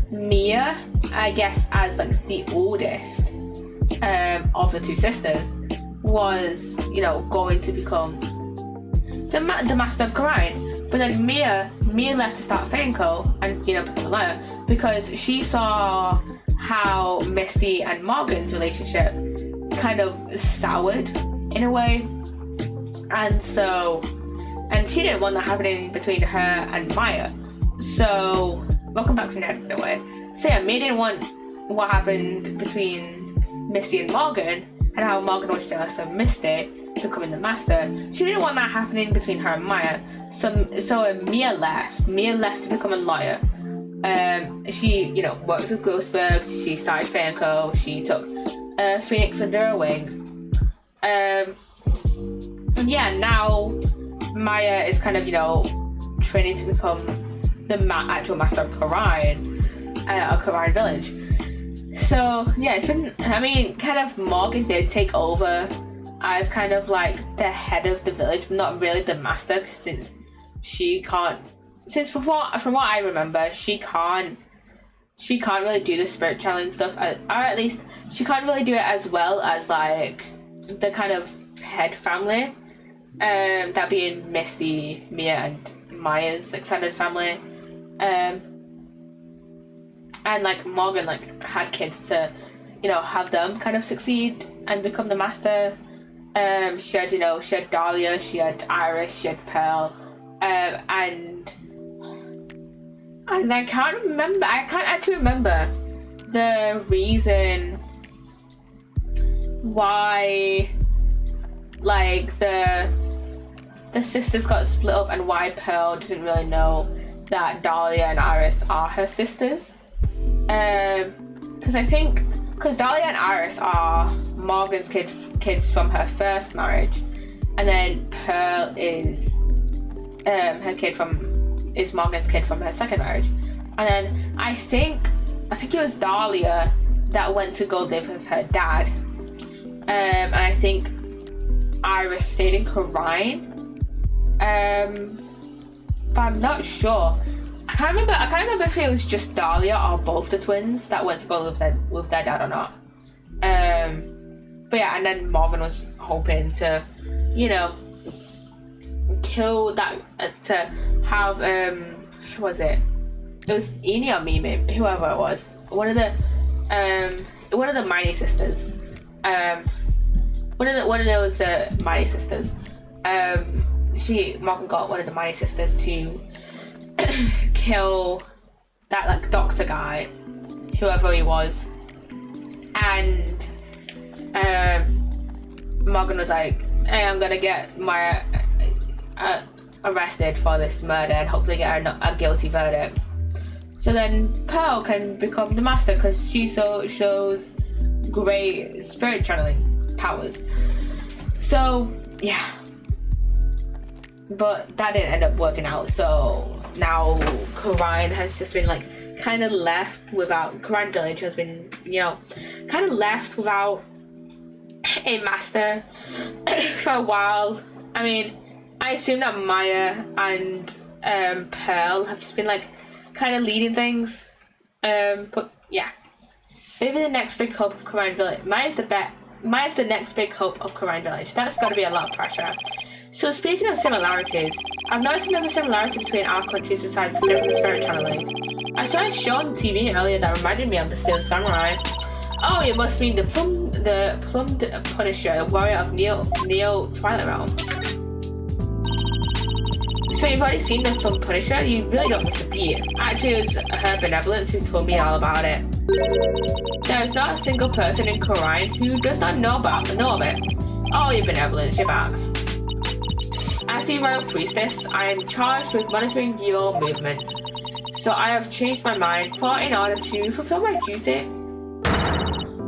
S1: Mia, I guess, as like the oldest of the 2 sisters, was, you know, going to become the master of Corrine. But then Mia left to start Feinco and, you know, become a liar because she saw how Misty and Morgan's relationship kind of soured in a way, and she didn't want that happening between her and Maya. So welcome back to Ned, in a way. So yeah, Mia didn't want what happened between Misty and Morgan and how Morgan was jealous of Misty becoming the master. She didn't want that happening between her and Maya. So Mia left. Mia left to become a lawyer. She, you know, worked with Ghostberg. She started Feinco. She took Phoenix under her wing. And yeah, now Maya is kind of, you know, training to become the actual master of Corrine, of Corrine Village. So yeah, it's been, I mean, kind of Morgan did take over as kind of like the head of the village, but not really the master, since from what I remember, she can't really do the spirit challenge stuff, or at least she can't really do it as well as like the kind of head family, that being Misty, Mia, and Maya's extended family, and like Morgan like had kids to, you know, have them kind of succeed and become the master. She had Dahlia, she had Iris, she had Pearl, and I can't actually remember the reason why like the sisters got split up and why Pearl doesn't really know that Dahlia and Iris are her sisters. Because Dahlia and Iris are Morgan's kids from her first marriage, and then Pearl is Morgan's kid from her second marriage. And then I think it was Dahlia that went to go live with her dad, and I think Iris stayed in Corrine, but I'm not sure. I can't remember if it was just Dahlia or both the twins that went to go live with their dad or not. But yeah, and then Morgan was hoping to, you know, kill that, to have who was it? It was Eni or Mimi, whoever it was. One of the Miney sisters. One of those Miney sisters. Morgan got one of the Miney sisters to kill that like doctor guy, whoever he was, and Morgan was like, "Hey, I'm gonna get Maya arrested for this murder and hopefully get a guilty verdict." So then Pearl can become the master because she shows great spirit channeling powers. So yeah, but that didn't end up working out. So now Corrine has just been like kind of left without, Corrine Village has been, you know, kind of left without a master for a while. I mean, I assume that Maya and Pearl have just been like kind of leading things, but yeah, maybe the next big hope of Corrine Village. Maya's the next big hope of Corrine Village. That's got to be a lot of pressure. So speaking of similarities, I've noticed another similarity between our countries besides different spirit channeling. I saw a show on TV earlier that reminded me of the Steel Samurai. Oh, it must be the plumbed Punisher, warrior of Neo Twilight Realm. So So you've already seen the film Punisher? You really don't miss a beat. Actually, it was her benevolence who told me all about it. There is not a single person in Korean who does not know of it. Oh, your benevolence, you're back. As the royal priestess, I am charged with monitoring your movements. So I have changed my mind, for in order to fulfill my duty,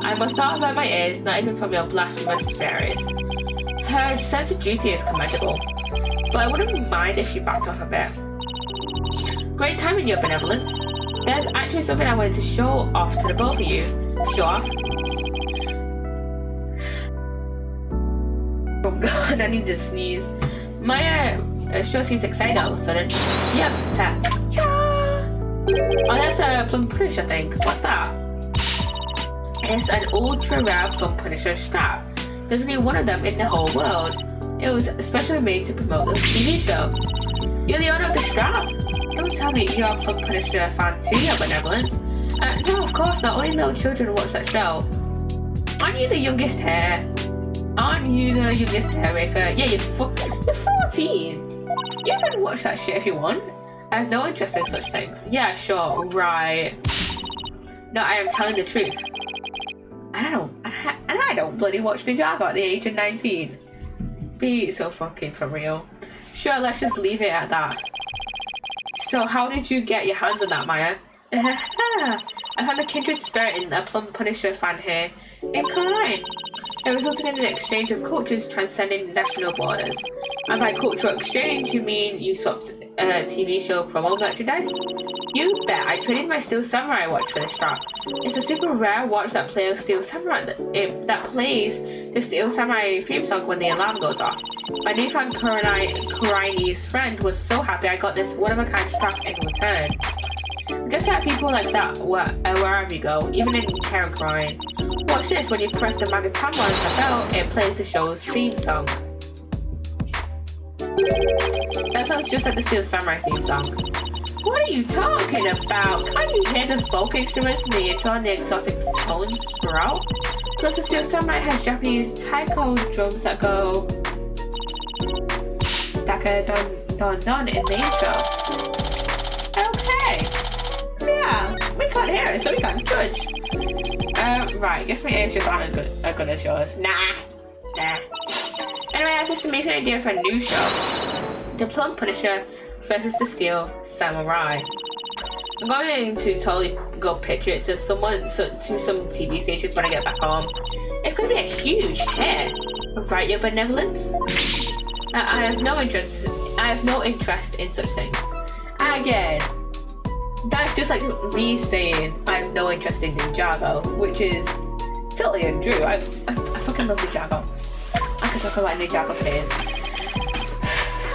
S1: I must not avert my ears, not even from your blasphemous fairies. Her sense of duty is commendable, but I wouldn't mind if she backed off a bit. Great timing, your benevolence. There's actually something I wanted to show off to the both of you. Show off? Oh god, I need to sneeze. My show seems exciting all of a sudden. Yep, tap. Oh, that's a Plum Punisher, I think. What's that? It's an ultra rare Plum Punisher strap. There's only one of them in the whole world. It was especially made to promote the TV show. You're the owner of the strap? Don't tell me you're a Plum Punisher fan too, your benevolence. No, of course not. Only little children watch that show. Aren't you the youngest here? Aren't you the youngest here, Rafer? Yeah, you're 14. You can watch that shit if you want. I have no interest in such things. Yeah, sure, right. No, I am telling the truth. And I don't bloody watch Ninjago at the age of 19. Be so fucking for real. Sure, let's just leave it at that. So how did you get your hands on that, Maya? I found a kindred spirit in a Plum Punisher fan here in Korean. It resulted in an exchange of cultures transcending national borders. And by cultural exchange, you mean you swapped TV show promo merchandise? You bet, I traded my Steel Samurai watch for the strap. It's a super rare watch that plays Steel Samurai that plays the Steel Samurai theme song when the alarm goes off. My newfound Koreanese friend was so happy I got this one-of-a-kind strap in return. I guess there are people like that wherever you go, even in Korean. Watch this, when you press the Magatama on the bell, it plays the show's theme song. That sounds just like the Steel Samurai theme song. What are you talking about? Can't you hear the folk instruments in the intro and the exotic tones throughout? Plus the Steel Samurai has Japanese taiko drums that go daka don don don in the intro. Okay. Yeah, we can't hear it, so we can't judge. Right, guess my ears just aren't as good as yours. Nah. Anyway, I have this amazing idea for a new show. The Plum Punisher versus the Steel Samurai. I'm going to totally go pitch it to some TV stations when I get back home. It's going to be a huge hit. Right, your benevolence? I have no interest in such things. Again, that's just like me saying I have no interest in Ninjago, which is totally untrue. I fucking love Ninjago. I could talk about Ninjago for days.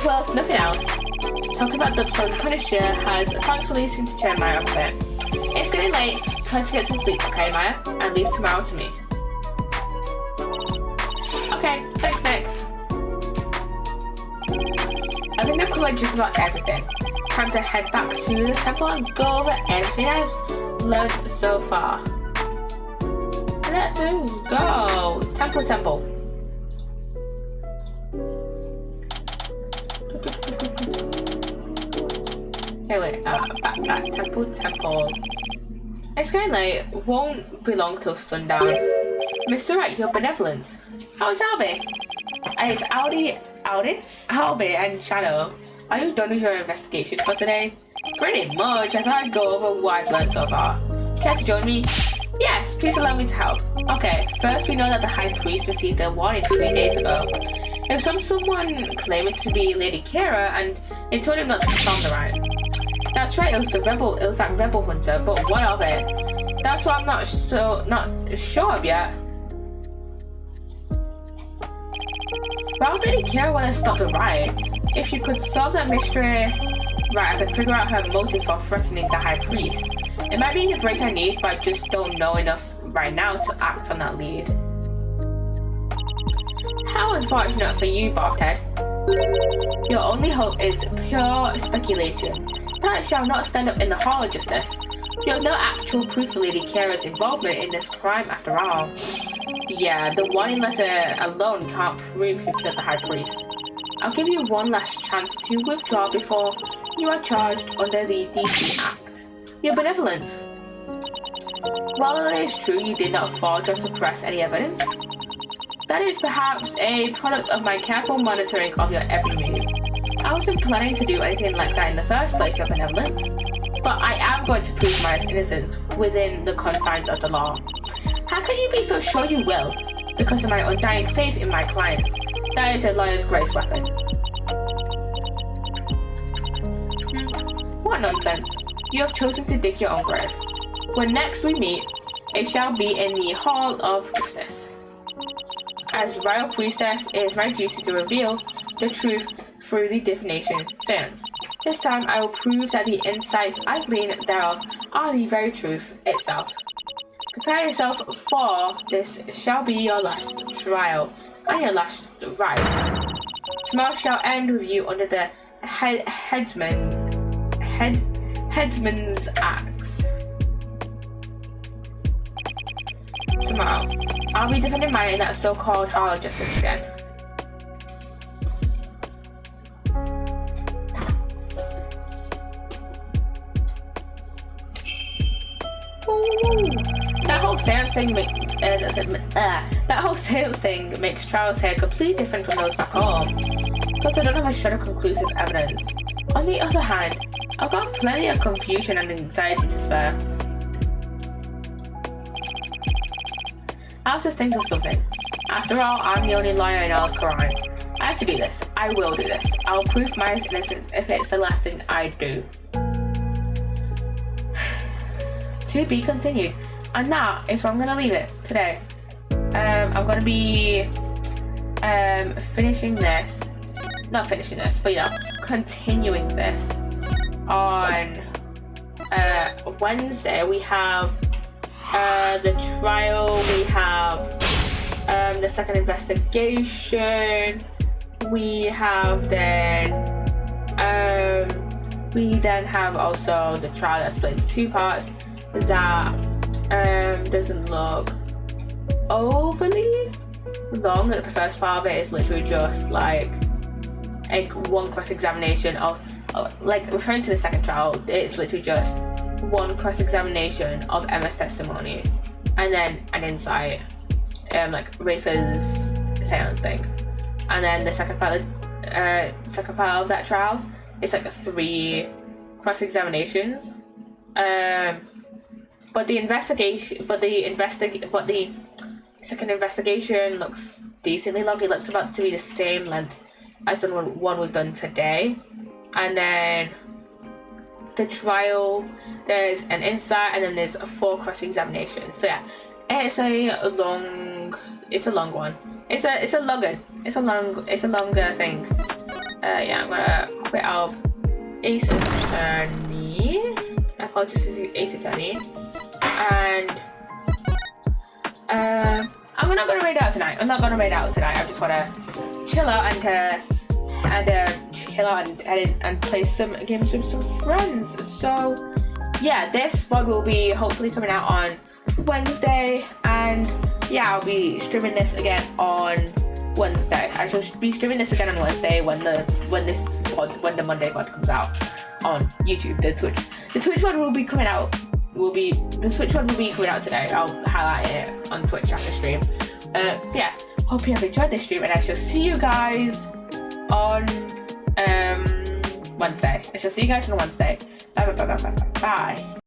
S1: Well, if nothing else, talking about the Plum Punisher has thankfully seemed to cheer Maya up a bit. It's getting late, try to get some sleep, okay Maya? And leave tomorrow to me. Okay, thanks Nick. I think I've covered just about everything. Time to head back to the temple and go over everything I've learned so far. Let's go! Temple. Okay, wait, back, temple. It's getting late, won't be long till sundown. Mr. Wright, your benevolence. How is Albie? It's Albie and Shadow. Are you done with your investigation for today? Pretty much, I thought I'd go over what I've learned so far. Care to join me? Yes, please allow me to help. Okay, first we know that the High Priest received a warning 3 days ago. It was from someone claiming to be Lady Kira, and it told him not to perform the rite. That's right, it was that rebel hunter, but what of it? That's what I'm not sure of yet. Why would Lady Kira want to stop the riot? If you could solve that mystery, right, I could figure out her motive for threatening the High Priest. It might be the break I need, but I just don't know enough right now to act on that lead. How unfortunate for you, Bobhead. Your only hope is pure speculation. That shall not stand up in the Hall of Justice. You have no actual proof of Lady Kira's involvement in this crime after all. Yeah, the warning letter alone can't prove who killed the High Priest. I'll give you one last chance to withdraw before you are charged under the DC Act. Your benevolence. While it is true you did not forge or suppress any evidence, that is perhaps a product of my careful monitoring of your every move. I wasn't planning to do anything like that in the first place, your benevolence, but I am going to prove my innocence within the confines of the law. How can you be so sure you will? Because of my undying faith in my clients. That is a lawyer's greatest weapon. What nonsense. You have chosen to dig your own grave. When next we meet, it shall be in the Hall of Justice. As royal priestess, it is my duty to reveal the truth through the divination seance. This time I will prove that the insights I glean thereof are the very truth itself. Prepare yourself, for this shall be your last trial and your last rites. Tomorrow shall end with you under the headsman's axe. Tomorrow, I'll be defending mine in that so-called Hall of Justice again. That whole seance thing makes trials here completely different from those back home. Plus, I don't have a shred of conclusive evidence. On the other hand, I've got plenty of confusion and anxiety to spare. I'll have to think of something. After all, I'm the only lawyer in all of Quran. I have to do this. I will do this. I'll prove my innocence if it's the last thing I do. To be continued. And that is where I'm going to leave it today. I'm going to be finishing this. Not finishing this, but continuing this on Wednesday. We have the trial, we have the second investigation, we have we then have also the trial that's split into two parts that doesn't look overly long. Like the first part of it is literally just like one cross-examination of like referring to the second trial, it's literally just one cross-examination of Emma's testimony and then an insight, like Rafa's seance thing, and then the second part of that trial is like 3 cross-examinations. But the second investigation looks decently long. It looks about to be the same length as the one we've done today. And then the trial, there's an insight, and then there's 4 cross-examinations. So yeah, it's a long one. It's a longer thing. Yeah, I'm gonna quit out of Ace Attorney. Apologies to Ace Attorney. And I'm not gonna raid out tonight. I just wanna chill out and play some games with some friends. So yeah, this vlog will be hopefully coming out on Wednesday, and yeah, I'll be streaming this again on Wednesday. I shall be streaming this again on Wednesday when the Monday VOD comes out on YouTube. The Twitch one will be coming out. The Twitch one will be coming out today. I'll highlight it on Twitch after stream. Yeah, hope you have enjoyed this stream, and I shall see you guys on Wednesday. Bye.